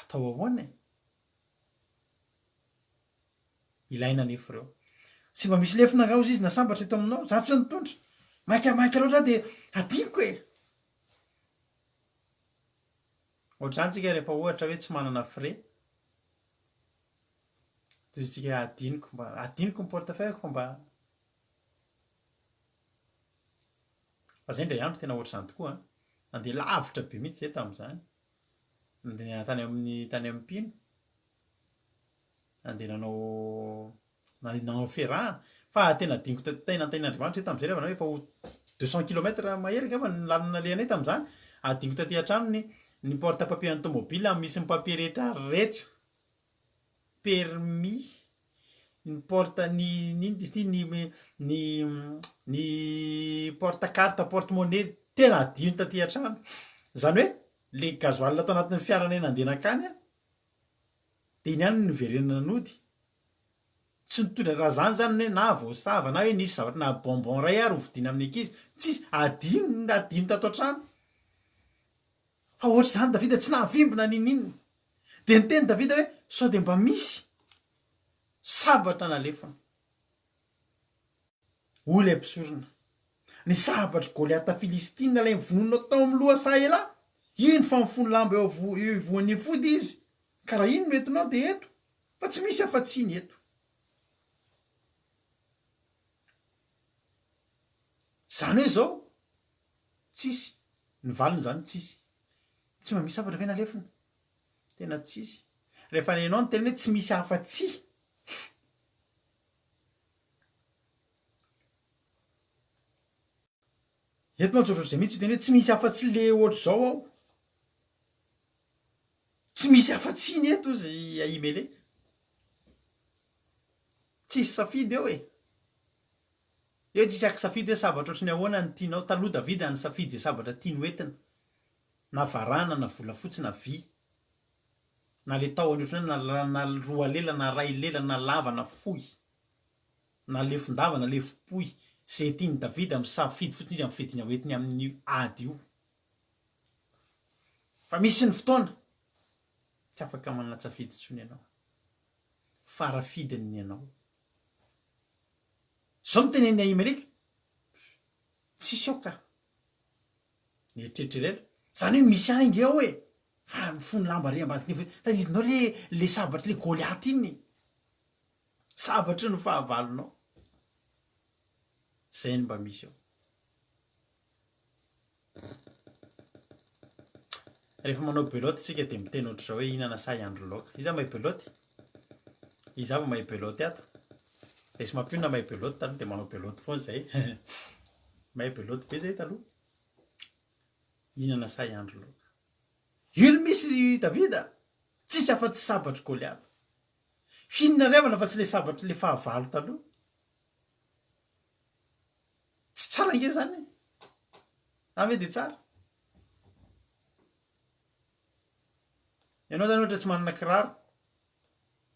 Atao ahoana e? Ilaina nefa ireo. Tsy mba misy lefina gaozy izy na sambatra eto aminao, za tsy nitondra. Maika loatra dia adiniko e. Ohatr'izany tsika rehefa ohatra hoe tsy manana frais. Toy isika adiniko ny portefeuille mba. Fa izay indray andro tena ohatr'izany tokoa. Andeha lavitra be mihitsy izay tamin'izany. Andeha tany amin'ny Pino. Andeha nanao fiarahana. Fa tena adiniko tena antain'Andriamanitra tamin'izay rehefa efa 200 km mahery angamba ny lalana lehanay tamin'izany. Adiniko taty an-trano ny porte papier ny tomobile misy ny papier rehetra. Permis, ny porte ny porte carte, porte monnaie tena adino taty an-trano. Zany hoe le gasoil atao anatin'ny fiaranay nandeha nakany dia iny ihany no verenana nody. Tsy nitondra raha zany zany hoe na voasava na hoe nisy zavatra na bonbon ray ary hovidiana amin'ny ankizy. Tsisy adino tato an-trano. Fa ohatr'izany Davida tsy nahavimbina ninninna. Dia niteny Davida hoe sao dia mba misy sabatra na lefina. Hoy ilay mpisorona. Ny sabatra Goliata Filistina ilay mivonona tao amin'ny loha Sahela. Iny fa mifono lamba eo ivoan'ny fody izy. Ka raha iny no entinao dia eto. Fa tsy misy afa-tsiny eto. Zany hoe izao. Tsisy. Ny valiny zany tsisy. Tsy mba misy sabatra ve na lefina. Tena tsisy. Rehefa ianao ny tena hoe tsy misy afa-tsy. Eto moa tsotr'izay mihitsy tena hoe tsy misy afa-tsy le ohatr'izao ao. Tsy misy afa-tsiny eto izy Ahimeleka. Tsisy safidy eo e. Eo tsisy akisafidy hoe sabatra ohatrany ahoana ny tianao. Taloha Davida ny safidy izay sabatra tiany hoentina. Na varana na volafotsy na vy. na le tahony ohatrany na roa lela na ray lela na lava na fohy na lefondava na lefopohy zay tiany Davida misafidy fotsiny izy amin'ny fediny hoentiny amin'ny ady io fa misy ny fotoana tsy afaka manatsafidy tsony ianao farafidiny ianao zao ny teneny Amerika tsisy aoka eritreritrelela zany hoe misy any inge ao hoe fa mifony lamba re ambadiky tadidinao le sabatry le Goliaty iny sabatry no fahavalonao zay ny mba misy ao rehefa manao beloty tsika de miteny ohatra zao hoe inana say andro loka iza mahay beloty iza vo mahay beloty ato de sy mampino na mahay beloty taloha de manao beloty foana zay mahay beloty be zay taloha inana say andro loka io no misy Davida tsisy afa-tsy sabatry Goliaty finina revana fa tsy le sabatry le fahavalo taloha tsy tsara nge zany ave de tsara ianao zany ohatra tsy manana kiraro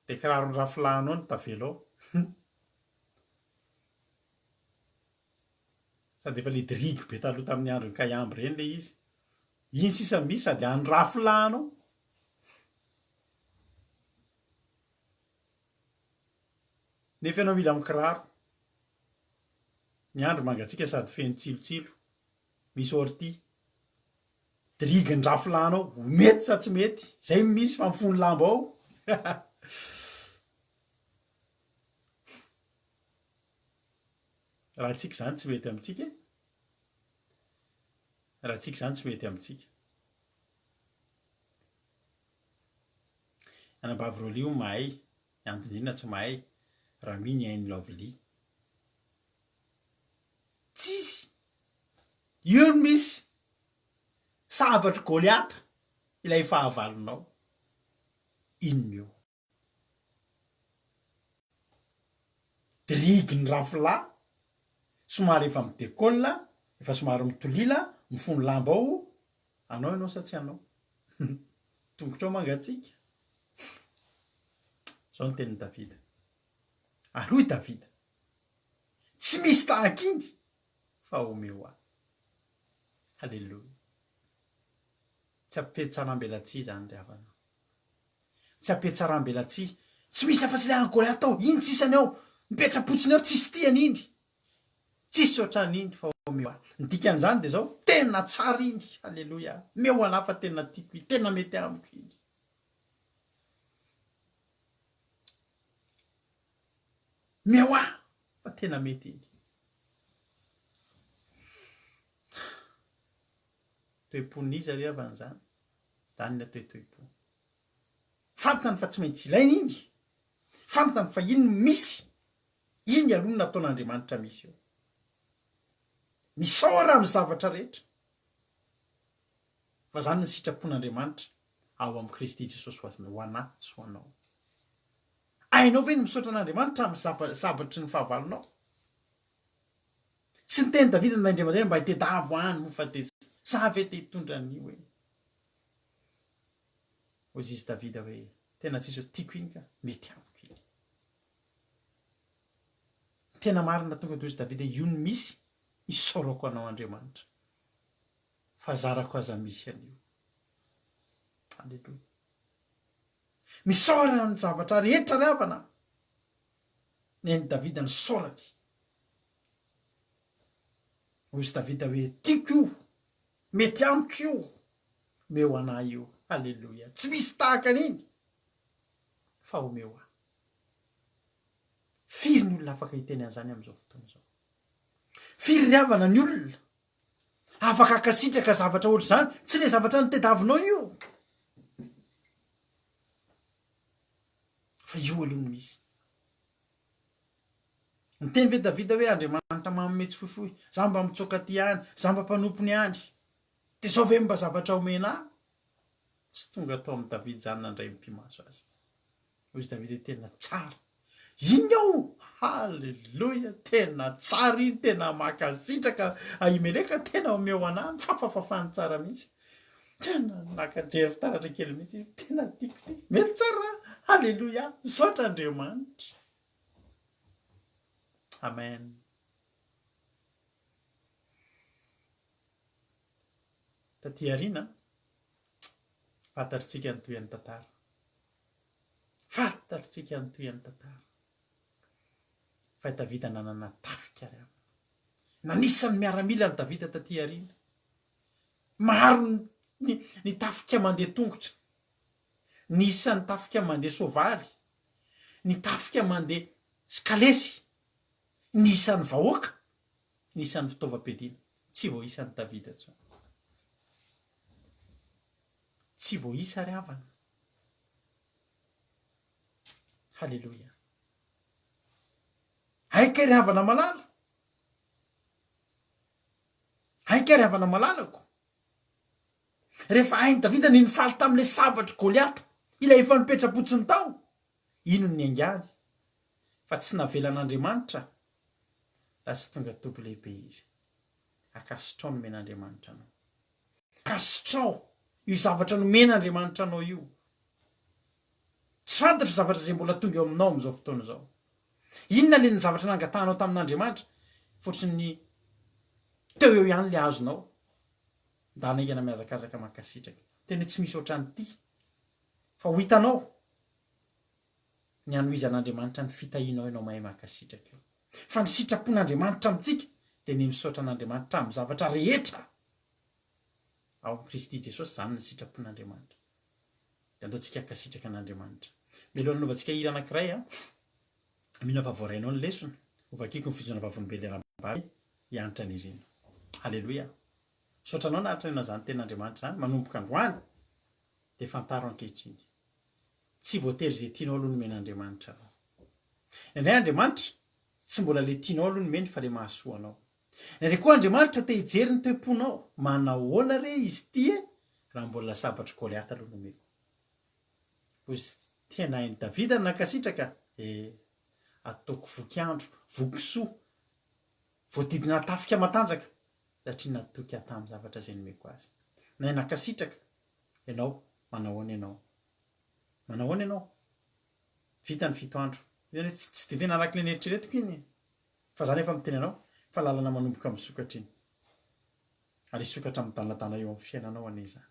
de kiraro ny rafilanao no tavelo ao sady efa le dirigy be taloha tamin'ny andro ny kayamby reny le izy iny sisa misy sady any rafilanao nefa ianao mila amin'ny kiraro ny andro mangatsika sady feno tsilotsilo misy orty dirigy ny rafilanao mety sa tsy mety zay misy fa mifony lamba ao raha tsika zany tsy mety amitsika raha tsika zany tsy mety amitsika anabavy roalio mahay antondinina tsy mahay raha miny hainy lovely tsisy io no misy sabatry Goliaty ilay fahavalonao inona io dirigy ny rafila somary efa midekôla efa somary mitolila mifony lamba ao anao ianao sa tsy anao tongotrao mangatsika zao ny tenin'ny Davida aloha Davida tsy misy tahaka iny fa omeo aho halleloja tsy ampetsarambelatsy zany ry havana tsy ampetsarambelatsy tsy misy afa-tsy le Goliaty ao iny tsisany ao mipetrapotsiny ao tsisy tiany iny tsisy ohatrany iny fa omeo aho ny dikan'izany de zao tena tsara iny halleloja meo anahy fa tena tiako iny tena mety amiko iny meo aho fa tena mety iny toeponiza re avan'izany zany ny atoetoepo fantany fa tsy maintsy ilaina iny fantany fa iny misy iny aloha nataon'Andriamanitra misy eo misaora amin'ny zavatra rehetra fa zany ny sitrapon'Andriamanitra ao amin'ny Kristy Jesosy ho anahy sy ho anao ainao ve ny misaotra an'Andriamanitra amin'ny sabatry ny fahavalonao sy ny teny Davida n'Andriamanitra mba hitedavo any mo fa de sa ve te hitondra an'io hoe ozy izy Davida hoe tena tsisy hoe tiako iny ka mety amiko iny tena marina tonga toy izy Davida io no misy isaorako anao Andriamanitra fa zarako aza misy an'io halleloja misaora ny zavatra rehetra ry havana neny Davida ny saorany ozy Davida hoe tiako io mety amiko io meo anahy io halleloja tsy misy tahaka an'iny fa omeo aho firy ny olona afaka hiteny an'izany amin'izao fotoana zao firy ry havana ny olona afaka akasitraka zavatra ohatra zany tsy le zavatra ny tedavinao io fa io aloha no misy miteny ve Davida hoe Andriamanitra manome tsy fohifohy za mba mitsoka ty any za mba mpanompony any de zao ve mba zavatra omena tsy tonga atao amin'ny Davida zany nandray mimpimaso azy ozy Davida tena tsara iny ao halleloja tena tsara iny tena makasitraka Ahimeleka tena omeo anahy mifafafafany tsara mihitsy tena nakajery fitaratra kely mihitsy izy tena tiako ty mety tsara halleloia misaotra andriamanitra amen taty ariana fantatritsika ny toy an'ny tantara fantatritsika ny toy an'ny tantara fa i Davida nanana tafika ry amina nanisany miaramila ny Davida taty ariana maro ny tafika mandeha tongotra nisany tafika mandeha soavaly ny tafika mandeha skalesy nisany vahoaka nisany fitaovam-piadiana tsy voaisany Davida tsao tsy voaisa ry havana halleloia aika ry havana malala aika ry havana malalako rehefa hainy Davida ny nifaly tamin'ilay sabatry Goliata ilay efa nipetrapotsiny tao ino ny angany fa tsy navelan'Andriamanitra raha tsy tonga tobo lehibe izy akasitrao nomen'Andriamanitra anao akasitrao io zavatra nomen'Andriamanitra anao io tsy fantatro zavatra zay mbola tonga eo aminao amin'izao fotoana izao inona le ny zavatra nangatanao tamin'Andriamanitra fotsiny teo eo ihany le azonao da naingana miazakazaka mankasitraka tena hoe tsy misy ohatrany ty fa ho hitanao ny anohizan'Andriamanitra ny fitahinao ianao mahay mankasitraka eo fa ny sitrapon'Andriamanitra amintsika dia ny misaotra an'Andriamanitra amin'ny zavatra rehetra ao amin'i Kristy Jesosy izany ny sitrapon'Andriamanitra dia andaontsika hankasitraka an'Andriamanitra mialohan'ny hanaovantsika hira anankiray mino fa voarainao ny lesona ovakiko ny fijona vavony lehibe hianatra ny ireny halleloia saotranao nahatranao zany ten'Andriamanitra zany manomboka androany dia fantaro ankehitriny tsy voatery zay tianao aloha nomen'Andriamanitra anao indray Andriamanitra tsy mbola le tianao aloha nomeny fa le mahasoa anao indray koa Andriamanitra te hijery ny toe-ponao manahoana re izy ty raha mbola sabatry Goliata aloha nomeko izy tena hainy Davida nankasitraka ataoko vokiandro vokisoa voadidina tafika matanjaka satria natoky tamin'ny zavatra zay nomeko azy na nankasitraka ianao manahoana ianao vita ny fito andro tsy de tena anakile neritreretiko iny fa zany efa miteny anao fa lalana manomboka misokatra iny ary isokatra midanadana eo amin'ny fiainanao aneza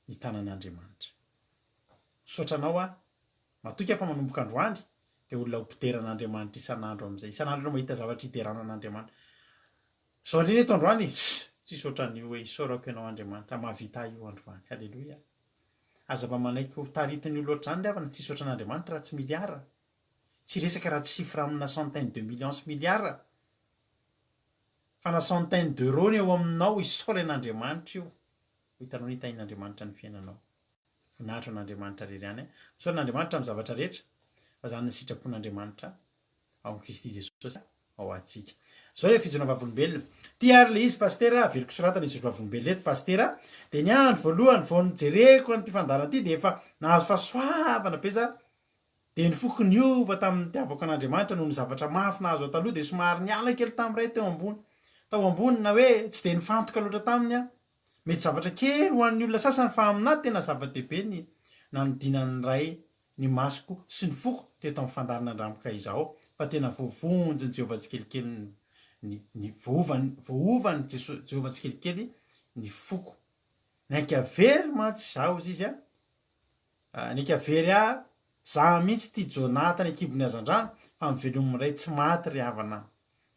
ny tanan'Andriamanitra sotranao matoky afa manomboka androany dia olona hopiteran'Andriamanitra isan'andro amin'izay isan'andro anao mahita zavatra hiteranan'Andriamanitra zao indreny eto androany tsisy ohatran'io hoe isaorako ianao Andriamanitra mahavita io androany halleloia aza mba manaiky ho taritiny olo ohatrany le havana tsisy ohatran'Andriamanitra raha tsy miliara tsy resaka raha tsy chiffre amina centaine de millions sy miliara fa na centaine d'euros ny eo aminao isaora an'Andriamanitra io hitanao ny hitahin'Andriamanitra ny fiainanao voninahitra an'Andriamanitra rery ihany isaora an'Andriamanitra amin'ny zavatra rehetra fa zany ny sitrapon'Andriamanitra ao amin'i Kristy Jesosy ao atsika zao le fijona vavolombelona ty ary le izy pastera aveliko soratana ijona vavolombelona eto pastera dia ny andro voalohany vao nijereko an'ity fandarana ity dia efa nahazo fahasoavana peza dia ny foko niova tamin'ny tiavako an'Andriamanitra noho ny zavatra mafy nahazo taloha dia somary niala kely tamin'iray tao ambony na hoe tsy dia nifantoka loatra taminy mety zavatra kely ho an'ny olona sasany fa aminahy tena zava-dehibe ny nanodinan'ny ray ny masoko sy ny foko teto amin'ny fandarana andramika izao fa tena voavonjy ny Jehovah tsikelikely ny voovany Jehovah tsikelikely ny foko naika very mantsy zao izy naika very za mihitsy ty Jonathan ekibony azandrano fa mivelominy ray tsy maty ry havana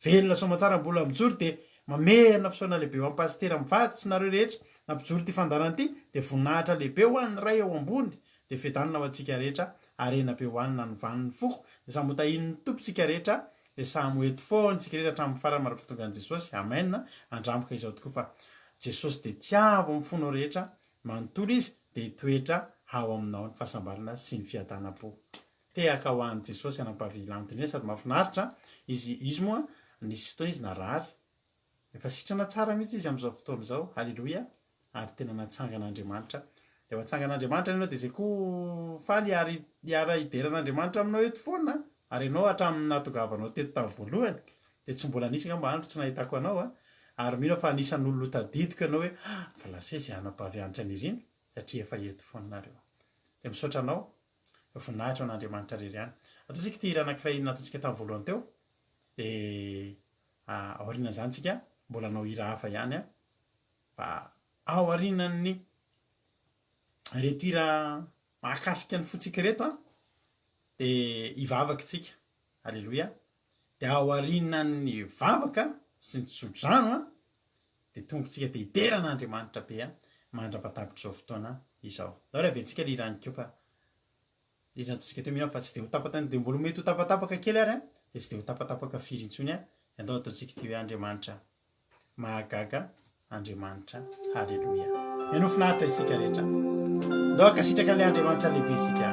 velona somatsara mbola mijoro dia mamerina fisaona lehibe ho an'ny pastera mivady sy nareo rehetra nampijoro ty fandarana ity dia voninahitra lehibe ho an'ny ray ao ambony dia fedanina ho antsika rehetra arena be ho an'ny nanovan'ny foko dia samy hotahin'ny tompontsika rehetra dia samy hoeto foana tsika rehetra hatramin'ny farany mara-pitongan'i Jesosy amen andramika izao tokoa fa Jesosy dia tiavo amin'ny fonao rehetra manontolo izy dia hitoetra ao aminao ny fahasambarana sy ny fiadanam-po tehaka ho an'i Jesosy anampahavilantony sady mahafinaritra izy moa nisy fotoana izy narary efa sitrana tsara mihitsy izy amin'izao fotoana izao halleloia ary tena natsangan'Andriamanitra dia hatsangan'Andriamanitra ianao dia zay koa faly hiara hideran'Andriamanitra aminao eto foana ary ianao hatramin'ny nahatogavanao teto tamin'ny voalohany dia tsy mbola nisy ngamba andro tsy nahitako anao ary mino fa anisan'olona tadidiko ianao hoe fa lasesy anampavianitra niriny satria efa eto foanareo de misaotra anao voninahitra an'Andriamanitra rery ihany ataontsika ty hira anankiray nataontsika tamin'ny voalohany teo de aorinan zany tsika mbola anao hira hafa ihany a fa ao arinan'ny reto hira mahakasika ny fotsika reto a de ivavaka tsika alleloia de ao arinan'ny vavaka sy ny tsodrano a de tongotsika de iteran'Andriamanitra be a mandrapatapitra zao fotoana izao dao raha ventsika lirany keo fa lirany totsika teo miha fa tsy de ho tapatany de mbola mety ho tapatapaka kely ary a de tsy de ho tapatapaka firy intsony a andao ataontsika ty hoe Andriamanitra mahagaga Andriamanitra halleloia eno finaritra isika rehetra ndao akasitraka le Andriamanitra lehibe isika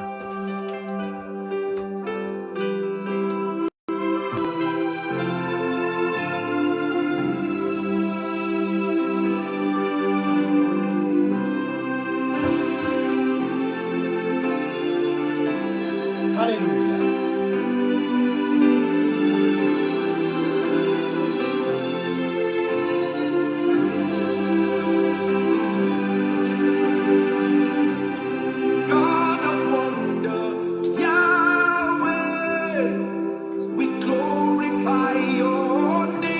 glorify your name.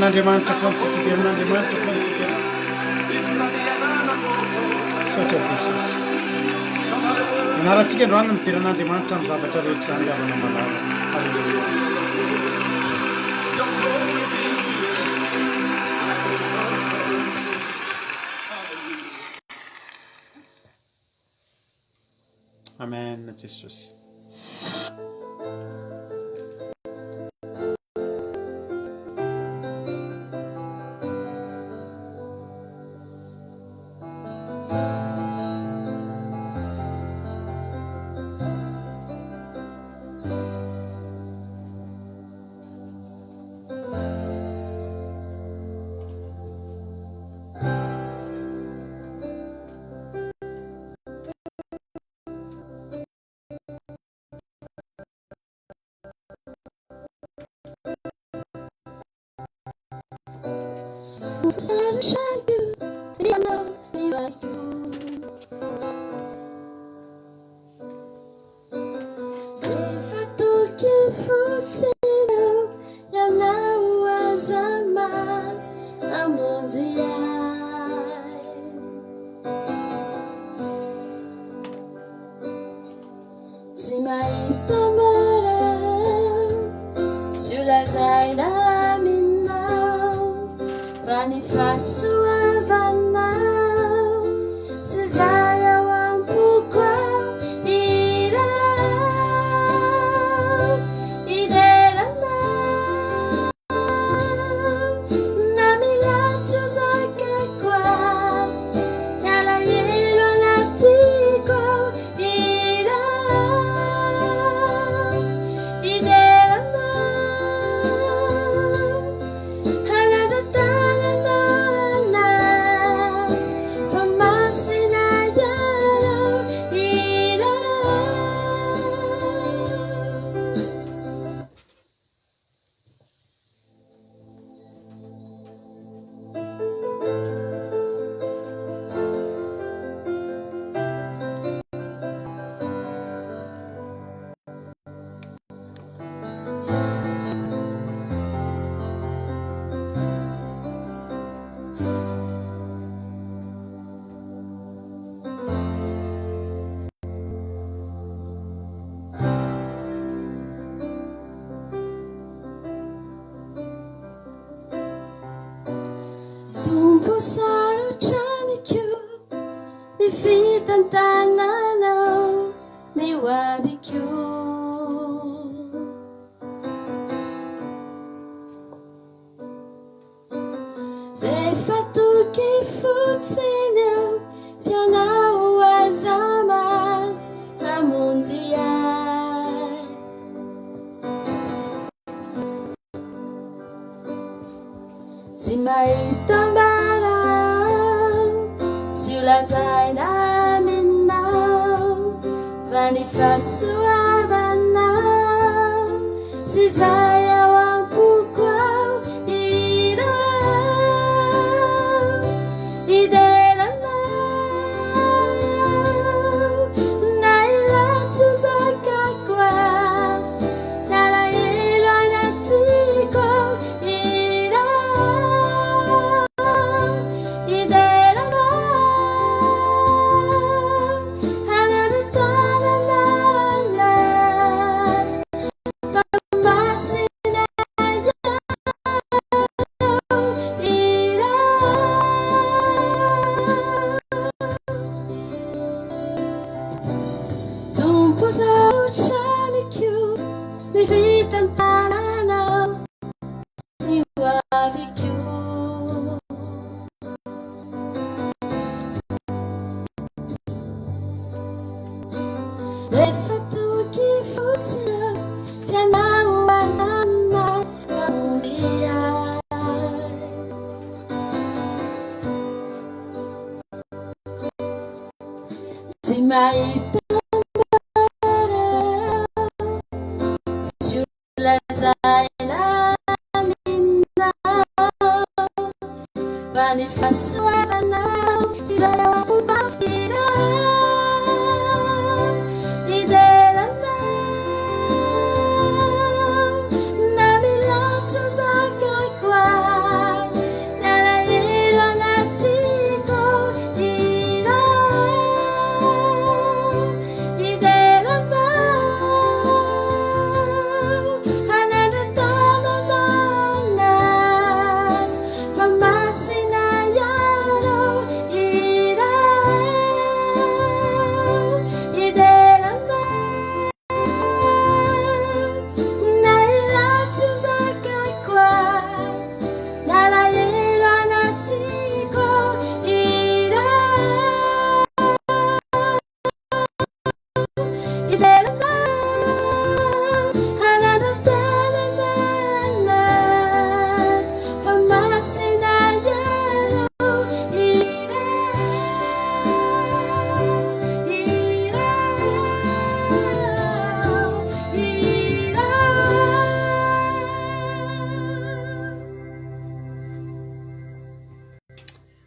amin'Andriamanitra fontsika dia amin'Andriamanitra fontsika saotra Jesosy ianarantsika androany midiran'Andriamanitra amin'ny zavatra rehetra zany avana malala. Halleluia. Amen Jesosy.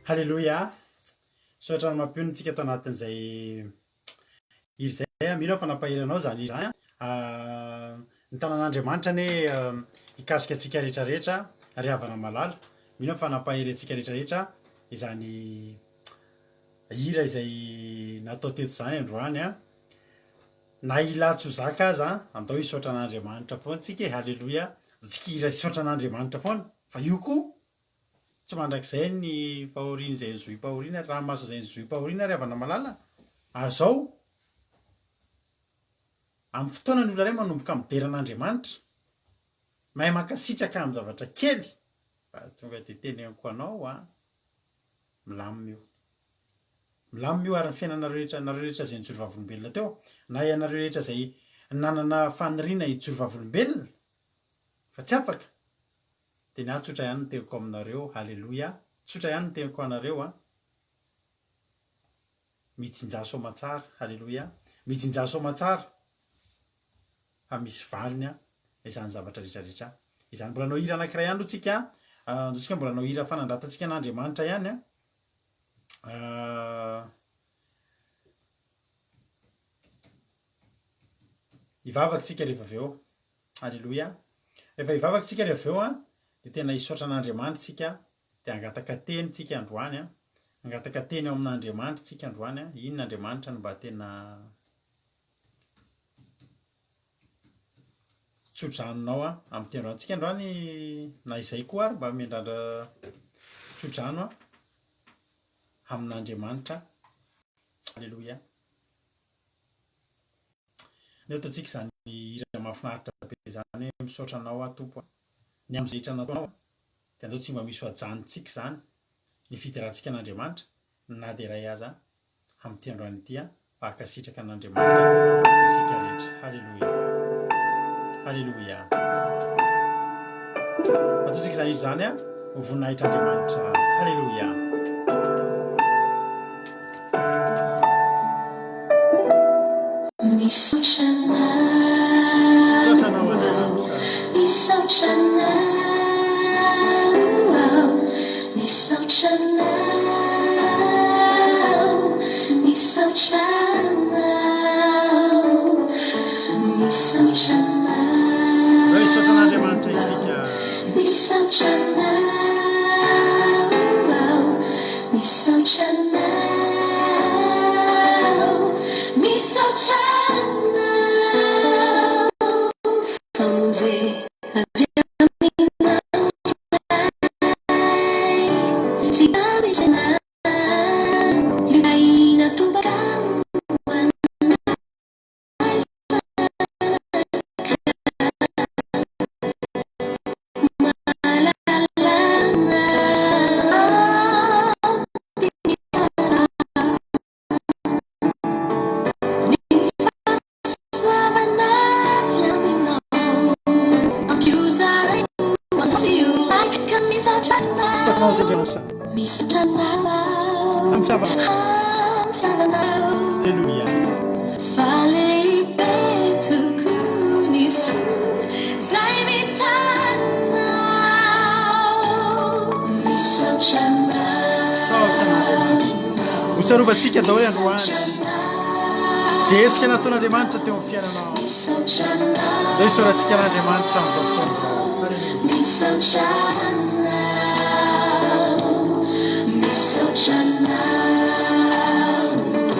halleloia sotra ny mampionitsika ato anatin'izay iry zay mino fa nampahiranao zany izy zany ny tanàn'andriamanitra ane ikasika atsika rehetrarehetra ary havana malala mino fa nampahiry atsika rehetrarehetra izany hira izay natao teto zany androany na ilatso zaka aza andao hisaotra an'andriamanitra foana tsika halleloia tsika ira isotra an'andriamanitra foana fa io koa tsy mandrakizay ny fahoriana izay nyzoim-pahoriana raha maso izay nyzoim-pahoriana ary havana malala ary zao amin'ny fotoana ny olona ray manomboka mideran'andriamanitra mahay makasitraka amin'ny zavatra kely fa tonga de teneniko anao milamina io ary ny fiainanareo rehetra zay nijoro vavolombelona teo na ianareo rehetra zay nanana faniriana hijoro vavolombelona fa tsy afaka de na tsotra ihany ny teniko aminareo halleloia tsotra ihany ny teniko anareo mijinja somatsara halleloia mijinja somatsara fa misy valiny izany zavatra rehetrarehetra izany mbola nao hira anankiray ihany aloha tsika andotsika mbola nao hira fanandratatsika an'andriamanitra ihany ivavaka tsika rehefa avy eo halleloia rehefa ivavaka tsika rehefa avy eo de tena hisaotra an'andriamanitra tsika de angataka teny tsika androany angataka teny eo amin'andriamanitra tsika androany inona andriamanitra no mba tena tsodraninao amin'ny tendroany tsika androany na izay koa ary mba miandrandra tsodrano amin'andriamanitra halleloia ny ataontsika zany hira mahafinaritra be zany misaotra anao tompo ny am'izay rehetra nataonao de andao tsy mba misy hoajanontsika zany ny fiderahantsika an'andriamanitra na de ray aza amin'ny tendroany ity mba hakasitraka an'andriamanitra isika rehetra halleloia halleloia ataontsika zany izy zany ho voninahitra andriamanitra halleloia misaotra anao misaotra anao misaotra anao misaotra anao misaotra anao misaotra an'andriamanitra isika misaotra anao misaotra anao misaotra hotsarovatsika dao hoe androany zetsika nataon'andriamanitra teo amin'ny fiainanao dao hisoratsika an'andriamanitra amin'izao fotoana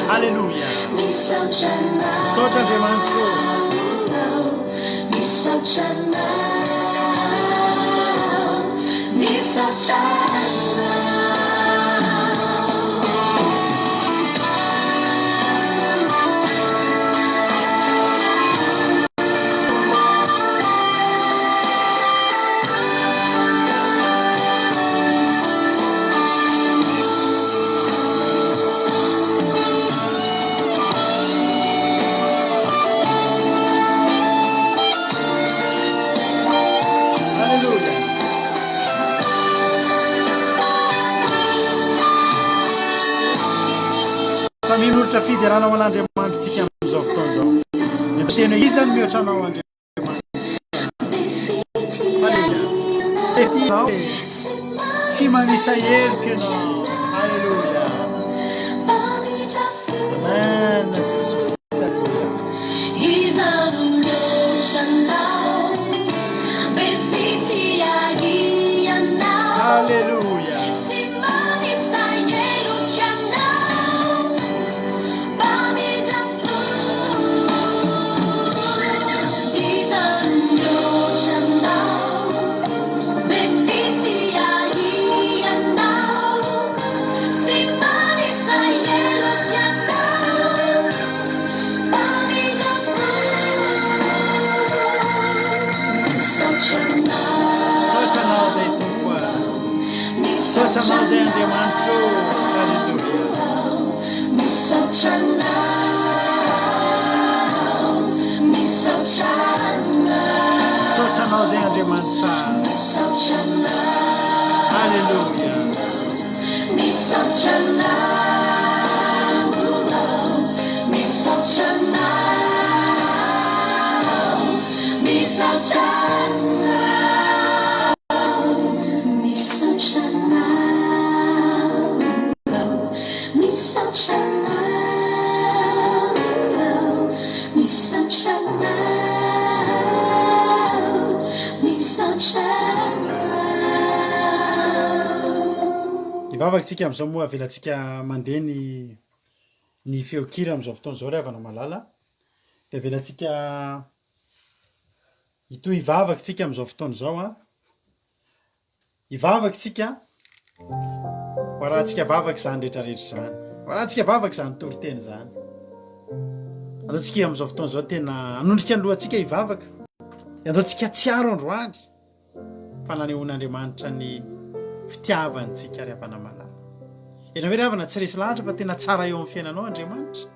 halleloia misaotra andriamanitra minolotra fideranao an'andriamanitra tsika amin'izao fotoana zao efa tena izy zany mihoatra anao andriamanitra tsy manisa herika ianao Halleluja. Amen. Jesus. Halleluja. Sotra nós é Andriamancho. Aleluia. Sotra nós é Andriamancho. Aleluia. Ivavakantsika amin'izao moa avelantsika mandeha ny feokira amin'izao fotoana izao ravana malala dia avelantsika ito ivavakantsika amin'izao fotoana izao a ivavakantsika ho rahantsika vavaka izany rehetrarehetra izany ho rahantsika vavaka izany toriteny izany ataontsika amin'izao fotoana izao tena anondrika ny lohantsika hivavaka ataontsika tsiaro androany fa nanehoan'Andriamanitra ny fitiavantsika ry havana malala ianao ve ry havana tsy resy lahatra fa tena tsara eo amin'ny fiainanao Andriamanitra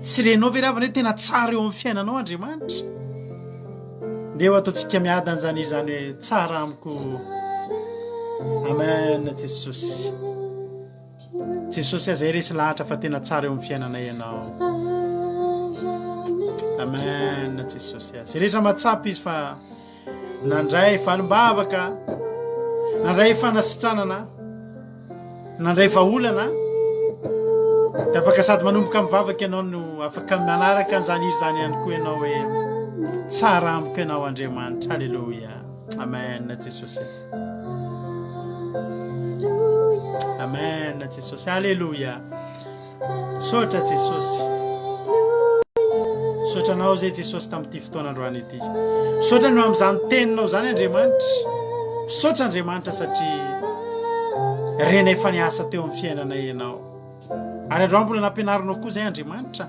tsy renao ve ry havana hoe tena tsara eo amin'ny fiainanao Andriamanitra nde ho ataontsika miadan'izany izany hoe tsara amiko amen Jesosy Jesosy azay resy lahatra fa tena tsara eo amin'ny fiainanay ianao amen Jesosy azy rehetra matsapy izy fa nandray falimbavaka nandray fanasitranana nandray vaolana dia afaka sady manomboka mivavaka ianao no afaka manaraka an'izany iry zany ihany koa ianao hoe tsara amiko ianao Andriamanitra alleluia amen Jesosy amen Jesosy alleluia sotra Jesosy sotranao zay Jesosy tamin'ity fotoanandroany ity sotra no amin'izany teninao zany Andriamanitra sotra Andriamanitra satria renay efa niasa teo amin'ny fiainanay ianao ary androany mbola nampianarinao koa zay Andriamanitra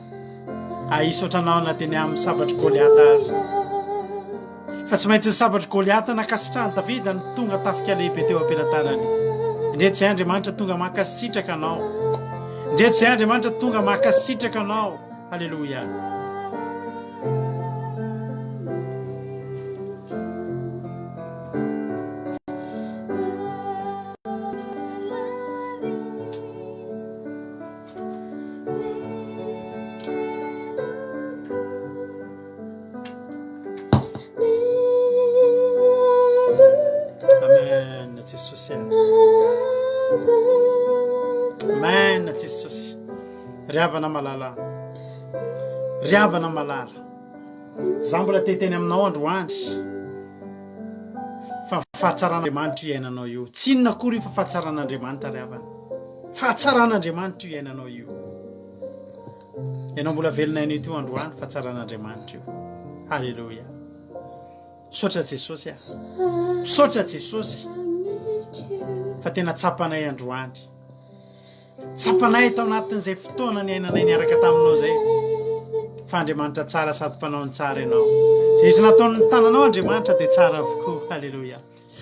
isotranao na teny amin'ny sabatry Goliata azy fa tsy maintsy ny sabatry Goliata nakasitrahany Davida ny tonga tafika lehibe teo am-pelantanany ndreto zay Andriamanitra tonga makasitraka anao ndreto zay Andriamanitra tonga makasitraka anao halleluia amen Jesosy riavana malala riavana malala za mbola teteny aminao androandry fa fahatsaran'Andriamanitra io iainanao io tsy inona kory fa fahatsaran'Andriamanitra riavana fahatsaran'Andriamanitra io iainanao io ianao mbola velonay ito androany fahatsaran'Andriamanitra io halleluia sotra Jesosy sotra Jesosy fa tena tsapanay androany tsapanay tao anatin'izay fotoana ny ainanay niaraka taminao zay fa Andriamanitra tsara sady mpanao ny tsara ianao zay rehetra nataon'ny tananao Andriamanitra dia tsara avokoa halleluia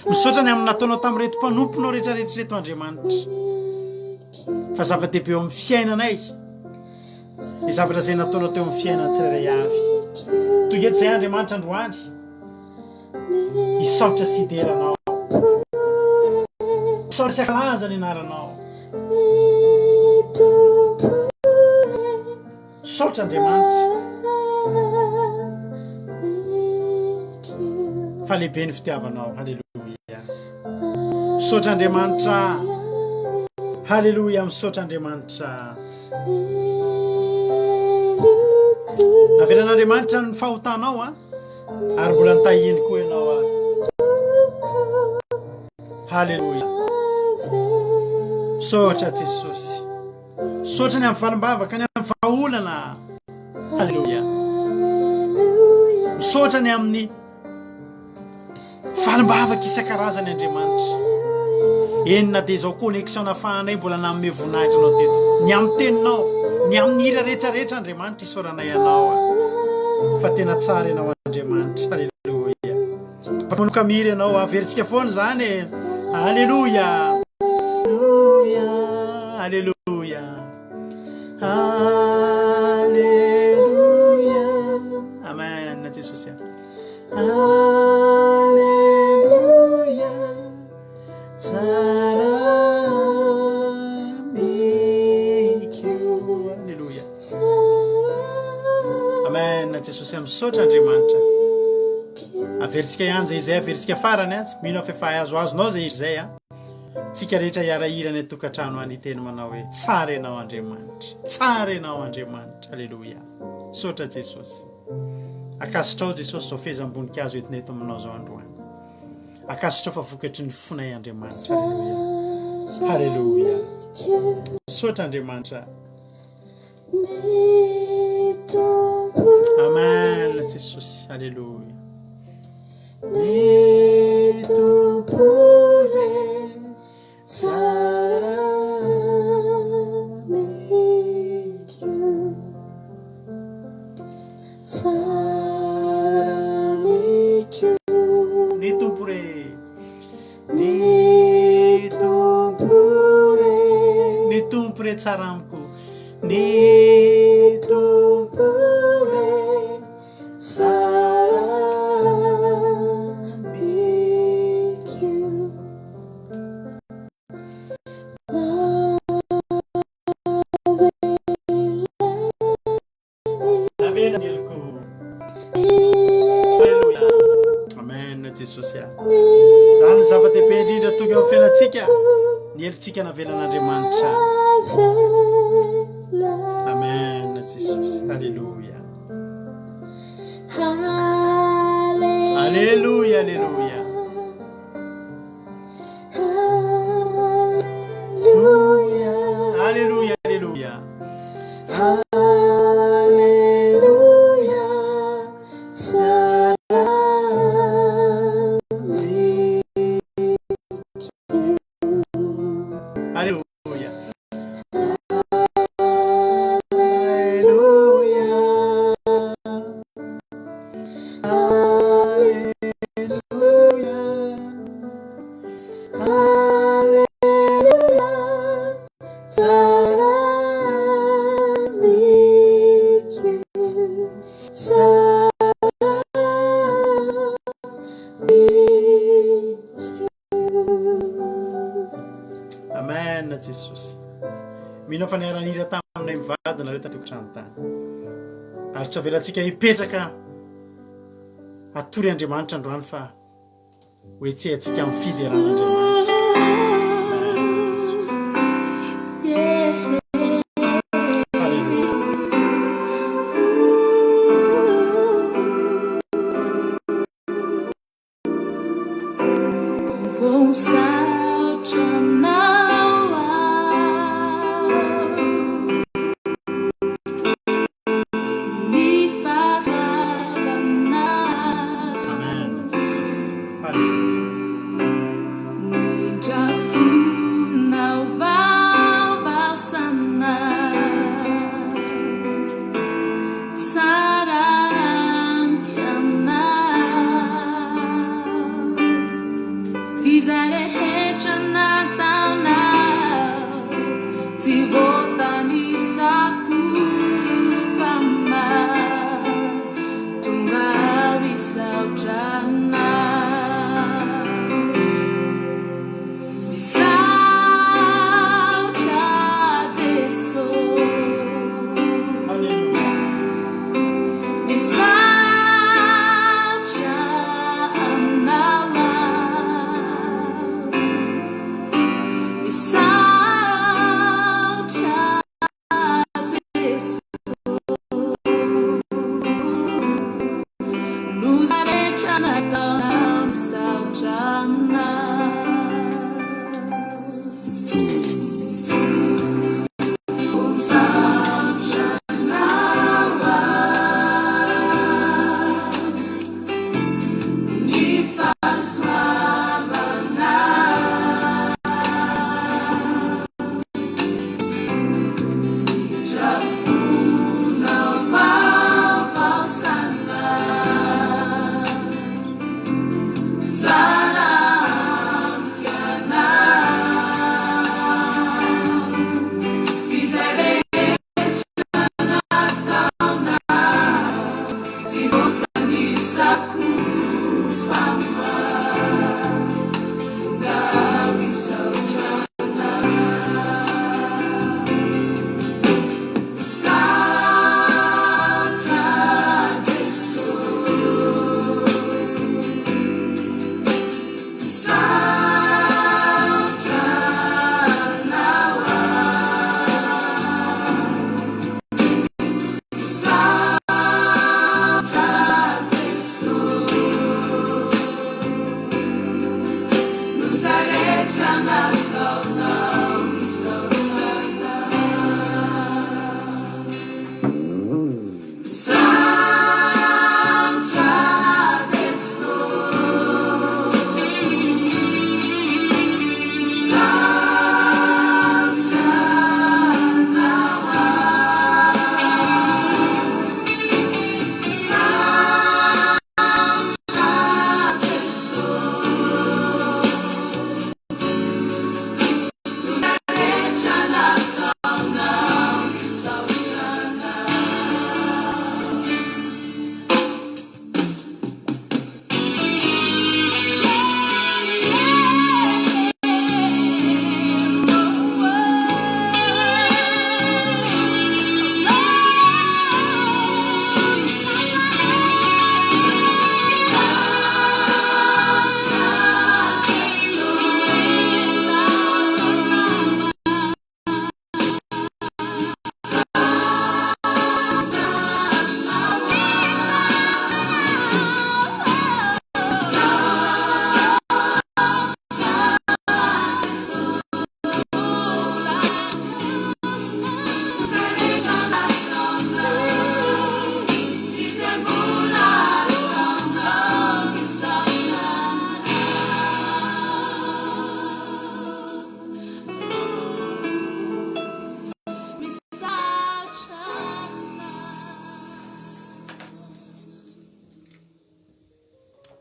misaotra ny amin'ny nataonao tamin'ny reto mpanomponao rehetrarehetra reto Andriamanitra fa zava-dehibe eo amin'ny fiainanay ny zavatra zay nataonao teo amin'ny fiainana tsirairay avy toy eto zay Andriamanitra androany isaotra sy ideranao isaotra sy akalaza ny anaranao saotra Andriamanitra fa lehibe ny fitiavanao halleluia saotra Andriamanitra Halleluja, misaotra Andriamanitra. Navelan'Andriamanitra ny fahotanao ary mbola nitahiny koa ianao Halleluja. Misaotra Jesosy. Misaotra ny amin'ny falimbavaka ny amin'ny vahaolana. Halleluja. Misaotra ny amin'ny falimbavaka isan-karazany Andriamanitra. Enina dia izao connexion nafahanay mbola nanome voninahitra anao teto. Ny amin'ny teninao, ny amin'ny hira rehetrarehetra Andriamanitra isaoranay ianao. Fa tena tsara ianao Andriamanitra. Halleluja. Mpamonoka mira ianao averintsika foana zany. Halleluja. Halleluja. Halleluja. Amen. Jesosy. Halleluja. Tsara mikeo. Halleluja. Amen. Jesosy misaotra Andriamanitra. Averintsika ihany zay izay averintsika farany mino fa efa azoazonao zay iry zay tsika rehetra hiarahirana ny tokantrano any teny manao hoe tsara ianao Andriamanitra. Tsara ianao Andriamanitra. Halleluja. Misaotra Jesosy. Akasitrao Jesosy zao fehezam-boninkazo entinay eto aminao zao androany. Akasitrao fa vokatry ny fonay Andriamanitra. Halleluja. Misaotra Andriamanitra. Amen Jesosy. Halleluja. Ny tompone tsara mikeo. Tsara mikeo. Ny tompore. Ny tompore. Ny tompore tsara amiko. Ny tompore tsara. Jesosy. Zany zava-dehibe indrindra tonga amin'ny fiainantsika ny helitsika navelan'Andriamanitra. Amen Jesosy. Halleluja. Halleluja. Halleluja. Halleluja. Halleluja. Halleluja. Halleluja. Amen Jesosy. Mino fa niaran'ira taminay mivady nareo tatokotrano tany. Ary tsy avelantsika hipetraka atory Andriamanitra androany fa hoe tsy haintsika amin'ny fideran'Andriamanitra.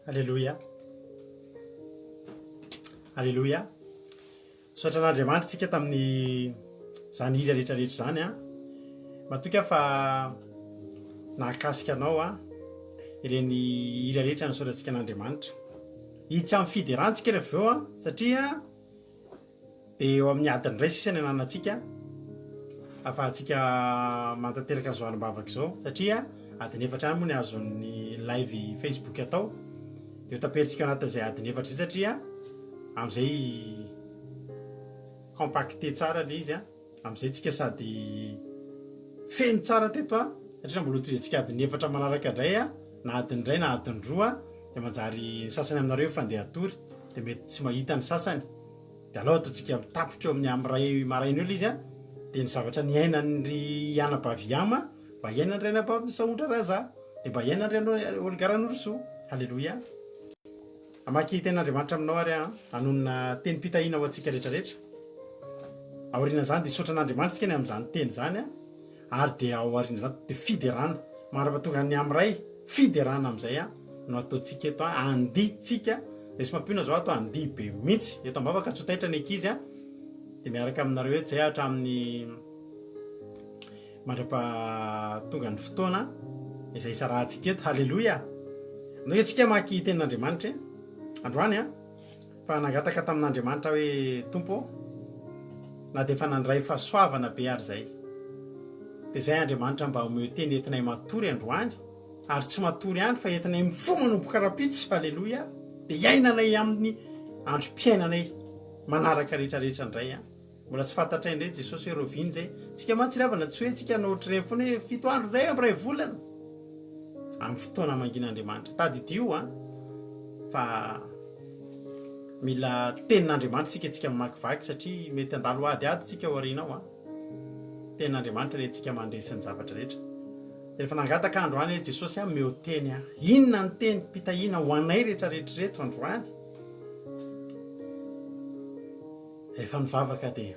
Alléluia. Alléluia. Sotra n'Andriamanitra tsika tamin'ny zany hira rehetrarehetra zany a. Matoka fa nahakasika anao a ireny hira rehetra nosoratsika n'Andriamanitra. Hiditra amin'ny fiderantsika rehefa aveo a satria dia eo amin'ny adiny iray sisa ny ananantsika ahafahantsika mantanteraka zao alim-bavaka izao satria adiny efatra any moa ny azon'ny live Facebook atao dia ho taperitsika anatin'izay adiny efatra izay satria amin'izay compacté tsara ilay izy a amin'izay tsika sady feno tsara teto a satria mbola toy antsika adiny efatra manaraka indray a na adiny iray na adiny roa dia manjary ny sasany aminareo fandeha atory dia mety tsy mahita ny sasany dia alao ataontsika mitapitra eo amin'ny amiray maraina eo ilay izy a dia ny zavatra ny ainan'ny anabavy-ama mba iainan'ny rainabavy saondra raza dia mba iainan'ny olgaran'orosoa. Halleloia. Amaky ten'Andriamanitra aminao ary a anonona teny mpitahiana ho antsika rehetrarehetra. Aoriana zany dia sotra n'Andriamanitra tsika ny amin'izany teny zany a ary dia ao aoriana zany dia fiderana marapatonga ny amiray fiderana amin'izay a no ataontsika eto a anditsika dia sy mampiona zao ato andihy be mihitsy eto ambavaka tsotaitra ny ankizy a dia miaraka aminareo eto zay hatramin'ny mandrapatonga ny fotoana izay sarahantsika eto. Halleloia. Amin'izay antsika maky tenin'Andriamanitra androany a fa nangataka tamin'Andriamanitra hoe tompo na dia efa nandray fahasoavana be ary zay dia zay Andriamanitra mba omeo teny entinay matory androany ary tsy matory ihany fa entinay mifo manomboka rapitsy. Halleloia. dia iainanay amin'ny androm-piainanay manaraka rehetrarehetra indray a mbola tsy fantatray indray Jesosy hoe roviny zay tsika mantsiravana tsy hoe tsika nohotr'ireny foana hoe 7 andro indray amin'ny 2 volana amin'ny fotoana mangin'Andriamanitra tady dio a fa mila tenin'Andriamanitra tsika mamakivaky satria mety andalo adiady tsika ao aorianao a tenin'Andriamanitra le tsika mandresy ny zavatra rehetra. Dia rehefa nangataka androany hoe Jesosy a meo teny a inona ny teny mpitahiana ho anay rehetrarehetra reto androany. Rehefa mivavaka dia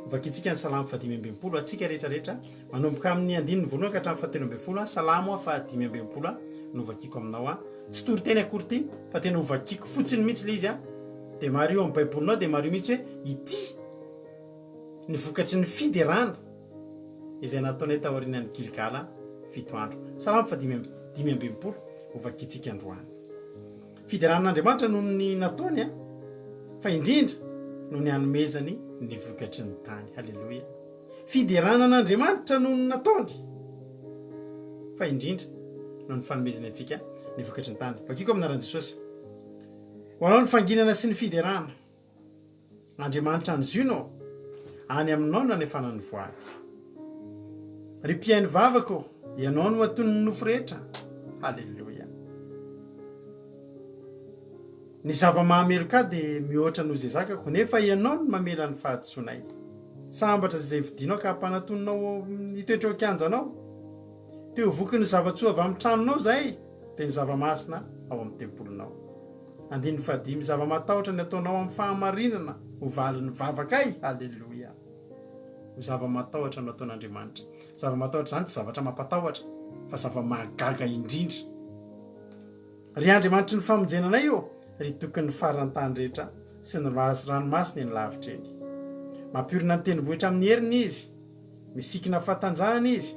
ovakitsika ny salamo 520 atsika rehetrarehetra manomboka amin'ny 9 voalohany ka hatramin'ny 17 salamo a 520 no ovakiko aminao a tsy tory teny akory ty fa tena ovakiko fotsiny mihitsy le izy a dia mario amin'ny baibolinao dia mario mihitsy hoe ity ny vokatry ny fiderana izay nataonay taorian'ny Gilgala 7 andro. Salamo 520 ovakitsika androany. Fideran'Andriamanitra noho ny nataony a fa indrindra no ny hanomezany ny vokatry ny tany. Halleloia. Fideranan'Andriamanitra no ny nataony fa indrindra no ny fanomezany antsika ny vokatry ny tany. Vakiko aminaran'i Jesosy ho anao ny fanginana sy ny fiderana Andriamanitra ny zionao any aminao no anefana ny voady ry mpiainy vavako ianao no atony ny nofo rehetra. Halleloia. Ny zava-mahamelo ka dia mihoatra noho izay zakako nefa ianao no mamela ny fahatsoanay. Sambatra izay vidinao ka hampanatononao hitoetra eo kianjanao teo voky ny zavatsoa avy amin'ny tranonao zay dia ny zava-masina ao amin'ny tempolinao. 5 zava-matahotra ny ataonao amin'ny fahamarinana ho valin'ny vavakay. Halleloia. Ho zava-matahotra no ataon'Andriamanitra. Zava-matahotra zany tsy zavatra mampatahotra fa zava-mahagaga indrindra. Ry Andriamanitra ny famonjenanay io ry tokony farantany rehetra sy ny ranomasina ny lavitra eny. Mampiorina ny tendrombohitra amin'ny heriny izy, misikina fahatanjahana izy,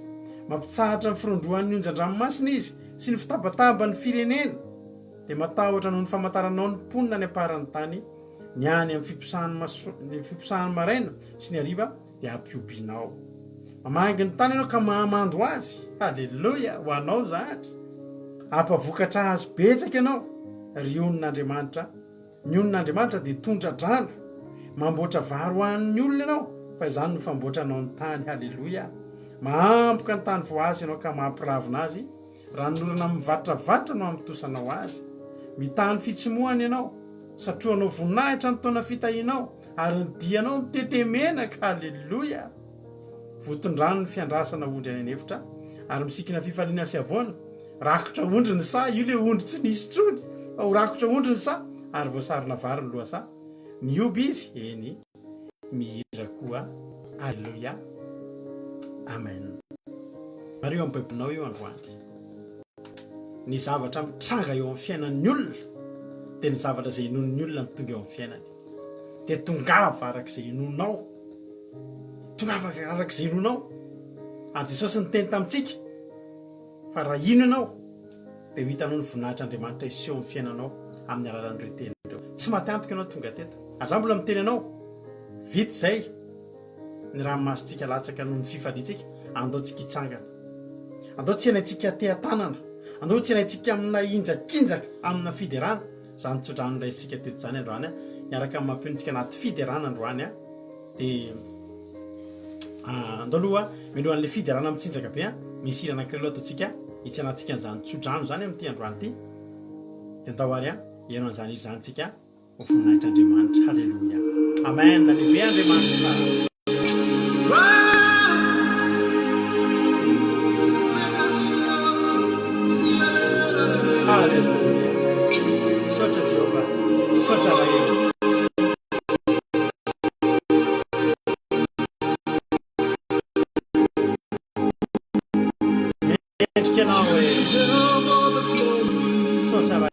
mampitsahatra ny firondroan'ny onjan-dranomasina izy sy ny fitabataba ny firenena dia matahotra noho ny famantaranao ny mponina ny aparan'ny tany ny any amin'ny fiposahany maraina sy ny hariva dia ampiobianao. Mamangy ny tany ianao ka mahamando azy. Halleloia. Ho anao zahatra ampavokatra azy betsaka ianao ry onon'Andriamanitra. Ny onon'Andriamanitra dia tondra-drano mamboatra vary ho an'ny olona ianao fa izany no famboatranao ny tany. Halleloia. Mahampoka ny tany voazy ianao ka mampiravina azy raha norana mivatravatra no ampitosanao azy. Mitany fitsomohany ianao satroanao voninahitra ny taona fitahianao ary ny dianao mitetemenaka. Halleloia. Votondrano ny fiandrasana ondry any anefitra ary misikina fifaliana sy avoana rakotra ondry ny sa io le ondry tsy nisy tsony fa ho rakotra ondry ny sa ary voasarona vary ny lohasa mioby izy eny mihira koa. Halleloia. Amen. Mario amin'ny baibolinao io androany ny zavatra mitranga eo amin'ny fiainan'ny olona teny zavatra zay inonony olona ny tonga eo amin'ny fiainany de tongava arak'izay inonao tongava arak'izay inonao ary Jesosy ny teny tamintsika fa raha ino ianao de ho hitanao ny voninahitra Andriamanitra iseho amin'ny fiainanao amin'ny alalan'ireo teny ireo tsy mahatantoka ianao tonga teto ary za mbola miteny anao vity zay ny raha masontsika latsaka noho ny fifaliantsika andaontsika hitsangana andao tsy hainantsika te-tanana andao tsy hainantsika amina injakinjaka amina fiderana zany tsodrano raisika teto zany androany miaraka amin'ny mampionitsika anaty fiderana androany de andao aloha milohan'le fiderana mitsinjaka be misy hira anankiray aloha ataontsika itsy anatsika an'izany tsodrano zany amin'ity androany ity de andao ary ianao an'izany iry zanytsika ho voninahitra Andriamanitra. Halleluja, amen. Lehibe Andriamanitra. Halleluja, sotra Jehova, sotra Rahelo. Endrika anao hoe sotra Rahelo.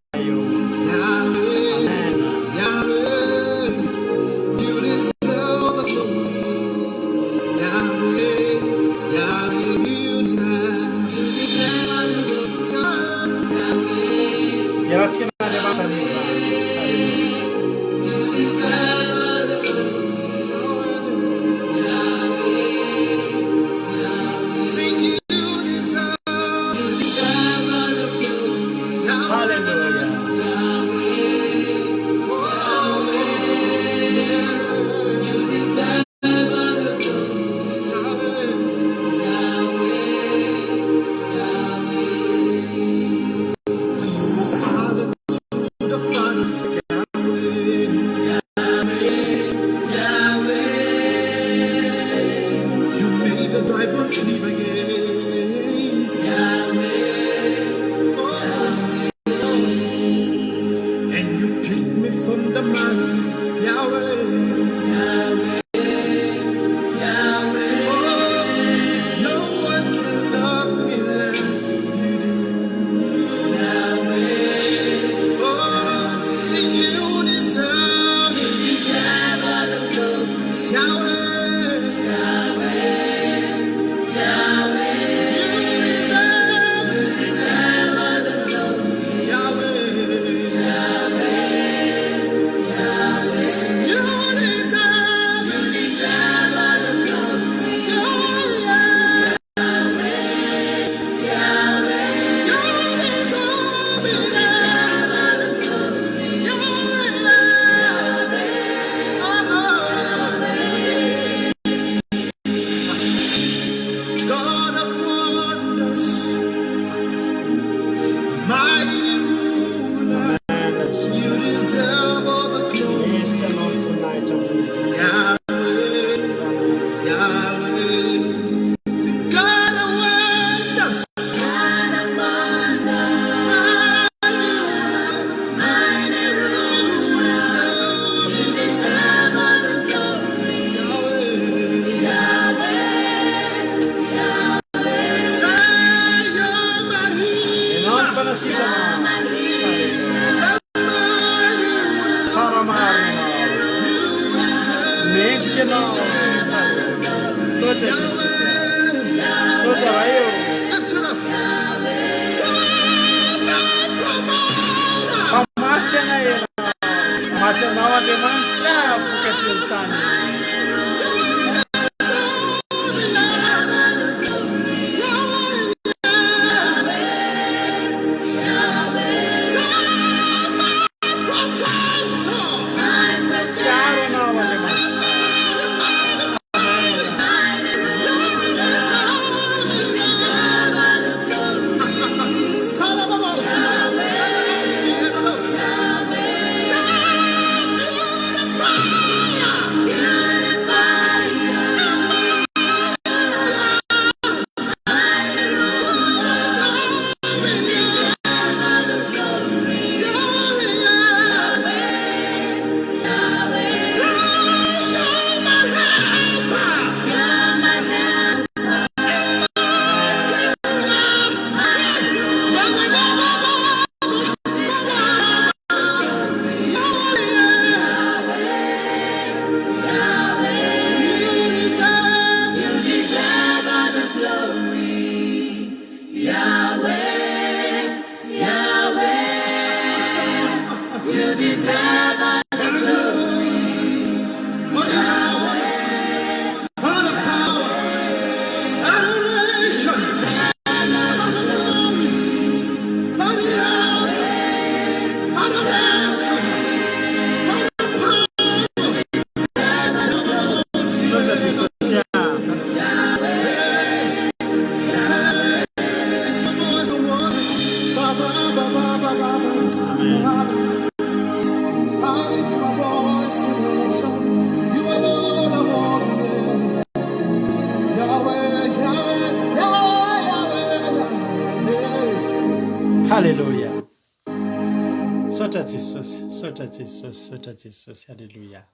Sotra Jesosy, sotra Jesosy, sotra Jesosy. Alléluia.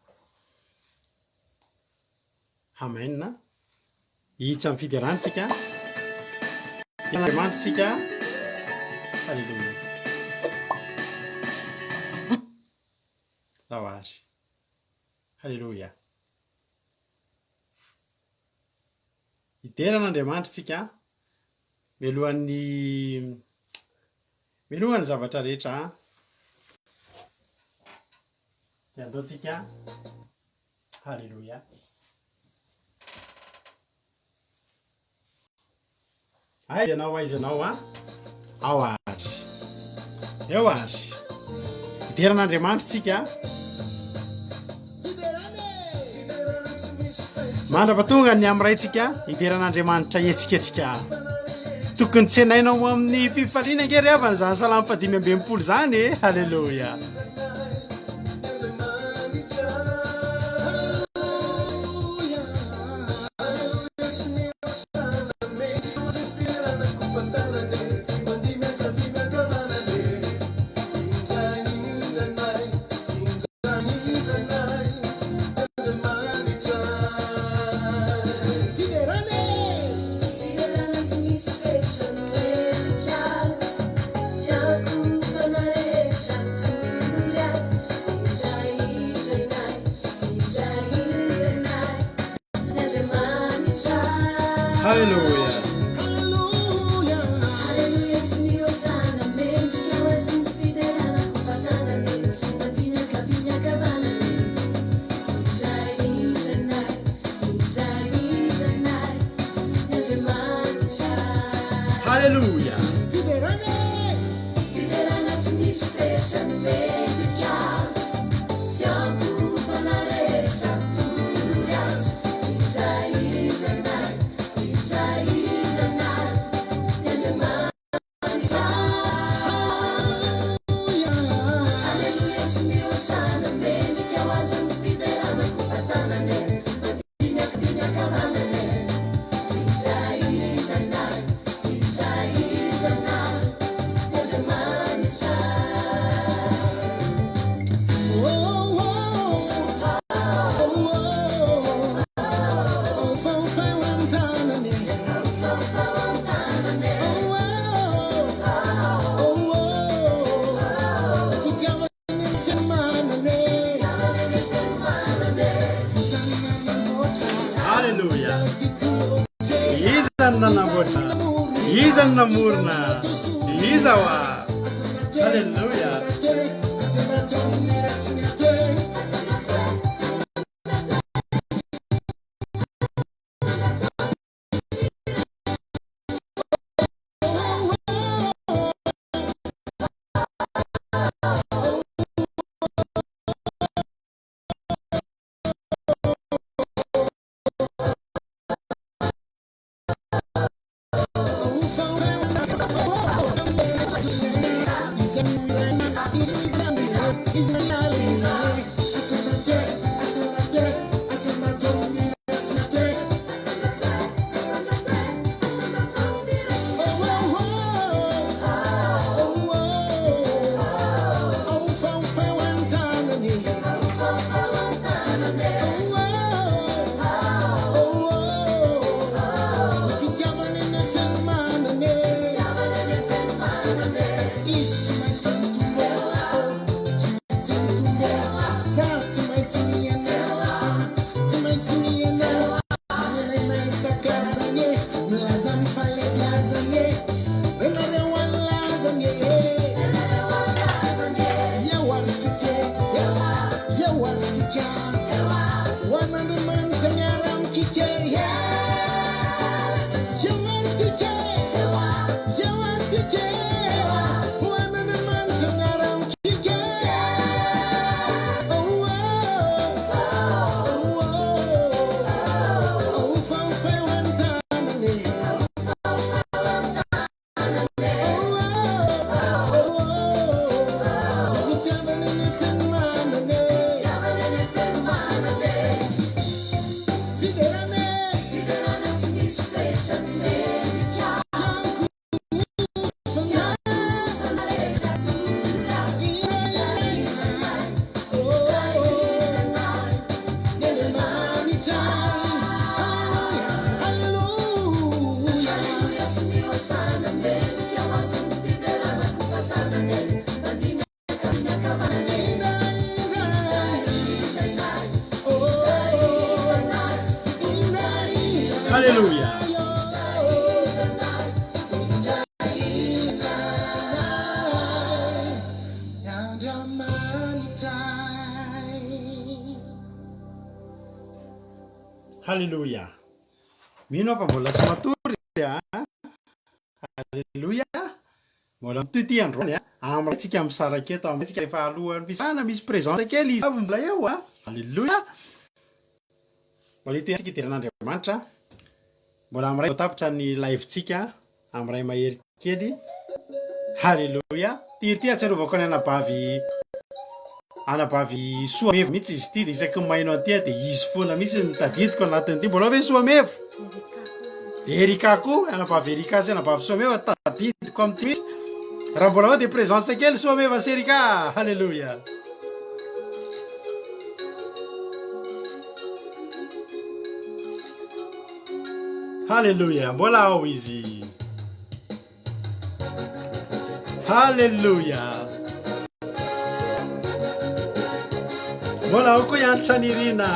Amen. Hiditra amin'ny fiderantsika. Andriamanitsika. Alléluia. Lawary. Alléluia. Hideran'Andriamanitsika melohany zavatra rehetra. Dia ataontsika. Alléluia. Aizanao ao ary. Eo ary. Hideran'Andriamanitsika. Mandrapatonga ny amin'ny raitsika hideran'Andriamanitra etsiketsika. Tokony tsy hainainao amin'ny fifaliana nge ry avana zany salamy 520 zany. Halleluja. Izan namurna. Izawa. Hallelujah. Fiderane Hallelujah. Hallelujah. Mino apa mbola tsy matory a? Hallelujah. Mbola mituty andro ya. Amrantsika misaraka eto amrantsika rehefa alohan'ny fisana misy présence kely izy avy mbola eo a. Hallelujah. Mbola ito tsika idiran'Andriamanitra. Mbola amray tapitra ny live-tsika amray mahery kely. Hallelujah. Tirty atsarovako ny anabavy soamevo mihitsy izy ity dia isaky ny maino aty dia izy foana mihitsy nitadidiko anatin'ity. Mbola hoe soamevo. Erika koa anabavy Erika sy anabavy soamevo tadidiko amin'ity mihitsy. Raha mbola hoe dia présence kely soamevo sy Erika. Hallelujah. Hallelujah. Mbola ao izy. Hallelujah. Mbola ao koa iantitra ny Irina.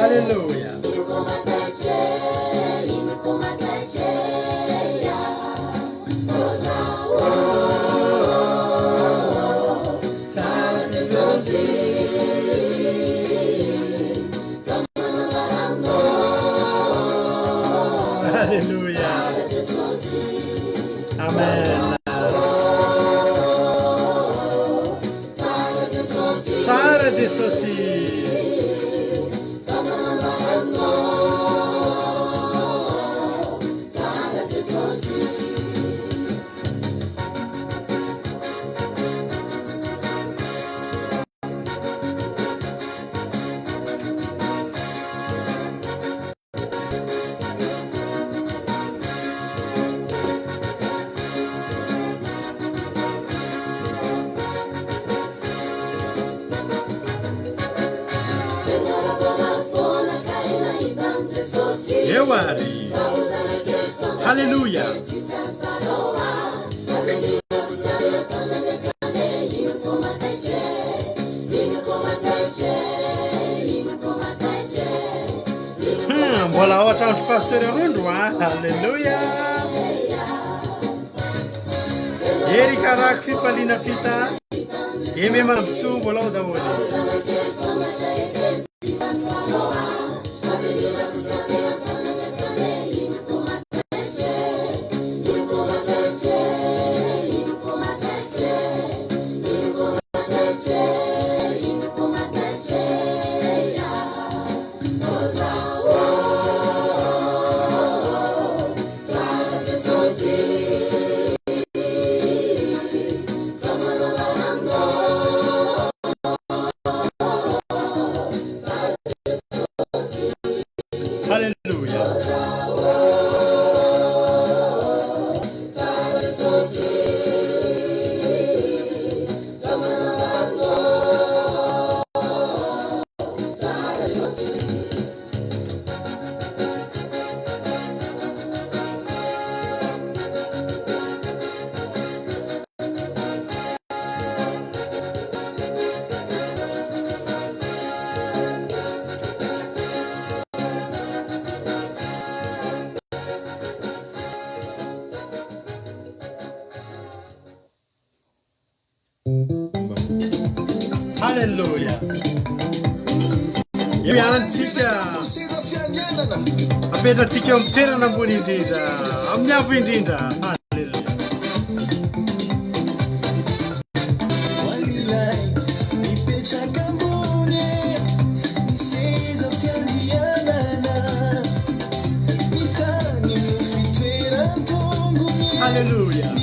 Hallelujah. Hallelujah. Amen. Tsara Jesosy. Ewari. Hallelujah. Mbola ohatra andro pasteur Rondro a. Hallelujah. Erika rako fifaliana fita. Eme mampiso mbola ao daholo. Halleluja. Io miarantsika apetratsika eo amin'ny toerana ambony indrindra amin'ny avo indrindra. Halleluja. Halleluja.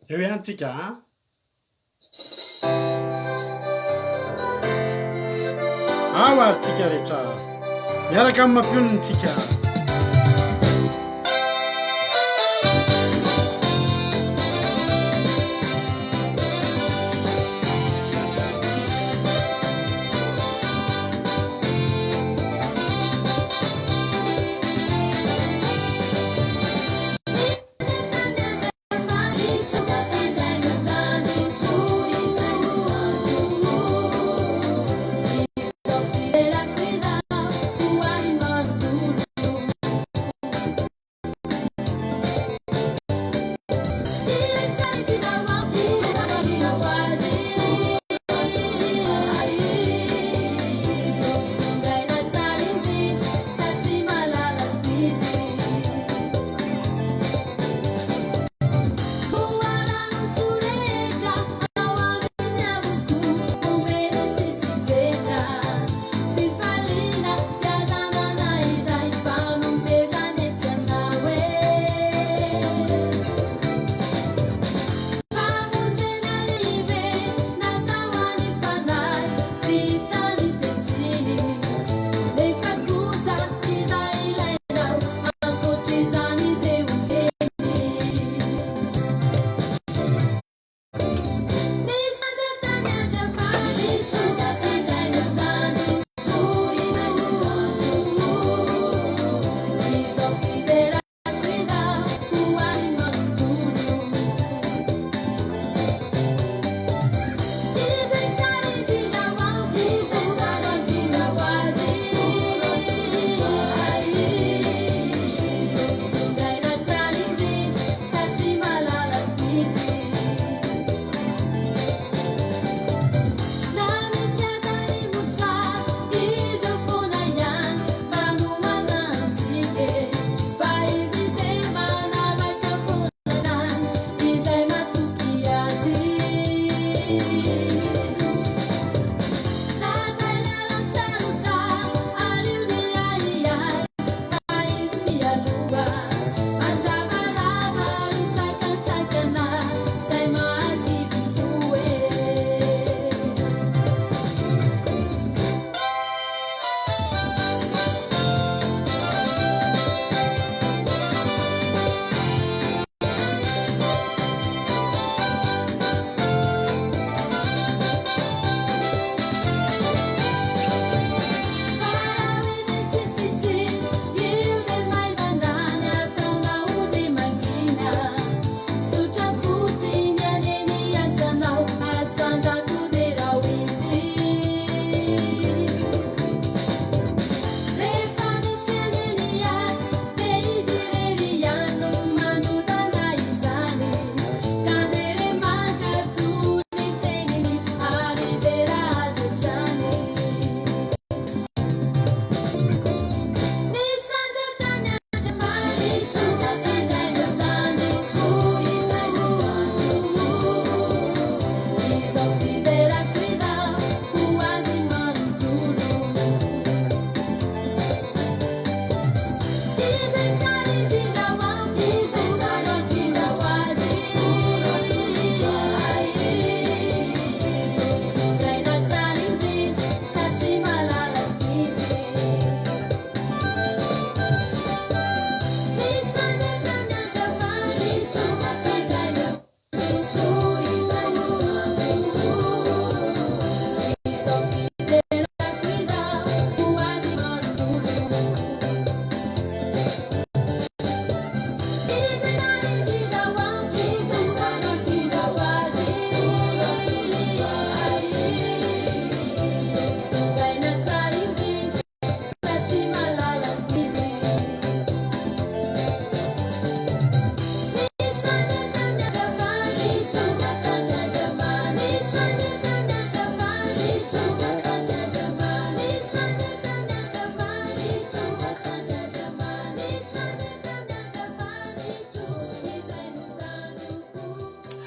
Eo ihantsika ao arytsika rehetra miaraka amin'ny mampionontsika. It's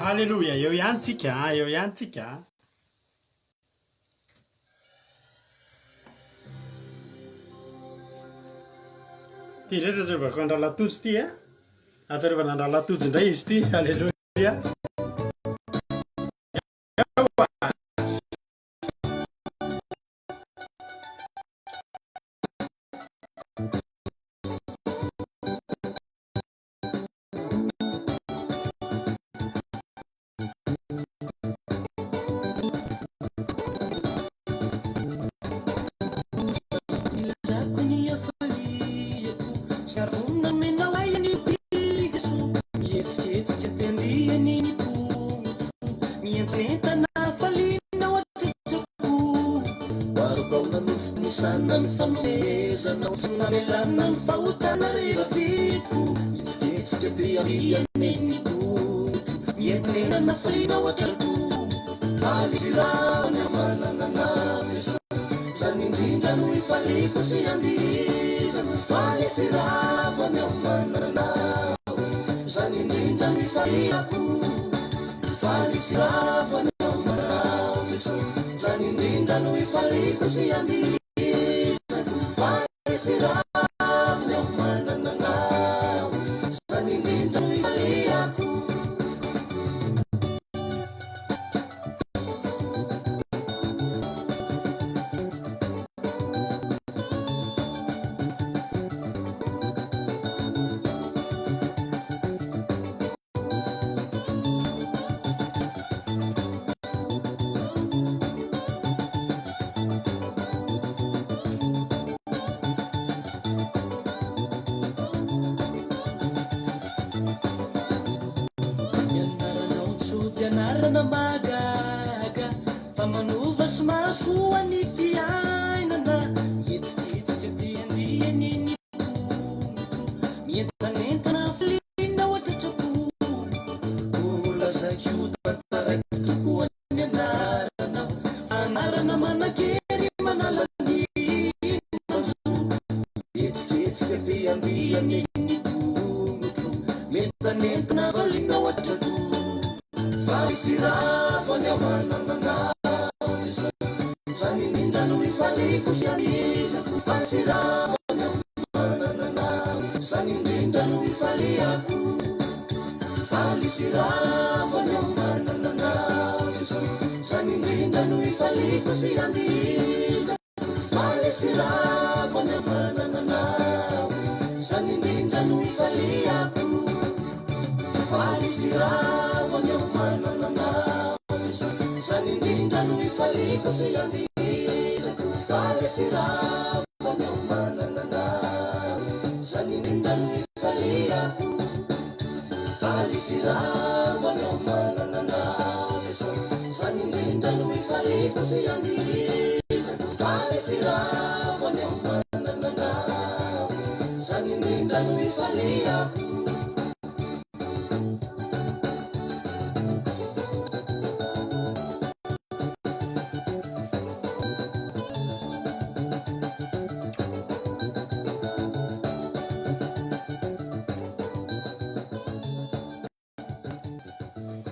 Alléluia, eo ihany tsika, eo ihany tsika. Ty rehetra atsarivako andralatojo ty a. Atsarivana andralatojo indray izy ty. Alléluia.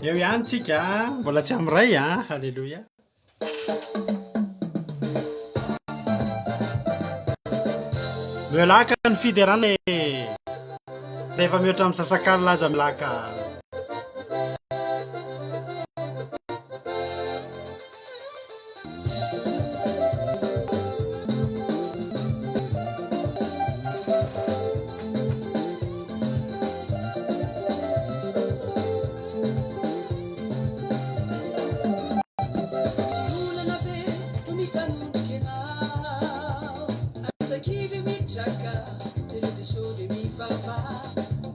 Eo ihany tsika, mbola tsy amiray a. Alléluia. Miolaka ny fiderana rehefa mihoatra amin'ny sasak'alina aza milaka.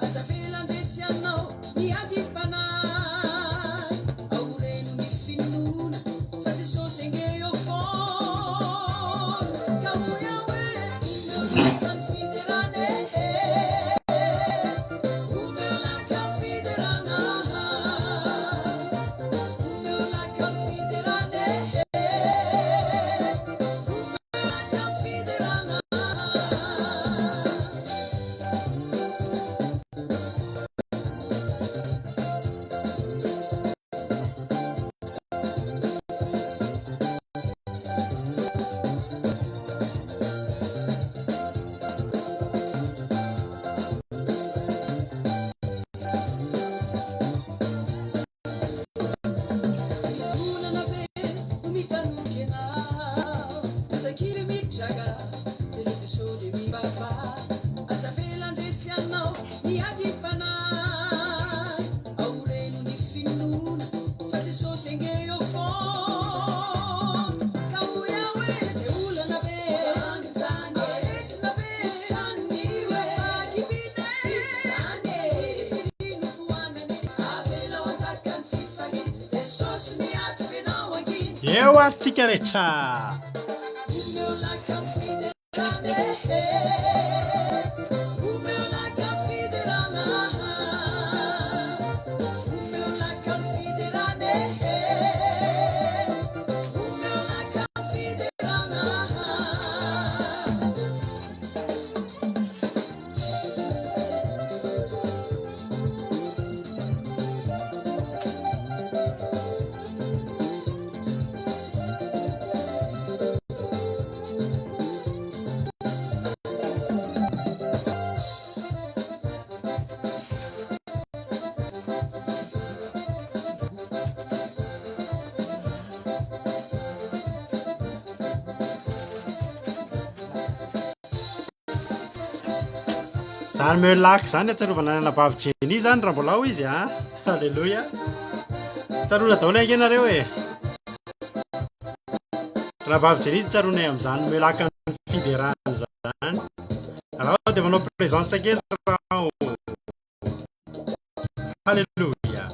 Azafela ndesianao ni eo aritsika rehetra zany meolaka zany atsarovana nanabavijeny zany raha mbola ao izy a halleloia tsarona daholo aika ianareo e nanabavijeny izy tsaronay amin'izany meolaka ny fiderana zany raha dia manao présence kely raha halleloia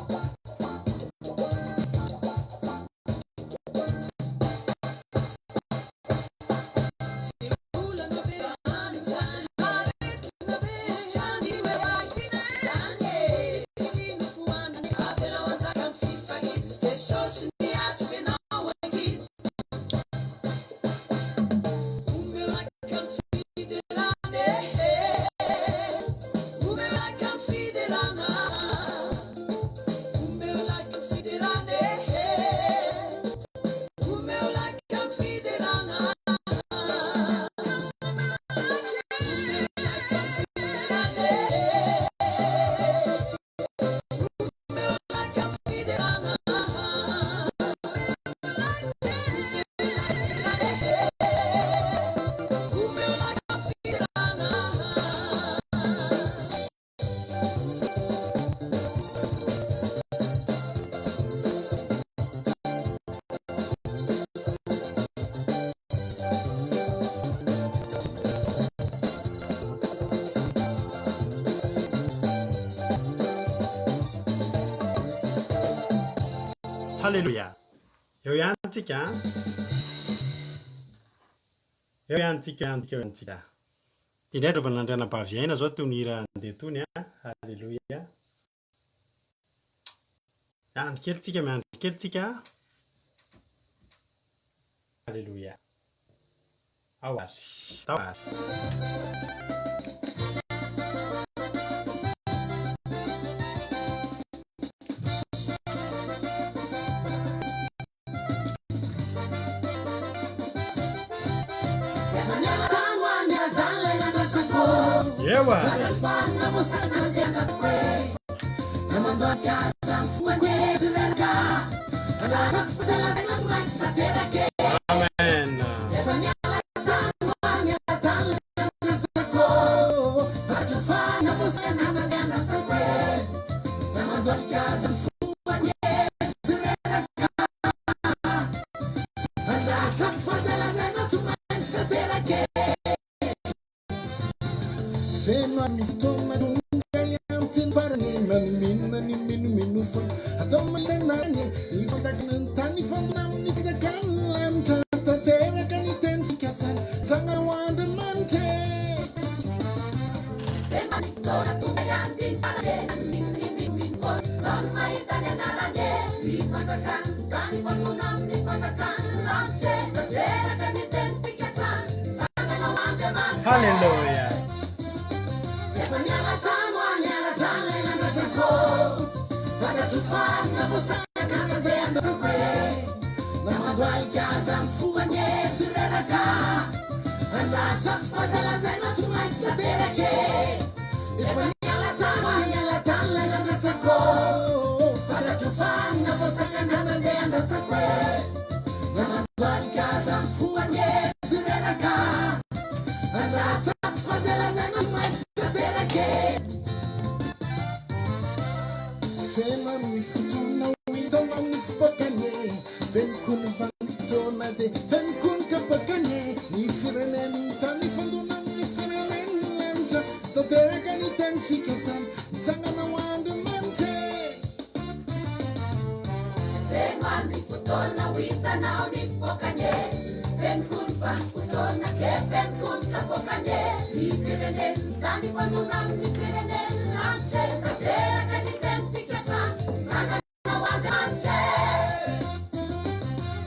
halleluia eo ihany tsika eo ihany tsika eo ihany tsika indray rova nandrianam-paviaina zao tony hira andeha tony a halleluia miandry kely tsika miandry kely tsika halleluia ao ary tao ary Ewa. Amen. Hallelujah. With Tanao ni fokanye, fenkun fankutona ke fenkun kapokanye. Ni firenen tani panunang ni firenen lanche. Katera kaniten pikasa, sana na wajanche.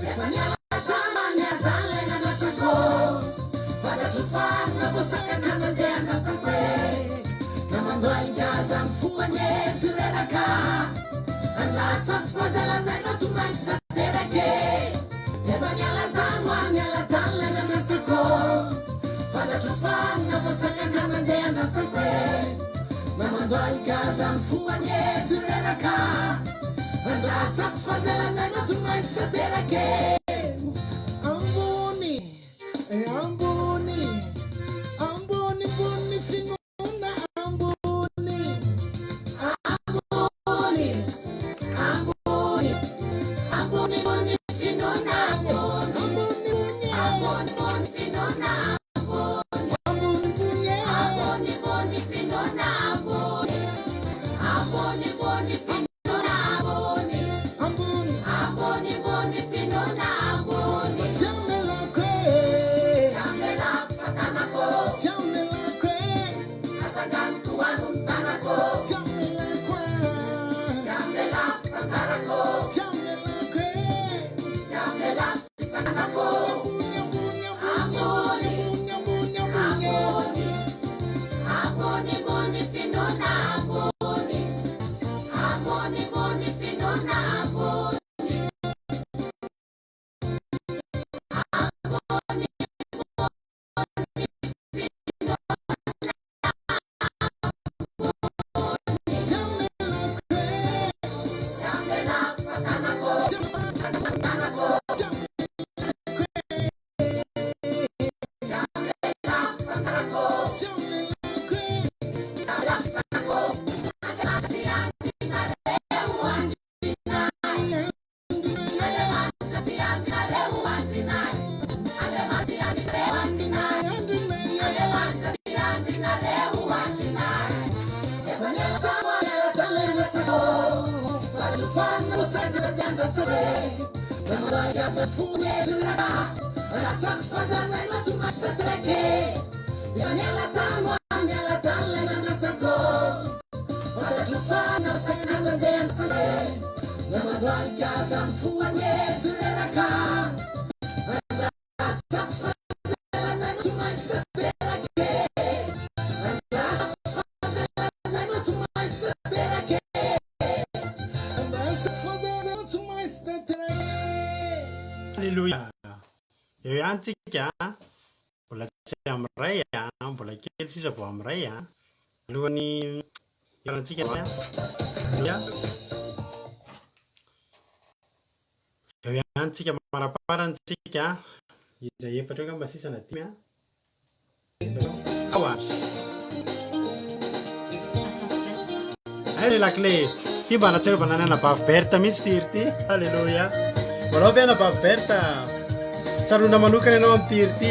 Efanyala tamanya tale na nasako. Pada tufan na busaka na zanzea na sakwe. Namandwa ingaza mfuanye zireraka. Anlasak fazala zeno tumains na terake. Evanyala tanle na nasako. Pada tufan na busaka na zanzea na sakwe. Namandwa ingaza mfuanye zireraka. Anlasak fazala zeno tumains na terake. Amboni, amboni, amboni boni finona amboni, amboni, amboni, amboni boni finona amboni, amboni boni finona amboni, amboni boni finona amboni, amboni boni finona amboni, amboni boni finona amboni. Chamela kwe, chamela sakanako, chamela kwe, asagantu anuntanako, chamela kwe, chamela frantarako, chamela kwe, chamela sakanako, amboni, amboni, amboni boni finona amboni, amboni boni finona amboni. Haleluya. Eo ihany tsika mbola tsy amray mbola kely sisa vao amray alohan'ny iarantsika ya. Eo ihany tsika maraparantsika ira efatra eo mba sisa na 5 awas. Ay la clé. Kimba na tsero banana na baf berta mihitsy ty ry ty. Haleluya. Manao ve na baf berta? Tsarona manokana ianao amin'ny tiry ty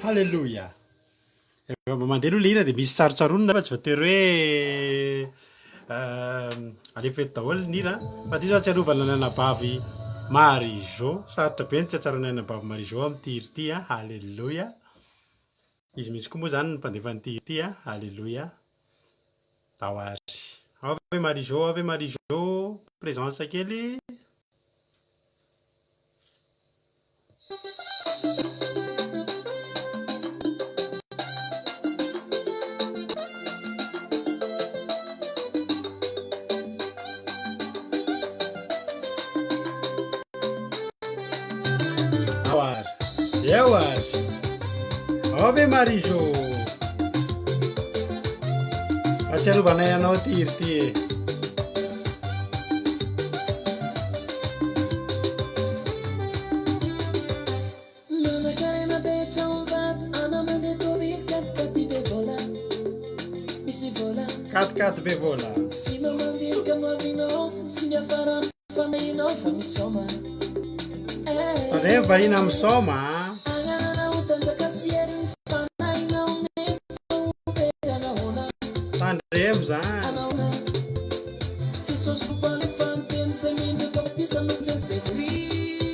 Halleluja. Efa mandeha aloha lehira dia misy tsarotsaronina fa tsy voatery hoe alefa eto daholo nira fa ty zao atsiarovana ny anabavy Marie-Jo. Sarotra be ny tsy atsarona ny anabavy Marie-Jo amin'ity hiri ity a. Halleluja. Izy mihitsy koa moa zany ny mpandefa n'ity hiri ity a. Halleluja. Dahoary. Ave Marie-Jo, ave Marie-Jo, présence kely. Ewas, ave Marie-Jo. Atsiarovanay anao ty hiri ty. Kat bevola. Tandremo varina misoma. Tandremo zany.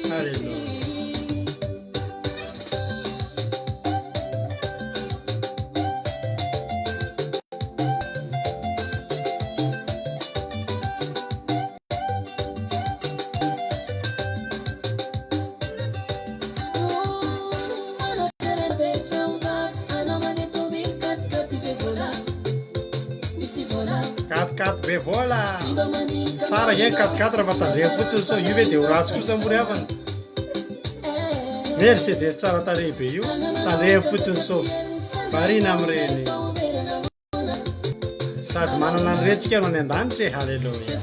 Halleluja. Kat bevola. Tsara ge kat raha tandremo fotsiny so io ve dia ho ratsy kosa mory havana. Mercedes tsara tarehy be io. Tandremo fotsiny so varina amin'ireny. Sady manana ny rentsika ianao any an-danitra e. Halleluja.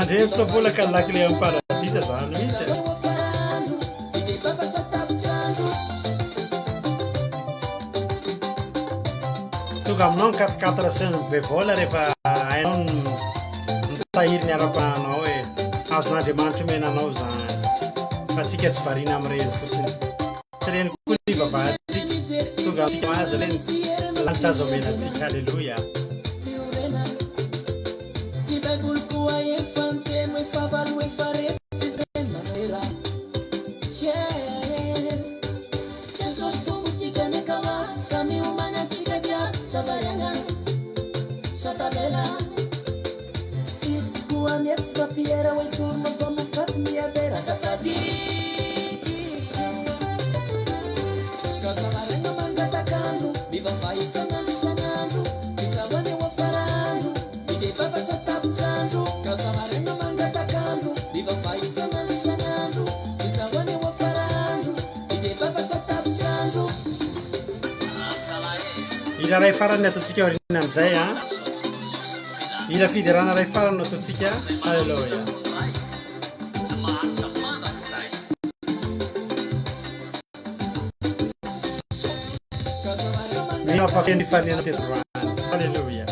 Andremo sa vola ka lakile amin'ny paradisa zany mihitsy. Tonga aminao ny katikatra sy ny bevola rehefa hainao mitahiry ny ara-pananao hoe azon'Andriamanitra omena anao zany. Fa tsika tsy variana amin'ireny fotsiny. Tsy ireny koa ny vavahantsika. tonga antsika azy reny lanitra azo omenatsika alleloia Di Bible koa efa nteno efa valo efa resy zay manera Jesus tombotsika ny kama ka miomana antsika jiaby savariana sotabela izy koa mietsy papiera hoe torno zao nofaty miavera azafady kazavarena mangatakandro mivavay isanandro isanandro mizahoany eo afarandro midebafasa tapitrandro kazavarena mangatakandro mivavay isanandro isanandro mizahoany eo afarandro midebafasa tapitrandro ila ray farany ataontsika aorina amizay a ila fiderana ray farany no ataontsika alleloia mino afafeny fanena tedroany alleloia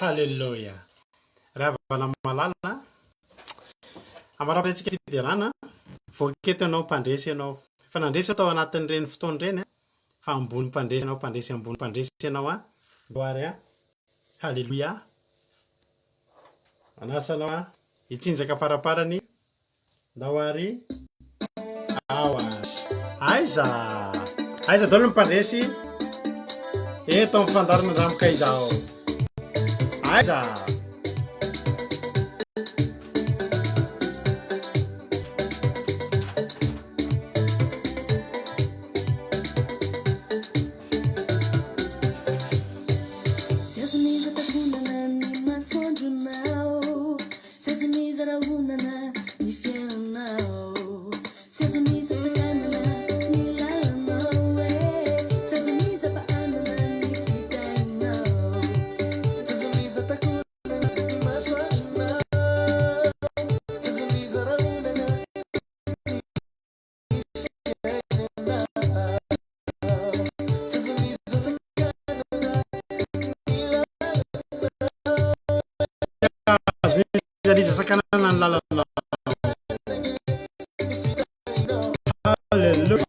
Halleluja. Ravana malalana. Amarabana antsika fiderana. Voaketo ianao mpandresy ianao. Fa nandresy atao anatin'ireny fotoana ireny fa ambony mpandresy ianao ambony mpandresy ianao a. Gloire a. Halleluja. Anasanao a hitsinjaka paraparany ndao ary awas. Aiza daholo mpandresy. Eto amin'ny fandarana andramoka izao. Aiza. Jadi sakanan lalala. Haleluya.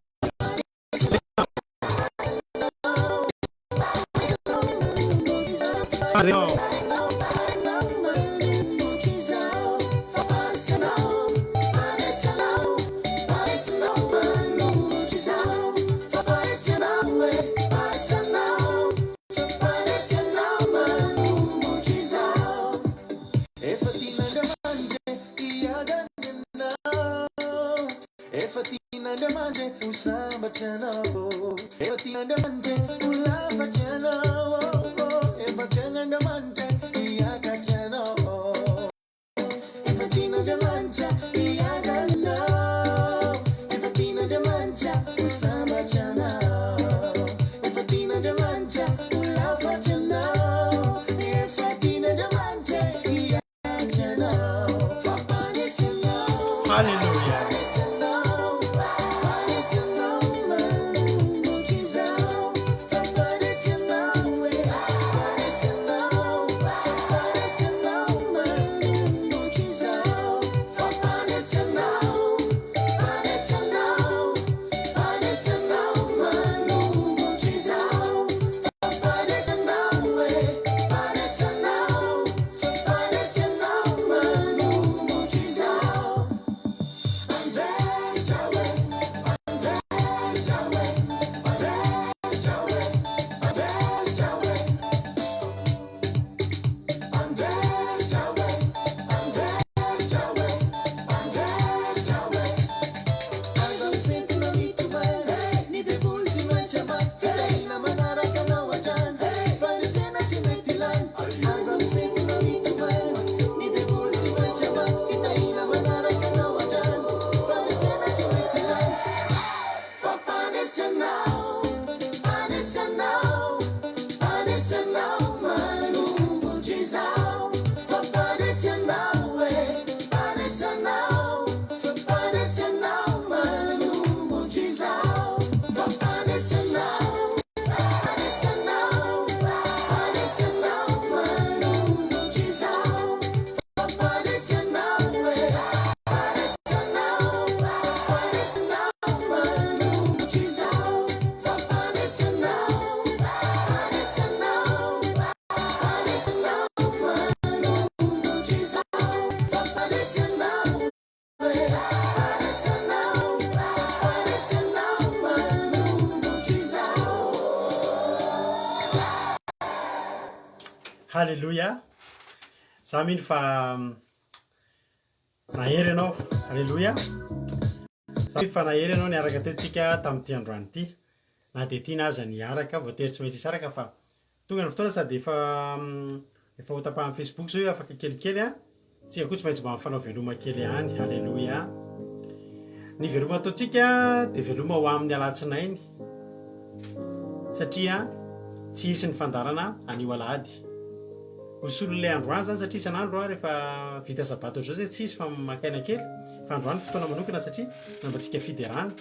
Halleluja. Za mino fa nahery ianao. Halleluja. Za mino fa nahery ianao niaraka teotsika tamin'ity androany ity. Na dia tiana aza niaraka voatery tsy maintsy isaraka fa tonga ny fotoana sady efa ho tapah amin'ny Facebook zao io afaka kelikely a. Tsika koa tsy maintsy mba mifanao veloma kely ihany. Halleluja. Ny veloma ataontsika dia veloma ho amin'ny alatsinainy satria tsy hisy ny fandarana anio alahady. Hosolo ilay androany zany satria isan'andro rehefa vita sabato zao zay tsy hisy fa makaina kely fa androany fotoana manokana satria nambantsika fiderana.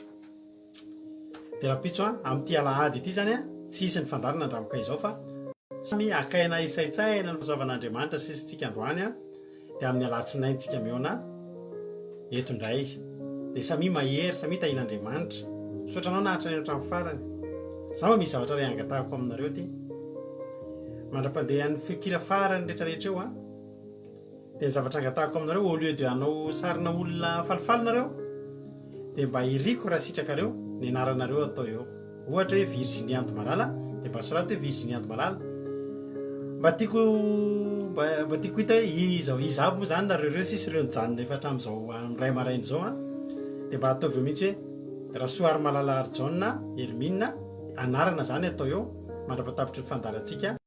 Dia raha pitso amin'ity alahady ity zany tsy hisy ny fandarana andramoka izao fa samy akaina isaitsaina ny fahazavan'Andriamanitra sisitsika androany dia amin'ny alatsinainy tsika miona eto indray. Dia samy mahery samy tahin'Andriamanitra. Sotranao nahatra ny hatramin'ny farany. Zaho misy zavatra ray angatahako aminareo ty. Mandra-pandeha ny fikira farany rehetrarehetra eo dia ny zavatra angatahako aminareo au lieu de hanao sarina olona falifaly nareo dia mba iriko raha sitrakareo ny anaranareo atao eo. Ohatra hoe Virginie Andomalala dia mba soraty hoe Virginie Andomalala. Mba tiako hita hoe izy avy moa zany nareo sisy ireo nijanona efa hatramin'izao amin'ny ray maraina izao dia mba ataovy eo mihitsy hoe Rasoary Malala Arjona Hermine anarana zany atao eo mandra-patapitry ny fandarantsika.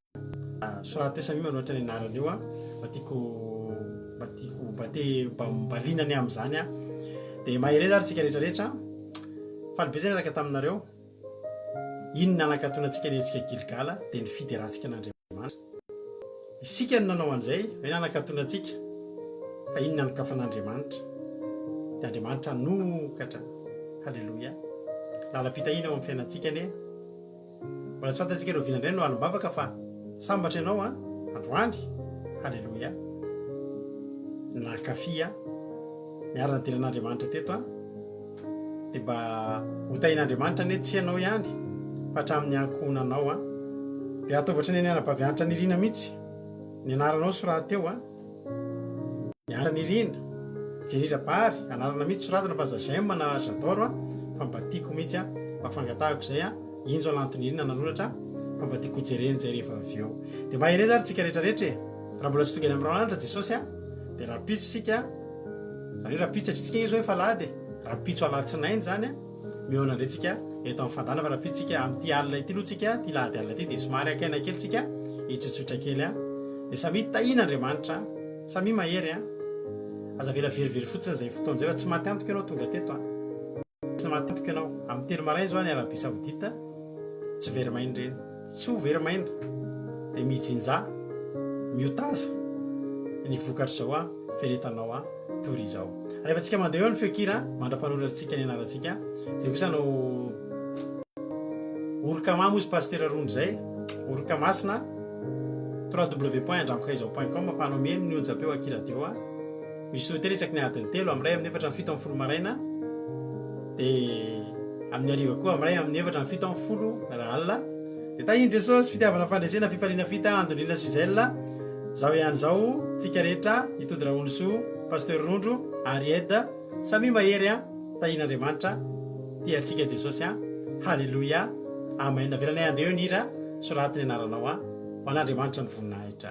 Soraty hoe samy manoatra ny anarana eo mba tiako mba linany amin'izany dia mahery zany tsika rehetrarehetra faly be zay niaraka taminareo. Inona nanakatonantsika nentsika Gilgala dia ny fiderahantsika an'Andriamanitra. Isika no nanao an'izay hoe nanakatonantsika fa inona nokafan'Andriamanitra dia Andriamanitra nokatra. Halleluja. Lalam-pitahina eo amin'ny fiainantsika ane mbola tsy fantatsika ireo vinandray no alim-bavaka fa sambatra ianao androany. Halleluja. Nakafia miarana telan'Andriamanitra teto dia mba hotahin'Andriamanitra ane tsy ianao ihany fa hatramin'ny ankohonanao dia ataovatra ny anabavy nirina mihitsy ny anaranao soraty eo mianatra nirina Jenira Bary anarana mihitsy soratana fa Zazem na Zador fa mba tiako mihitsy mba fangatahako zay injo alantonirina nanoratra fa mba tiako jereny zay rehefa avy eo. Dia mahery zany tsika rehetrarehetra raha mbola tsy tonga amin'ny ranandra Jesosy dia raha pitso sika zany hoe raha pitso satria tsika izy hoe falady raha pitso alatsinainy zany miona indray tsika eto amin'ny fandana fa raha pitso tsika amin'ity alina ity aloha tsika ty lady alina ity dia somary akaina kely tsika hitsotsotra kely dia samy tahin'Andriamanitra samy mahery aza vela verivery fotsiny zay fotoana zay fa tsy maty antoka ianao tonga teto tsy maty antoka ianao amin'ny telo maraina zao any Arabia Saodita tsy verimaina ireny tsy ho verimaina dia mijinja miotaza ny vokatra zao feretanao tory izao. Rehefa tsika mandeha eo ny feokira mandra-panoratsika ny anarantsika zay kosa no orokama mozy pasteur Rondry zay oroka masina www.andramokaizaho.com ampanao mieny ny onjapeo akiradio misy hotely itsaky ny adiny 3 amin'ny 1 amin'ny 7 amin'ny 7 amin'ny 10 maraina dia amin'ny ariva koa amin'ny 1 amin'ny 7 amin'ny 7 amin'ny 10 alina. Dia tahiny Jesosy fitiavana fandresena fifaliana fita Andolina Suzelle zao ihany zao tsika rehetra itody Raoniso pasteur Rondro Arieda samy mahery tahin'Andriamanitra tia atsika Jesosy Halleluja. Amen. Navelanay andeha eo nira soratiny anaranao ho an'Andriamanitra ny voninahitra.